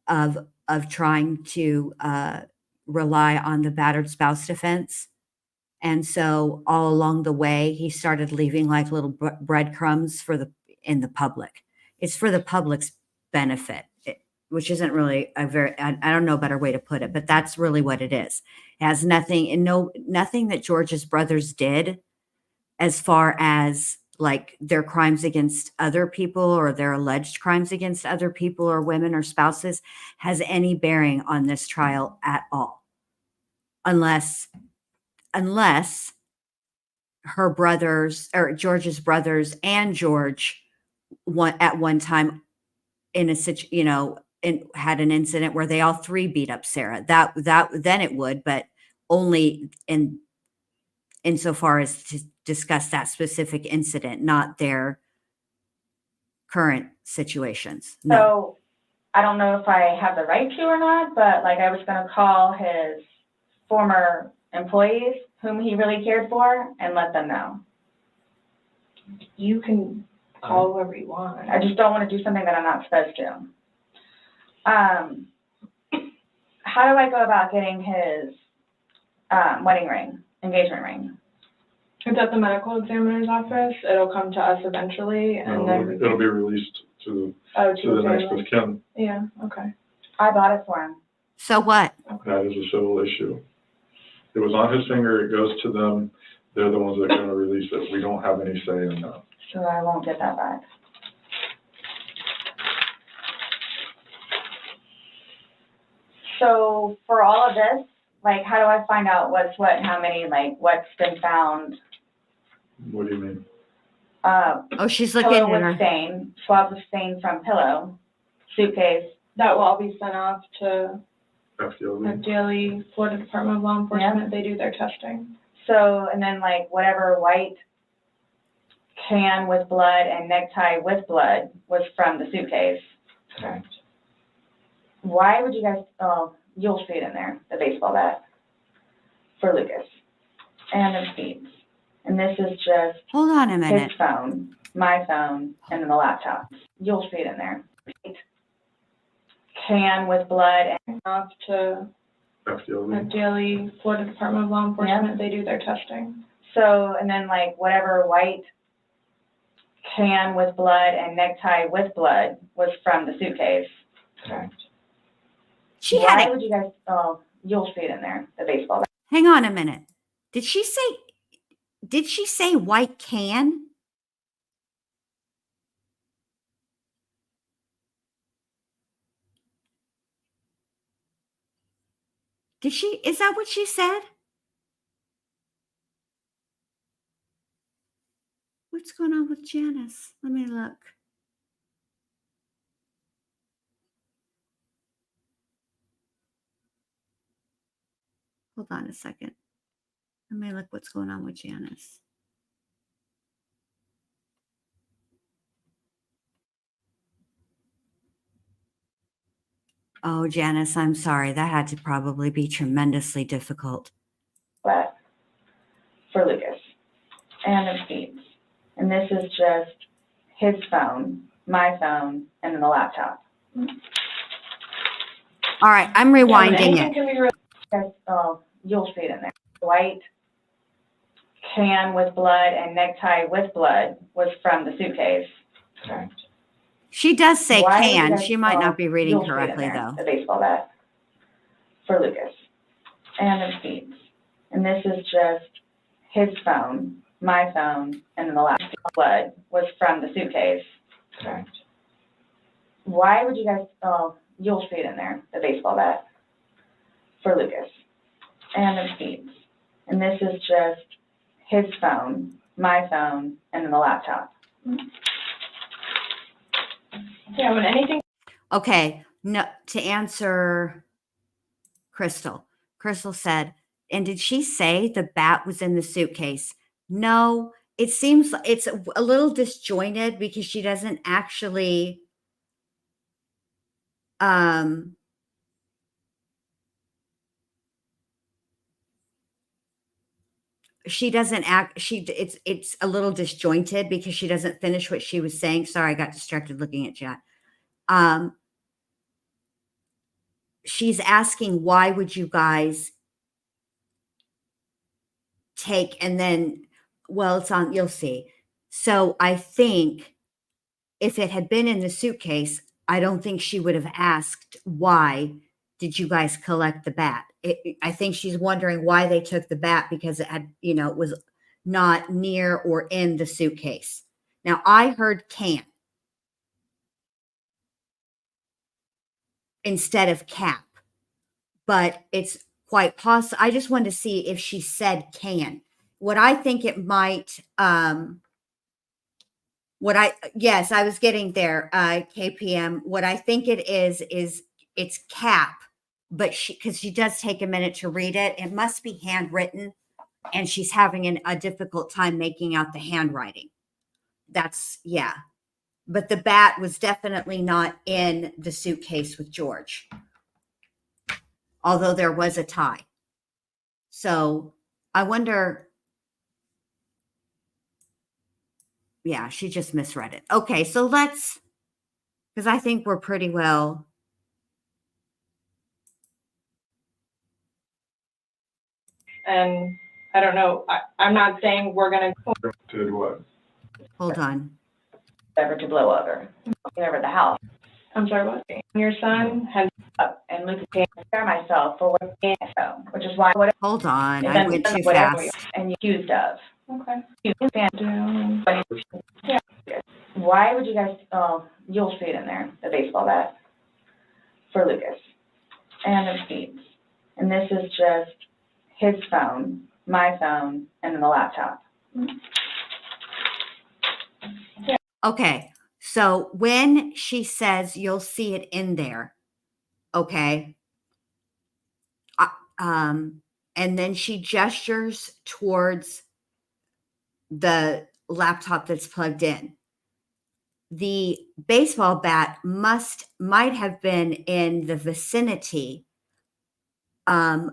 of trying to rely on the battered spouse defense. And so all along the way, he started leaving like little breadcrumbs in the public. It's for the public's benefit, which isn't really I don't know a better way to put it, but that's really what it is. It has nothing that George's brothers did as far as like their crimes against other people or their alleged crimes against other people or women or spouses has any bearing on this trial at all. Unless her brothers or George's brothers and George at one time in a had an incident where they all three beat up Sarah. That then it would, but only insofar as to discuss that specific incident, not their current situations. No. So I don't know if I have the right to or not, but like I was going to call his former employees whom he really cared for and let them know. You can call whoever you want. I just don't want to do something that I'm not supposed to. How do I go about getting his wedding ring, engagement ring? It's at the medical examiner's office. It'll come to us eventually, and then It'll be released to to the next family. of kin. Yeah. Okay. I bought it for him. So what? That is a civil issue. It was on his finger, it goes to them, they're the ones that are gonna release it, we don't have any say in that. So I won't get that back. So for all of this, like, how do I find out what's what and how many, like, what's been found? What do you mean? Oh, she's looking Pillow at her. with stain, swabs of stain from pillow, suitcase. That will all be sent off to FDLE? FDLE, Florida Department of Law Enforcement. They do their testing. So, and then like whatever white can with blood and necktie with blood was from the suitcase. Correct. Why would you guys, oh, you'll see it in there, the baseball bat for Lucas and the feet. And this is just Hold on a his minute. phone, my phone, and then the laptop. You'll see it in there. Can with blood and Off to FDLE? FDLE, Florida Department of Law Enforcement. They do their testing. so, and then like whatever white can with blood and necktie with blood was from the suitcase. Correct. She Why had would you guys, oh, you'll see it in there, the baseball bat. Hang on a minute. Did she say white can? Is that what she said? What's going on with Janice? Let me look. Hold on a second. Let me look what's going on with Janice. Oh, Janice, I'm sorry. That had to probably be tremendously difficult. But for Lucas and the feet. And this is just his phone, my phone, and then the laptop. All right, I'm rewinding it. Can be Guys, oh, you'll see it in there. White can with blood and necktie with blood was from the suitcase. Correct. She does say Why would you can. guys- She might oh, not be reading you'll see it in correctly, there, though. the baseball bat for Lucas and the feet. And this is just his phone, my phone, and then the laptop. Blood was from the suitcase. Correct. Why would you guys, oh, you'll see it in there, the baseball bat for Lucas and the feet. And this is just his phone, my phone, and then the laptop. Yeah, when anything. Okay, no, to answer Crystal. Crystal said, and did she say the bat was in the suitcase? No, it seems it's a little disjointed because she doesn't actually it's a little disjointed because she doesn't finish what she was saying. Sorry, I got distracted looking at chat. She's asking, why would you guys take, and then, well, it's on, you'll see. So I think if it had been in the suitcase, I don't think she would have asked, why did you guys collect the bat? I think she's wondering why they took the bat because it had, it was not near or in the suitcase. Now, I heard can instead of cap, but it's quite possible. I just wanted to see if she said can. What I think it might, yes, I was getting there, KPM. What I think it is it's cap, but because she does take a minute to read it, it must be handwritten, and she's having a difficult time making out the handwriting. That's, yeah. But the bat was definitely not in the suitcase with George, although there was a tie. So I wonder, yeah, she just misread it. Okay, so let's, because I think we're pretty well. And I don't know, I'm not saying we're gonna, Did what? Hold on. Ever to blow over the house. I'm sorry, what? Your son has, And Lucas can't prepare myself for what I can't, which is why whatever Hold on. I went too whatever fast. and you're accused of. okay. You can't Why would you guys, you'll see it in there, the baseball bat for Lucas and the receipts. And this is just his phone, my phone, and then the laptop. Okay. So when she says you'll see it in there, okay. And then she gestures towards the laptop that's plugged in. The baseball bat might have been in the vicinity of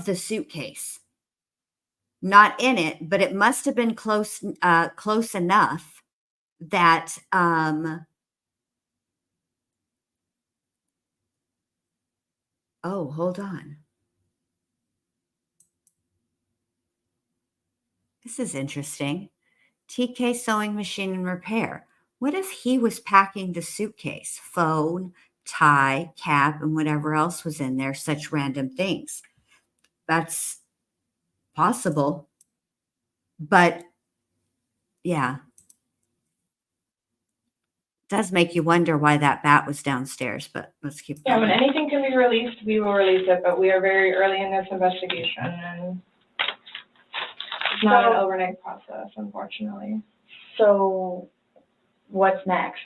the suitcase. Not in it, but it must have been close enough that oh, hold on. This is interesting. TK sewing machine and repair. What if he was packing the suitcase? Phone, tie, cap, and whatever else was in there, such random things. That's possible. But yeah. Does make you wonder why that bat was downstairs, but let's keep Yeah, going. when anything can be released, we will release it, but we are very early in this investigation, and it's not an overnight process, unfortunately. So what's next?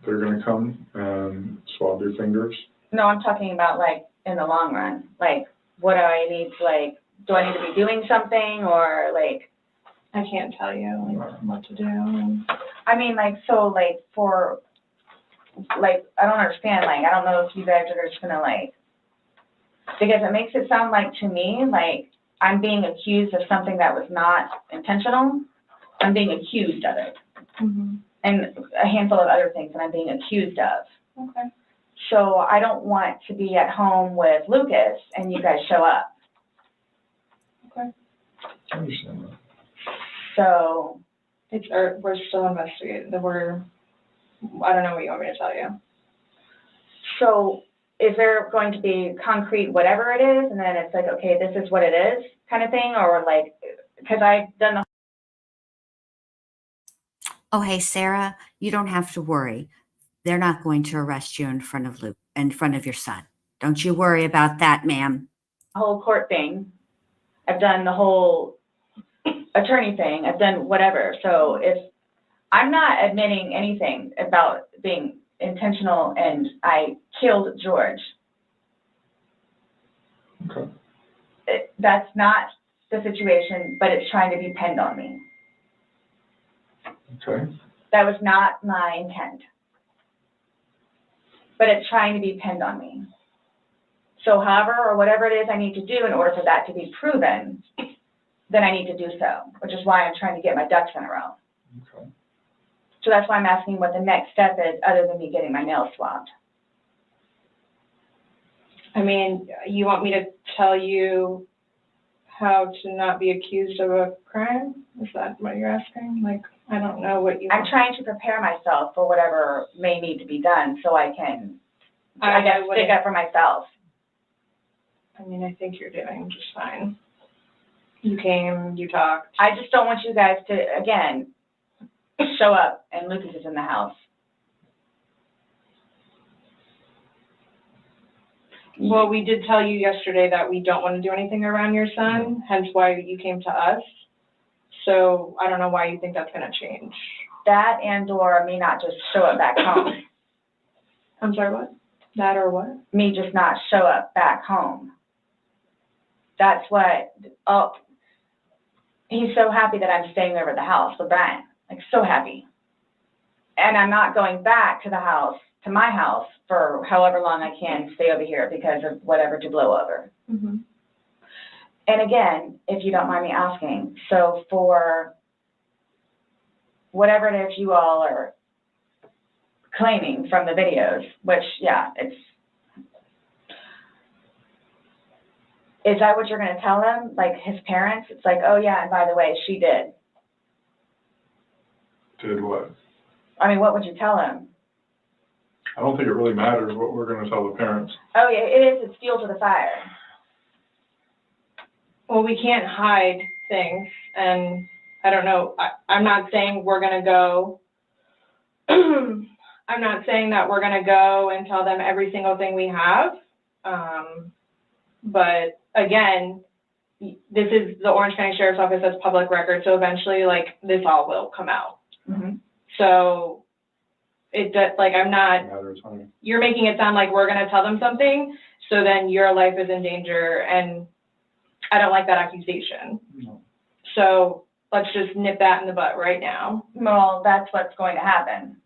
They're gonna come and swab your fingers. No, I'm talking about like in the long run. Like, what do I need to like, do I need to be doing something or like? I can't tell you like what to do. I mean, like, so like for, like, I don't understand, like, I don't know if you guys are just gonna like, because it makes it sound like to me, like, I'm being accused of something that was not intentional. I'm being accused of it. Mm-hmm. And a handful of other things that I'm being accused of. Okay. So I don't want to be at home with Lucas and you guys show up. Okay. I understand that. So. We're still investigating, I don't know what you want me to tell you. So is there going to be concrete whatever it is, and then it's like, okay, this is what it is kind of thing, or like, because I've done the. Oh, hey, Sarah, you don't have to worry. They're not going to arrest you in front of your son. Don't you worry about that, ma'am. Whole court thing. I've done the whole attorney thing. I've done whatever. So if I'm not admitting anything about being intentional and I killed George, Okay. That's not the situation, but it's trying to be pinned on me. Okay. That was not my intent, but it's trying to be pinned on me. So however, or whatever it is I need to do in order for that to be proven, then I need to do so, which is why I'm trying to get my ducks in a row. Okay. So that's why I'm asking what the next step is, other than me getting my nails swabbed. I mean, you want me to tell you how to not be accused of a crime? Is that what you're asking? Like, I don't know what you I'm want. trying to prepare myself for whatever may need to be done so I can, I guess, stick up for myself. I mean, I think you're doing just fine. You came, you talked. I just don't want you guys to, again, show up and Lucas is in the house. Well, we did tell you yesterday that we don't want to do anything around your son, hence why you came to us. So I don't know why you think that's going to change. That and or me not just show up back home. I'm sorry, what? That or what? Me just not show up back home. That's what, oh, he's so happy that I'm staying over at the house with Brian, like so happy. And I'm not going back to the house, to my house, for however long I can stay over here because of whatever to blow over. Mm-hmm. And again, if you don't mind me asking, so for whatever it is you all are claiming from the videos, which, yeah, is that what you're going to tell them? Like his parents? It's like, oh yeah, and by the way, she did. Did what? I mean, what would you tell them? I don't think it really matters what we're gonna tell the parents. Oh yeah, it is. It's fuel to the fire. Well, we can't hide things, and I don't know, I'm not saying we're gonna go, I'm not saying that we're gonna go and tell them every single thing we have, but again, this is the Orange County Sheriff's Office, that's public record, so eventually, like, this all will come out. Mm-hmm. So, it does, like, I'm not, you're making it sound like we're gonna tell them something, so then your life is in danger, and I don't like that accusation. No. So let's just nip that in the butt right now. Well, that's what's going to happen.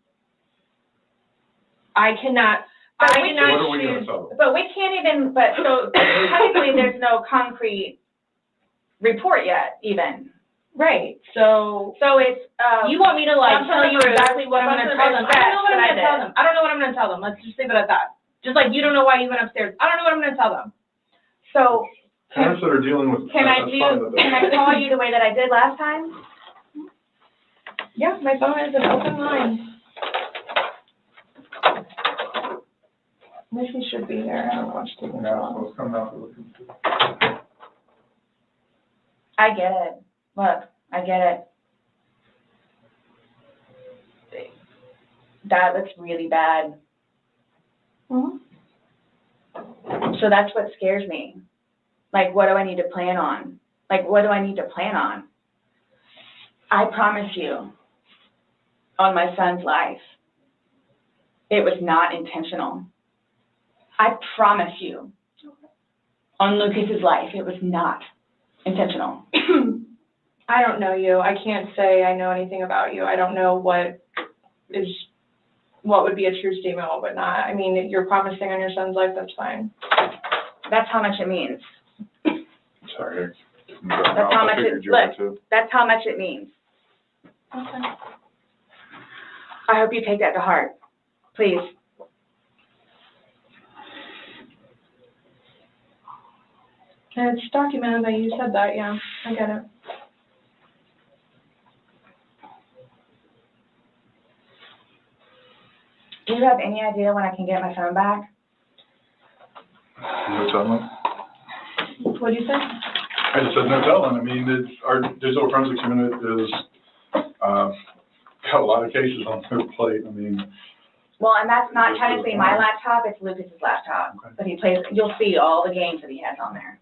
I cannot What are we gonna choose. tell them? But we can't even, but so technically there's no concrete report yet even. Right, so So it's, you want me to like Bunch of tell you proof, exactly what I'm bunch gonna of tell them. I don't know what I'm that gonna I tell did. them. I don't know what I'm gonna tell them. Let's just leave it at that. Just like you don't know why you went upstairs. I don't know what I'm gonna tell them. so Parents that are dealing with. can I that's fine, call you the way that I did last time? Yeah, my phone is an open line. Missy should be there. I don't know what she's taking so Yeah, long. so it's coming out to look. I get it. Look, I get it. That looks really bad. Mhm. So that's what scares me. Like, what do I need to plan on? Like, what do I need to plan on? I promise you, on my son's life, it was not intentional. I promise you, on Lucas's life, it was not intentional. I don't know you. I can't say I know anything about you. I don't know what would be a true statement, what would not. I mean, if you're promising on your son's life, that's fine. That's how much it means. Sorry. That's how much it, look, that's how much it means. Okay. I hope you take that to heart, please. And it's documented that you said that, yeah, I get it. Do you have any idea when I can get my phone back? No telling. What'd you say? I just said no telling. I mean, it's, our digital forensics unit is, got a lot of cases on their plate. I mean. Well, and that's not technically my laptop, it's Lucas's laptop. Okay. But he plays, you'll see all the games that he has on there.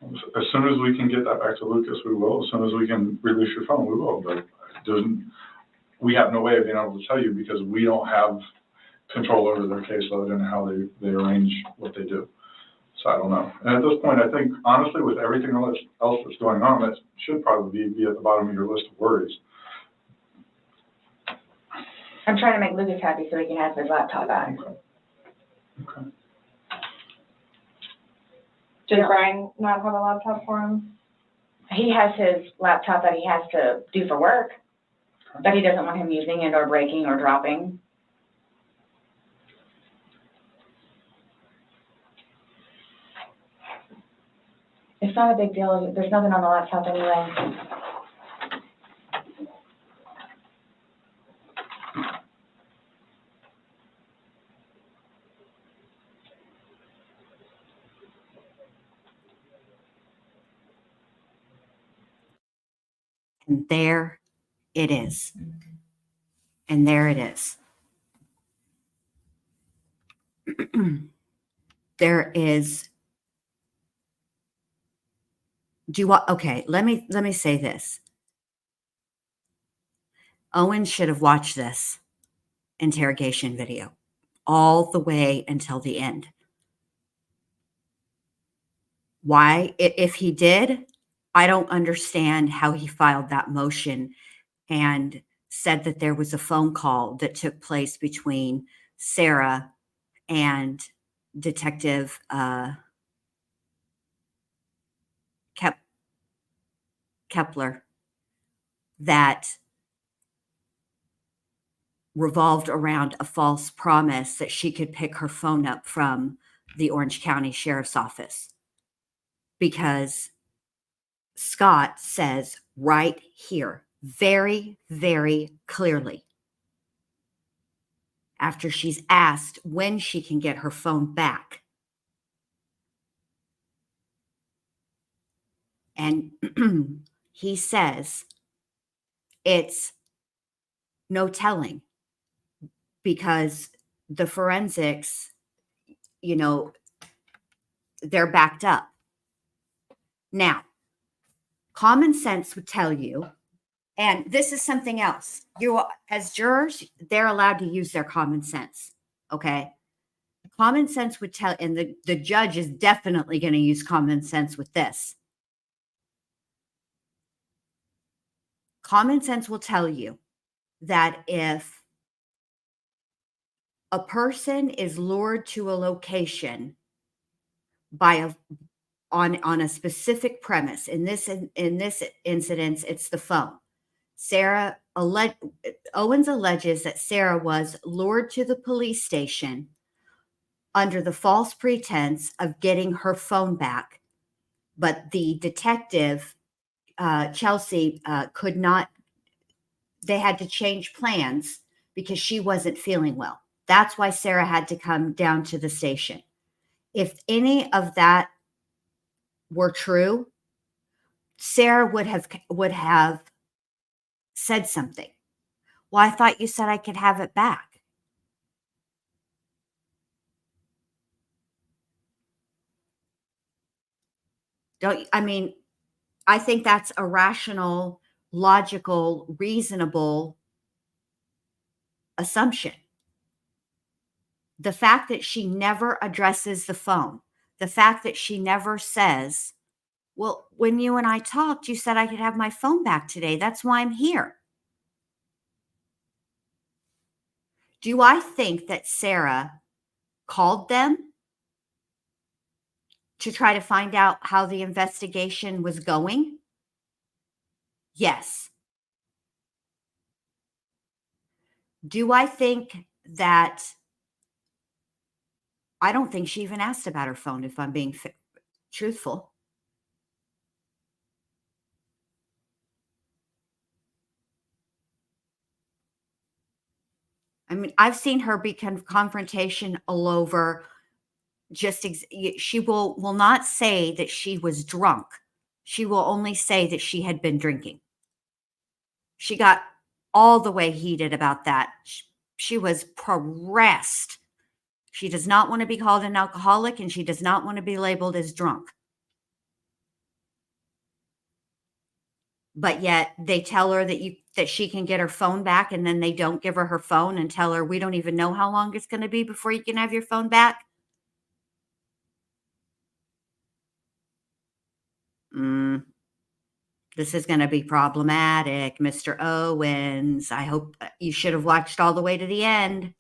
As soon as we can get that back to Lucas, we will. As soon as we can release your phone, we will. But it doesn't, we have no way of being able to tell you because we don't have control over their caseload and how they arrange what they do. So I don't know. And at this point, I think, honestly, with everything else that's going on, that should probably be at the bottom of your list of worries. I'm trying to make Lucas happy so he can have his laptop back. Okay. Did Brian not have a laptop for him? He has his laptop that he has to do for work, but he doesn't want him using it or breaking or dropping. It's not a big deal. There's nothing on the laptop anyway. And there it is. And there it is. There is. Do you want? Okay, let me say this. Owen should have watched this interrogation video all the way until the end. Why? If he did, I don't understand how he filed that motion and said that there was a phone call that took place between Sarah and Detective Kepler that revolved around a false promise that she could pick her phone up from the Orange County Sheriff's Office. Because Scott says right here, very, very clearly, after she's asked when she can get her phone back. And he says it's no telling because the forensics, they're backed up. Now, common sense would tell you, and this is something else. You, as jurors, they're allowed to use their common sense. Okay. Common sense would tell, and the judge is definitely going to use common sense with this. Common sense will tell you that if a person is lured to a location on a specific premise, in this incident, it's the phone. Owens alleges that Sarah was lured to the police station under the false pretense of getting her phone back, but the detective, Chelsea, could not. They had to change plans because she wasn't feeling well. That's why Sarah had to come down to the station. If any of that were true, Sarah would have said something. Well, I thought you said I could have it back. I think that's a rational, logical, reasonable assumption. The fact that she never addresses the phone, the fact that she never says, well, when you and I talked, you said I could have my phone back today. That's why I'm here. Do I think that Sarah called them to try to find out how the investigation was going? Yes. Do I think that I don't think she even asked about her phone, if I'm being truthful. I mean, I've seen her be confrontation all over. She will not say that she was drunk. She will only say that she had been drinking. She got all the way heated about that. She was pressed. She does not want to be called an alcoholic, and she does not want to be labeled as drunk. But yet they tell her that she can get her phone back, and then they don't give her phone and tell her, we don't even know how long it's going to be before you can have your phone back. This is going to be problematic, Mr. Owens. I hope you should have watched all the way to the end.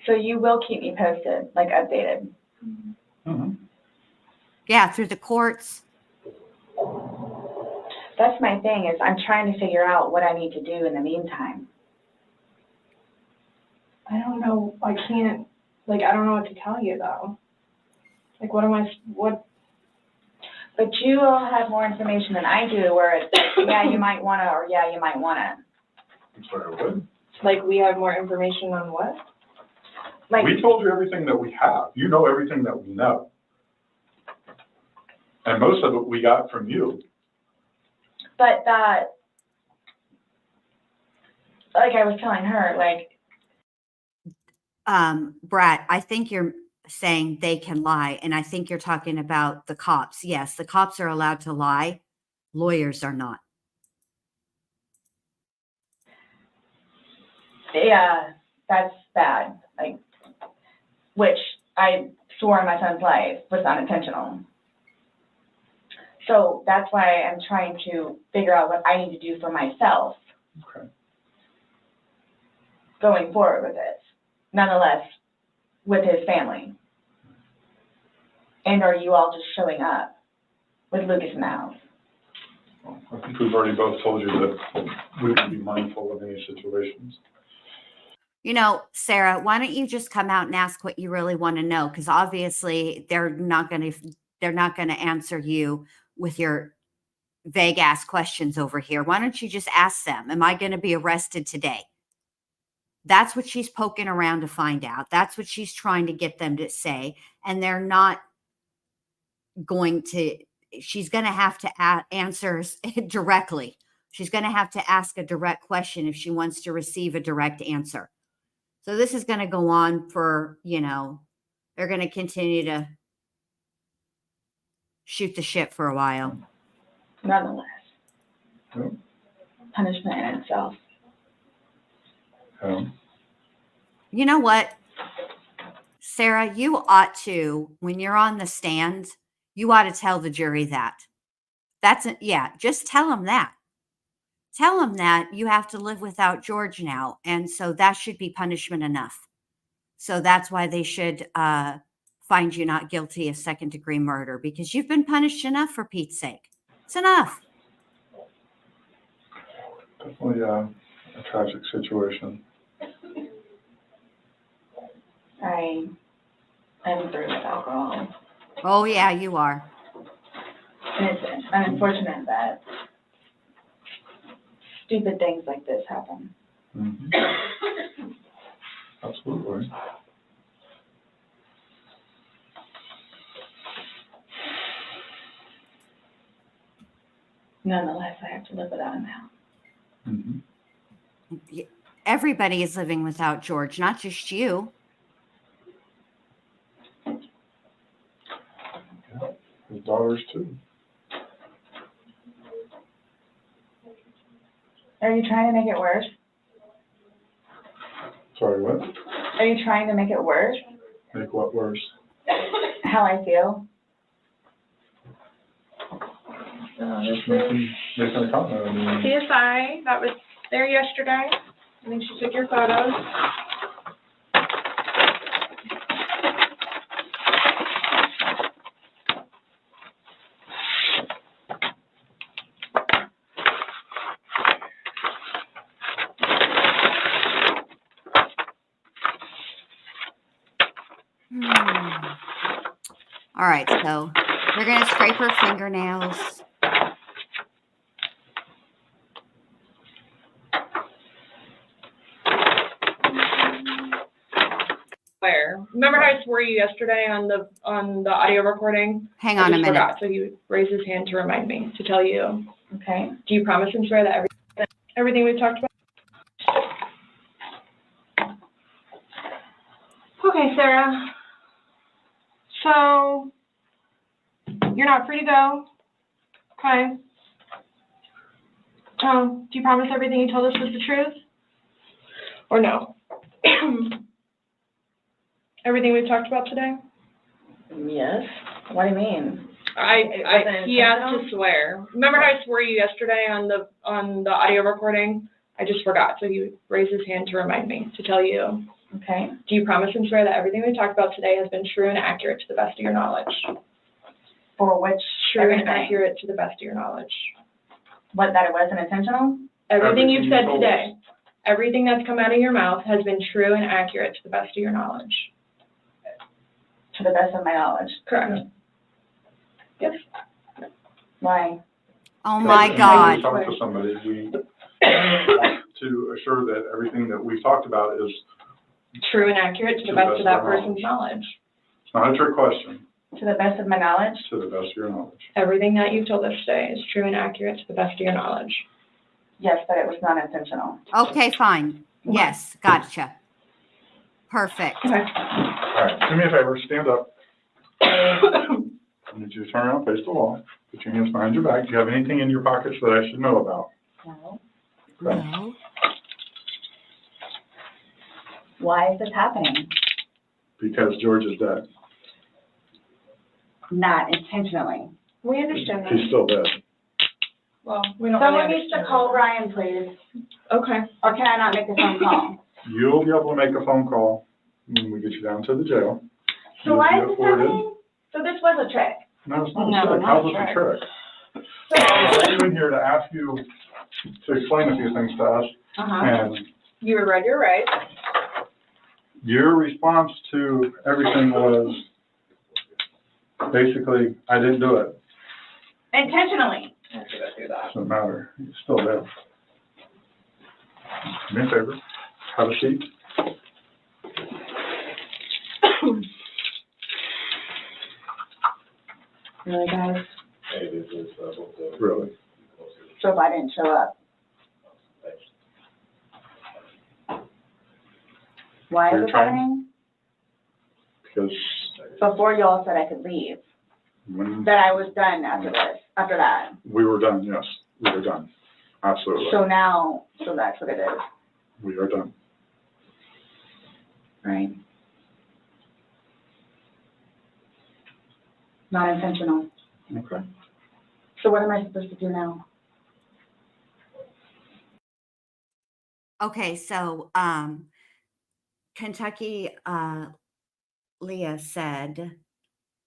So you will keep me posted, like updated? Mm-hmm. Yeah, through the courts. That's my thing, is I'm trying to figure out what I need to do in the meantime. I don't know. I can't, I don't know what to tell you though. What? But you all have more information than I do, where it's, yeah, you might want to, or yeah, you might want to. I'm sorry, what? We have more information on what? We told you everything that we have. You know everything that we know. And most of it we got from you. But that like I was telling her, like, Brad, I think you're saying they can lie, and I think you're talking about the cops. Yes, the cops are allowed to lie. Lawyers are not. yeah, that's bad. Like, which I swore my son's life was unintentional. So that's why I'm trying to figure out what I need to do for myself Okay. going forward with this, nonetheless, with his family. And are you all just showing up with Lucas in the house? Well, I think we've already both told you that we would be mindful of any situations. You know, Sarah, why don't you just come out and ask what you really want to know? Because obviously they're not going to answer you with your vague ass questions over here. Why don't you just ask them, am I going to be arrested today? That's what she's poking around to find out. That's what she's trying to get them to say. And they're not going to, she's going to have to answer directly. She's going to have to ask a direct question if she wants to receive a direct answer. So this is going to go on for, they're going to continue to shoot the shit for a while. Nonetheless, Yep. punishment in itself. You know what, Sarah, you ought to, when you're on the stand, you ought to tell the jury that. Just tell them that. Tell them that you have to live without George now. And so that should be punishment enough. So that's why they should find you not guilty of second-degree murder, because you've been punished enough, for Pete's sake. It's enough. Definitely a tragic situation. I'm through with alcohol. Oh, yeah, you are. And it's unfortunate that stupid things like this happen. Mm-hmm. Absolutely. Nonetheless, I have to live without him now. Mm-hmm. Everybody is living without George, not just you. Yeah. His daughters too. Are you trying to make it worse? Sorry, what? Are you trying to make it worse? Make what worse? How I feel? Just making a comment. I mean, CSI, that was there yesterday. I think she took your photos. All right, so they're going to scrape her fingernails. Where? Remember how I swore you yesterday on the audio recording? Hang on a minute. Forgot, so he raised his hand to remind me to tell you. Okay. Do you promise and swear that everything we've talked about? Okay, Sarah. So you're not free to go. Okay. Do you promise everything you told us was the truth? Or no? Everything we've talked about today? Yes. What do you mean? He asked to swear. Remember how I swore you yesterday on the audio recording? I just forgot, so he raised his hand to remind me to tell you. Okay. Do you promise and swear that everything we talked about today has been true and accurate to the best of your knowledge? For which? True everything? and accurate to the best of your knowledge. What, that it wasn't intentional? Everything you've said told today, everything that's come out of your mouth has been true and accurate to the best of your knowledge. To the best of my knowledge. Correct. Yes. Why? Oh, my when God. we talk to somebody, we want to assure that everything that we've talked about is True and accurate to the best of that person's knowledge. It's not a trick question. To the best of my knowledge? To the best of your knowledge. Everything that you've told us today is true and accurate to the best of your knowledge. Yes, but it was not intentional. Okay, fine. Yes, gotcha. Perfect. Okay. All right, do me a favor, stand up. I need you to turn around, face the wall, put your hands behind your back. Do you have anything in your pockets that I should know about? No. No. Why is this happening? Because George is dead. Not intentionally. We understand that. He's still dead. Well, we don't really Someone needs to understand call Brian, please. that. Okay. Or can I not make the phone call? You'll be able to make a phone call when we get you down to the jail. So why You'll is this be afforded- happening? So this was a trick. No, it's not No, a trick. not How's a this a trick. trick? I brought you in here to ask you to explain a few things to us, Uh-huh. and You were read your rights. your response to everything was basically, I didn't do it. Intentionally. I forgot to do that. Doesn't matter. It's still there. Do me a favor. Have a seat. Really, guys? Really. So if I didn't show up. Why is You're this trying- happening? Because Before y'all said I could leave, when that I was done after this, after that. we were done, yes, we were done. Absolutely. So now, so that's what it is, We are done. right? Not intentional. Okay. So what am I supposed to do now? Okay, so Kentucky Leah said,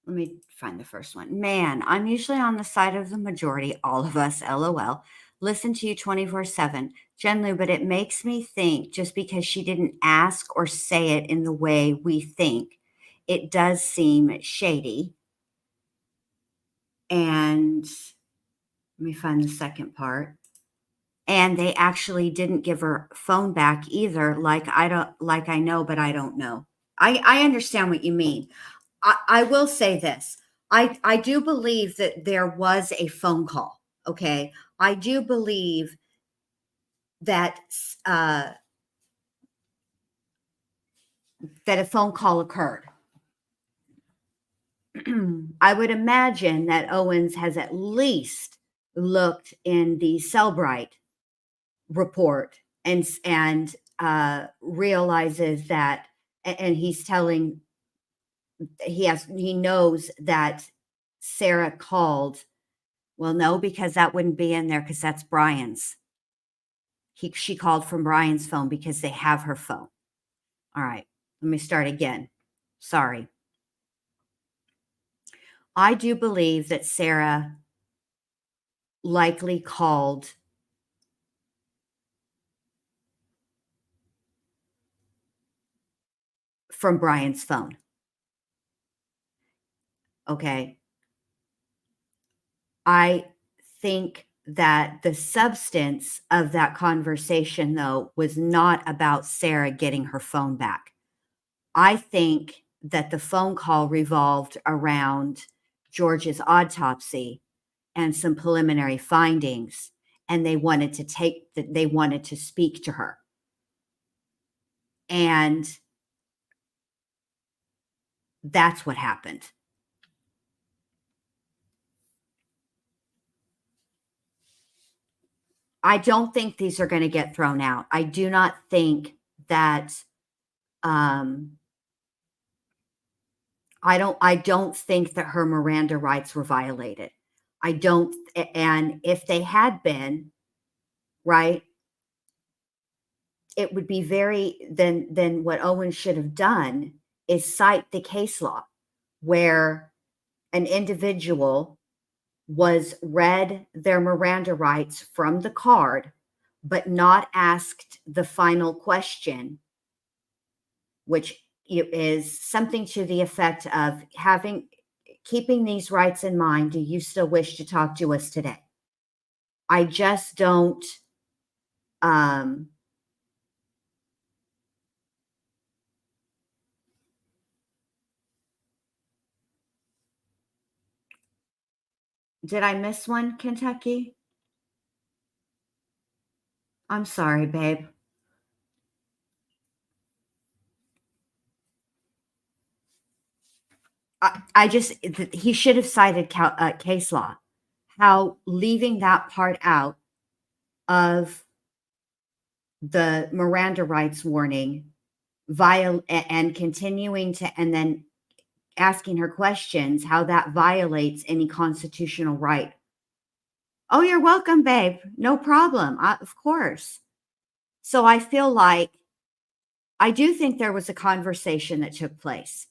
let me find the first one. Man, I'm usually on the side of the majority, all of us, LOL. Listen to you 24/7. Jen Lou, but it makes me think just because she didn't ask or say it in the way we think, it does seem shady. And let me find the second part. And they actually didn't give her phone back either. Like I know, but I don't know. I understand what you mean. I will say this. I do believe that there was a phone call. Okay. I do believe that that a phone call occurred. I would imagine that Owens has at least looked in the Cellbrite report and realizes that, and he's telling, he knows that Sarah called. Well, no, because that wouldn't be in there because that's Brian's. She called from Brian's phone because they have her phone. All right, let me start again. Sorry. I do believe that Sarah likely called from Brian's phone. Okay. I think that the substance of that conversation, though, was not about Sarah getting her phone back. I think that the phone call revolved around George's autopsy and some preliminary findings, and they wanted to speak to her. And that's what happened. I don't think these are going to get thrown out. I do not think that I don't think that her Miranda rights were violated. I don't, and if they had been, right, it would be then what Owen should have done is cite the case law where an individual was read their Miranda rights from the card, but not asked the final question, which is something to the effect of keeping these rights in mind. Do you still wish to talk to us today? I just don't, did I miss one, Kentucky? I'm sorry, babe. He should have cited case law. How leaving that part out of the Miranda rights warning and continuing to, and then asking her questions, how that violates any constitutional right. Oh, you're welcome, babe. No problem. Of course. So I feel like I do think there was a conversation that took place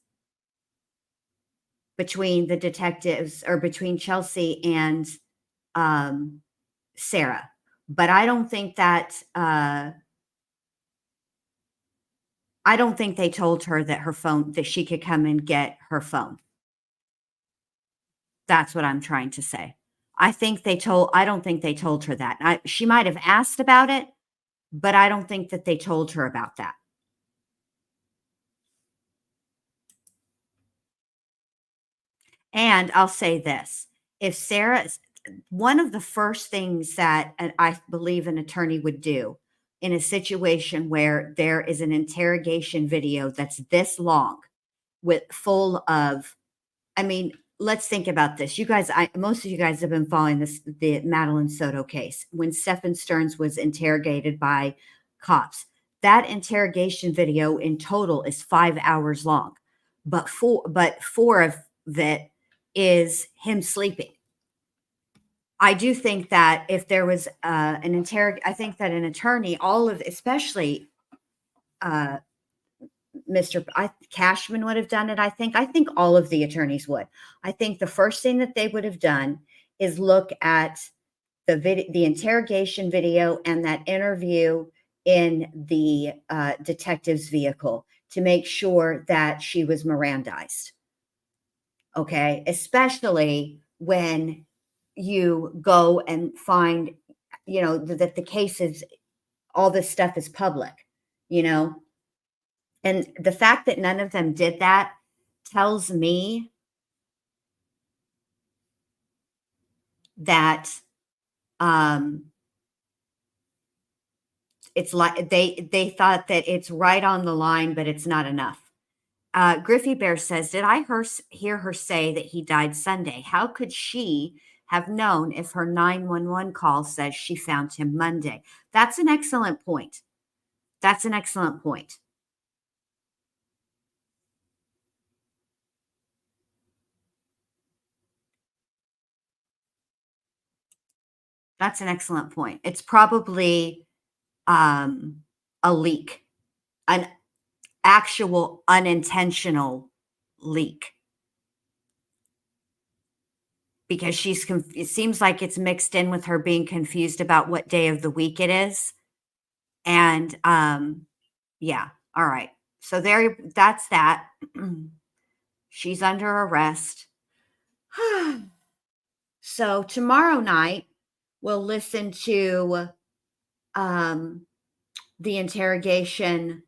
between the detectives, or between Chelsea and Sarah. But I don't think that they told her that that she could come and get her phone. That's what I'm trying to say. I don't think they told her that. She might have asked about it, but I don't think that they told her about that. And I'll say this, if one of the first things that I believe an attorney would do in a situation where there is an interrogation video that's this long let's think about this. You guys, most of you guys have been following the Madeline Soto case when Stephen Stearns was interrogated by cops. That interrogation video in total is 5 hours long, but four of it is him sleeping. I do think that if there was I think that an attorney, especially Mr. Cashman would have done it. I think all of the attorneys would. I think the first thing that they would have done is look at the interrogation video and that interview in the detective's vehicle to make sure that she was Mirandized. Okay, especially when you go and find, that the case is, all this stuff is public, and the fact that none of them did that tells me that it's like they thought that it's right on the line, but it's not enough. Griffey Bear says, did I hear her say that he died Sunday? How could she have known if her 911 call says she found him Monday? That's an excellent point. That's an excellent point. That's an excellent point. It's probably a leak, an actual unintentional leak. Because it seems like it's mixed in with her being confused about what day of the week it is. And yeah, all right. So that's that. She's under arrest. So tomorrow night, we'll listen to the interrogation,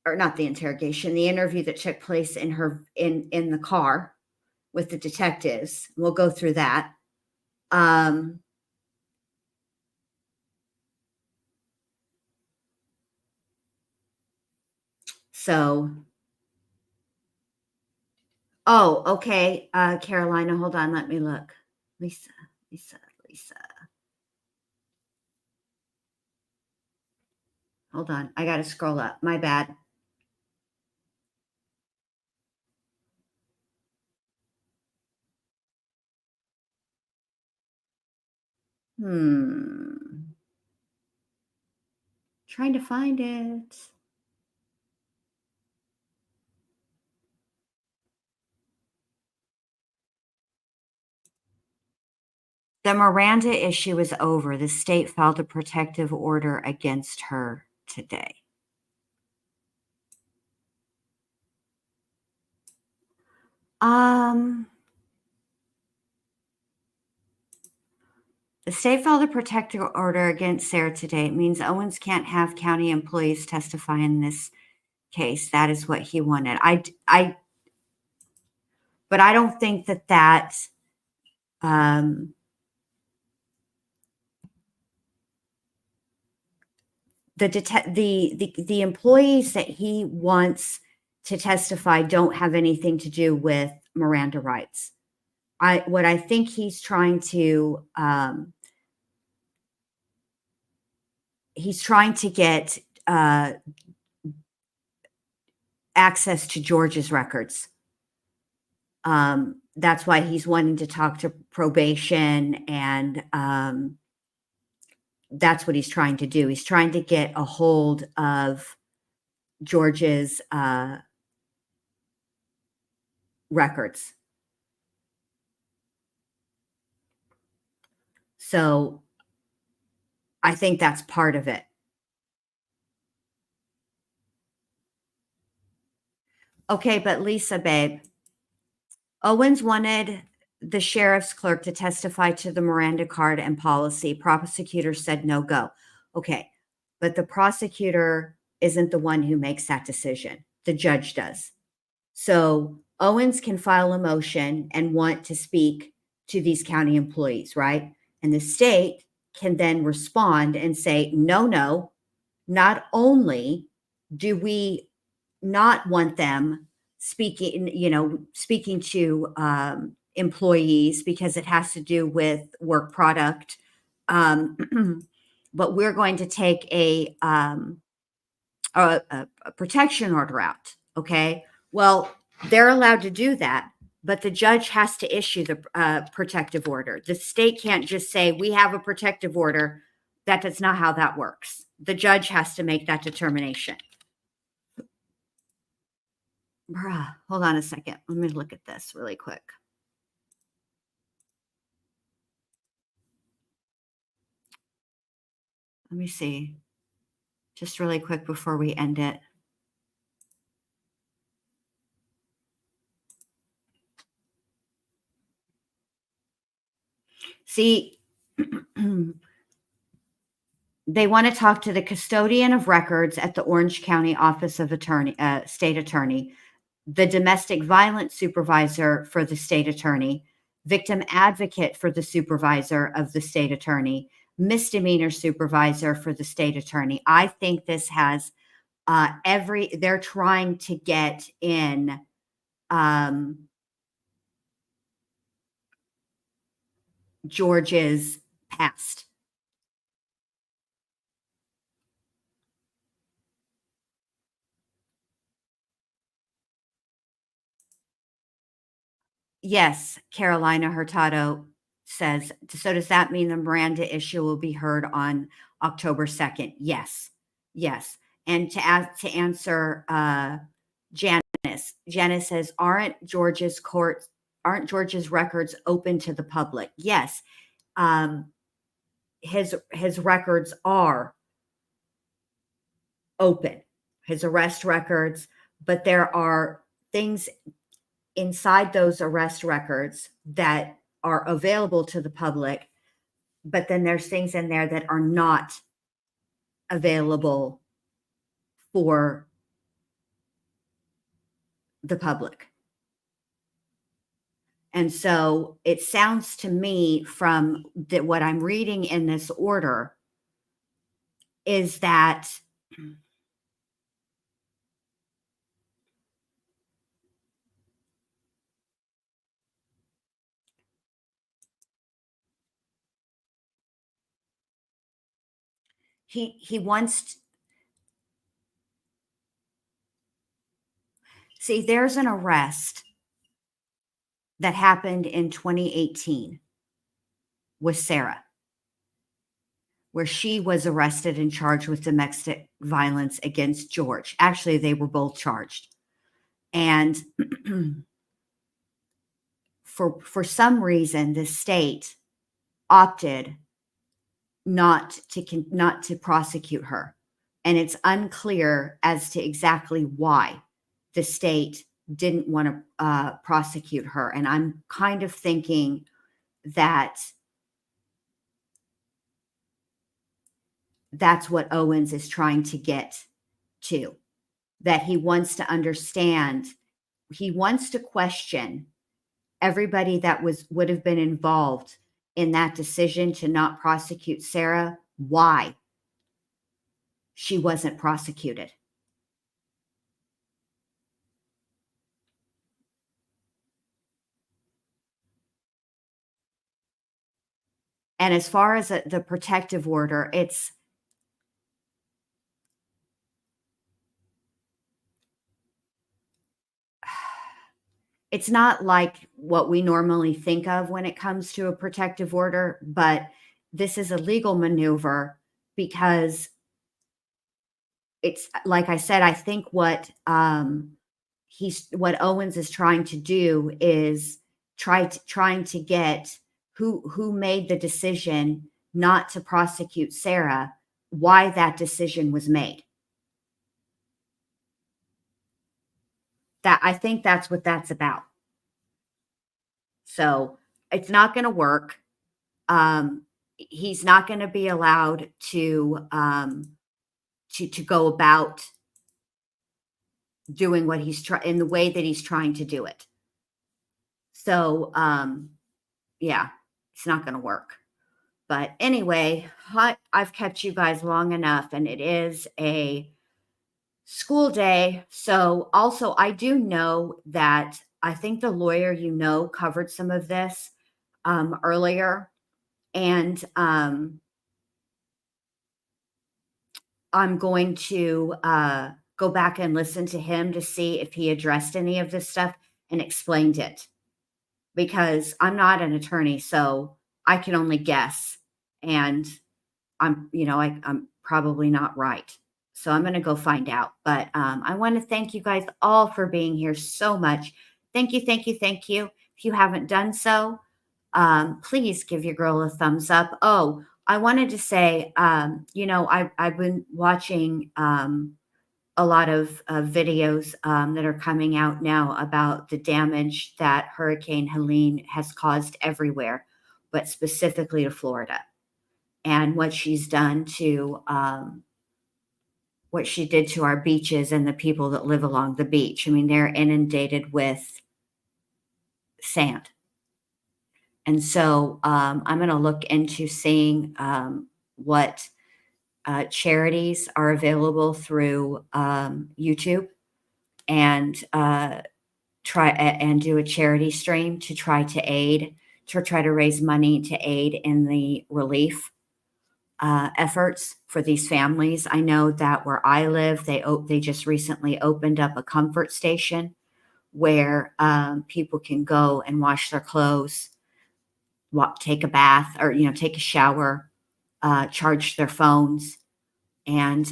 or not the interrogation, the interview that took place in the car with the detectives. We'll go through that. Okay. Carolina, hold on. Let me look. Lisa. Hold on. I got to scroll up. My bad. Trying to find it. The Miranda issue is over. The state filed a protective order against her today. The state filed a protective order against Sarah today. It means Owens can't have county employees testify in this case. That is what he wanted. But I don't think that the employees that he wants to testify don't have anything to do with Miranda rights. What I think he's trying to get access to George's records. That's why he's wanting to talk to probation, and that's what he's trying to do. He's trying to get a hold of George's records. So I think that's part of it. Okay, but Lisa, babe, Owens wanted the sheriff's clerk to testify to the Miranda card and policy. Prosecutor said no go. Okay, but the prosecutor isn't the one who makes that decision. The judge does. So Owens can file a motion and want to speak to these county employees, right? And the state can then respond and say, no, not only do we not want them speaking to employees because it has to do with work product, but we're going to take a protection order out. Okay, well, they're allowed to do that, but the judge has to issue the protective order. The state can't just say we have a protective order. That's not how that works. The judge has to make that determination. Bruh, hold on a second. Let me look at this really quick. Let me see. Just really quick before we end it. See, they want to talk to the custodian of records at the Orange County Office of Attorney, State Attorney, the domestic violence supervisor for the state attorney, victim advocate for the supervisor of the state attorney, misdemeanor supervisor for the state attorney. I think this has they're trying to get in George's past. Yes, Carolina Hurtado says, so does that mean the Miranda issue will be heard on October 2nd? Yes. And to answer Janice says, aren't George's records open to the public? Yes. His records are open, his arrest records, but there are things inside those arrest records that are available to the public, but then there's things in there that are not available for the public. And so it sounds to me from what I'm reading in this order is that he wants see, there's an arrest that happened in 2018 with Sarah, where she was arrested and charged with domestic violence against George. Actually, they were both charged. And for some reason, the state opted not to prosecute her. And it's unclear as to exactly why the state didn't want to prosecute her. And I'm kind of thinking that that's what Owens is trying to get to, that he wants to understand, he wants to question everybody that would have been involved in that decision to not prosecute Sarah, why she wasn't prosecuted. And as far as the protective order, it's not like what we normally think of when it comes to a protective order, but this is a legal maneuver because it's like I said, I think what Owens is trying to do is trying to get who made the decision not to prosecute Sarah, why that decision was made. That I think that's what that's about. So it's not going to work. He's not going to be allowed to go about doing what he's in the way that he's trying to do it. So yeah, it's not going to work. But anyway, I've kept you guys long enough, and it is a school day. So also, I do know that I think the lawyer covered some of this earlier, and I'm going to go back and listen to him to see if he addressed any of this stuff and explained it, because I'm not an attorney, so I can only guess, and I'm probably not right. So I'm going to go find out. But I want to thank you guys all for being here so much. Thank you, thank you, thank you. If you haven't done so, please give your girl a thumbs up. Oh, I wanted to say, I've been watching a lot of videos that are coming out now about the damage that Hurricane Helene has caused everywhere, but specifically to Florida, and what she's done to what she did to our beaches and the people that live along the beach. I mean, they're inundated with sand. And so I'm going to look into seeing what charities are available through YouTube, and try and do a charity stream to try to raise money to aid in the relief efforts for these families. I know that where I live, they just recently opened up a comfort station where people can go and wash their clothes, take a bath, or take a shower, charge their phones. And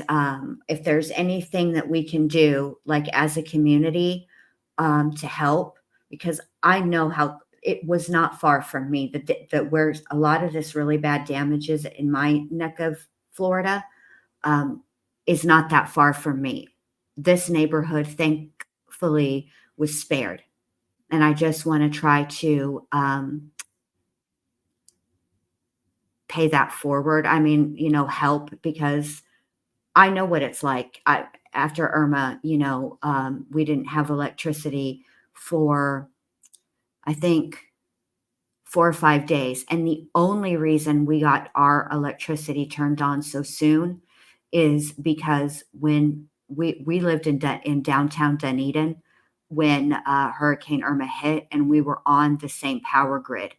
if there's anything that we can do, like as a community, to help, because I know how it was not far from me that where a lot of this really bad damage is in my neck of Florida, is not that far from me. This neighborhood, thankfully, was spared. And I just want to try to pay that forward. I mean, help, because I know what it's like. After Irma, we didn't have electricity for, I think, 4 or 5 days. And the only reason we got our electricity turned on so soon is because when we lived in downtown Dunedin when Hurricane Irma hit, and we were on the same power grid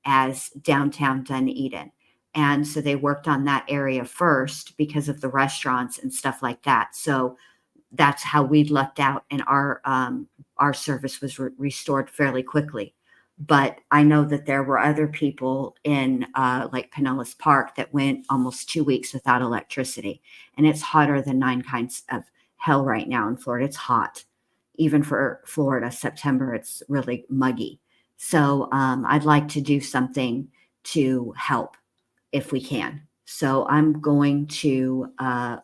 as downtown Dunedin. And so they worked on that area first because of the restaurants and stuff like that. So that's how we lucked out, and our service was restored fairly quickly. But I know that there were other people in like Pinellas Park that went almost 2 weeks without electricity. And it's hotter than 9 kinds of hell right now in Florida. It's hot. Even for Florida, September, it's really muggy. So I'd like to do something to help if we can. So I'm going to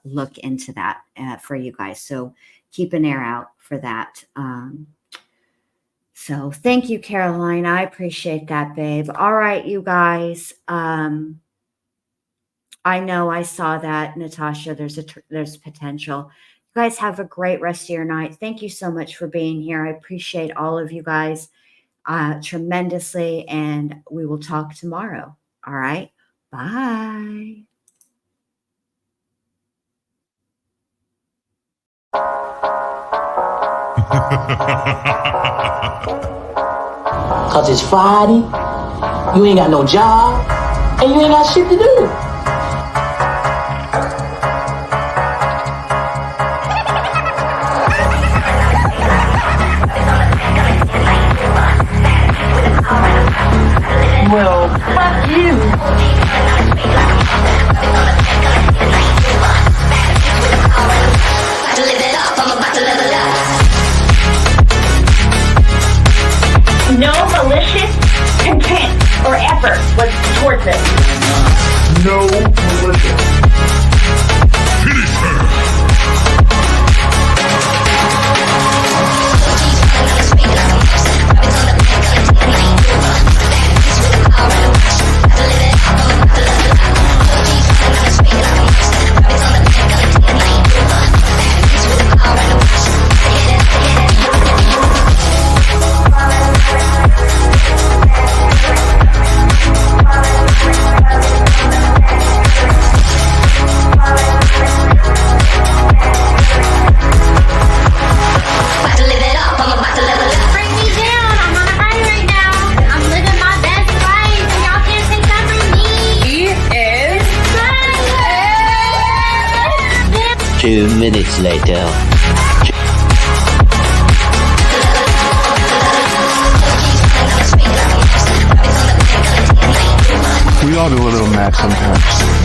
look into that for you guys. So keep an ear out for that. So thank you, Caroline. I appreciate that, babe. All right, you guys. I know I saw that, Natasha. There's potential. You guys have a great rest of your night. Thank you so much for being here. I appreciate all of you guys tremendously, and we will talk tomorrow. All right. Bye. Cause it's Friday, you ain't got no job, and you ain't got shit to do. Well, fuck you. No malicious intent or effort was towards it. No malicious. Finish her! Minutes later. We all do a little mad sometimes.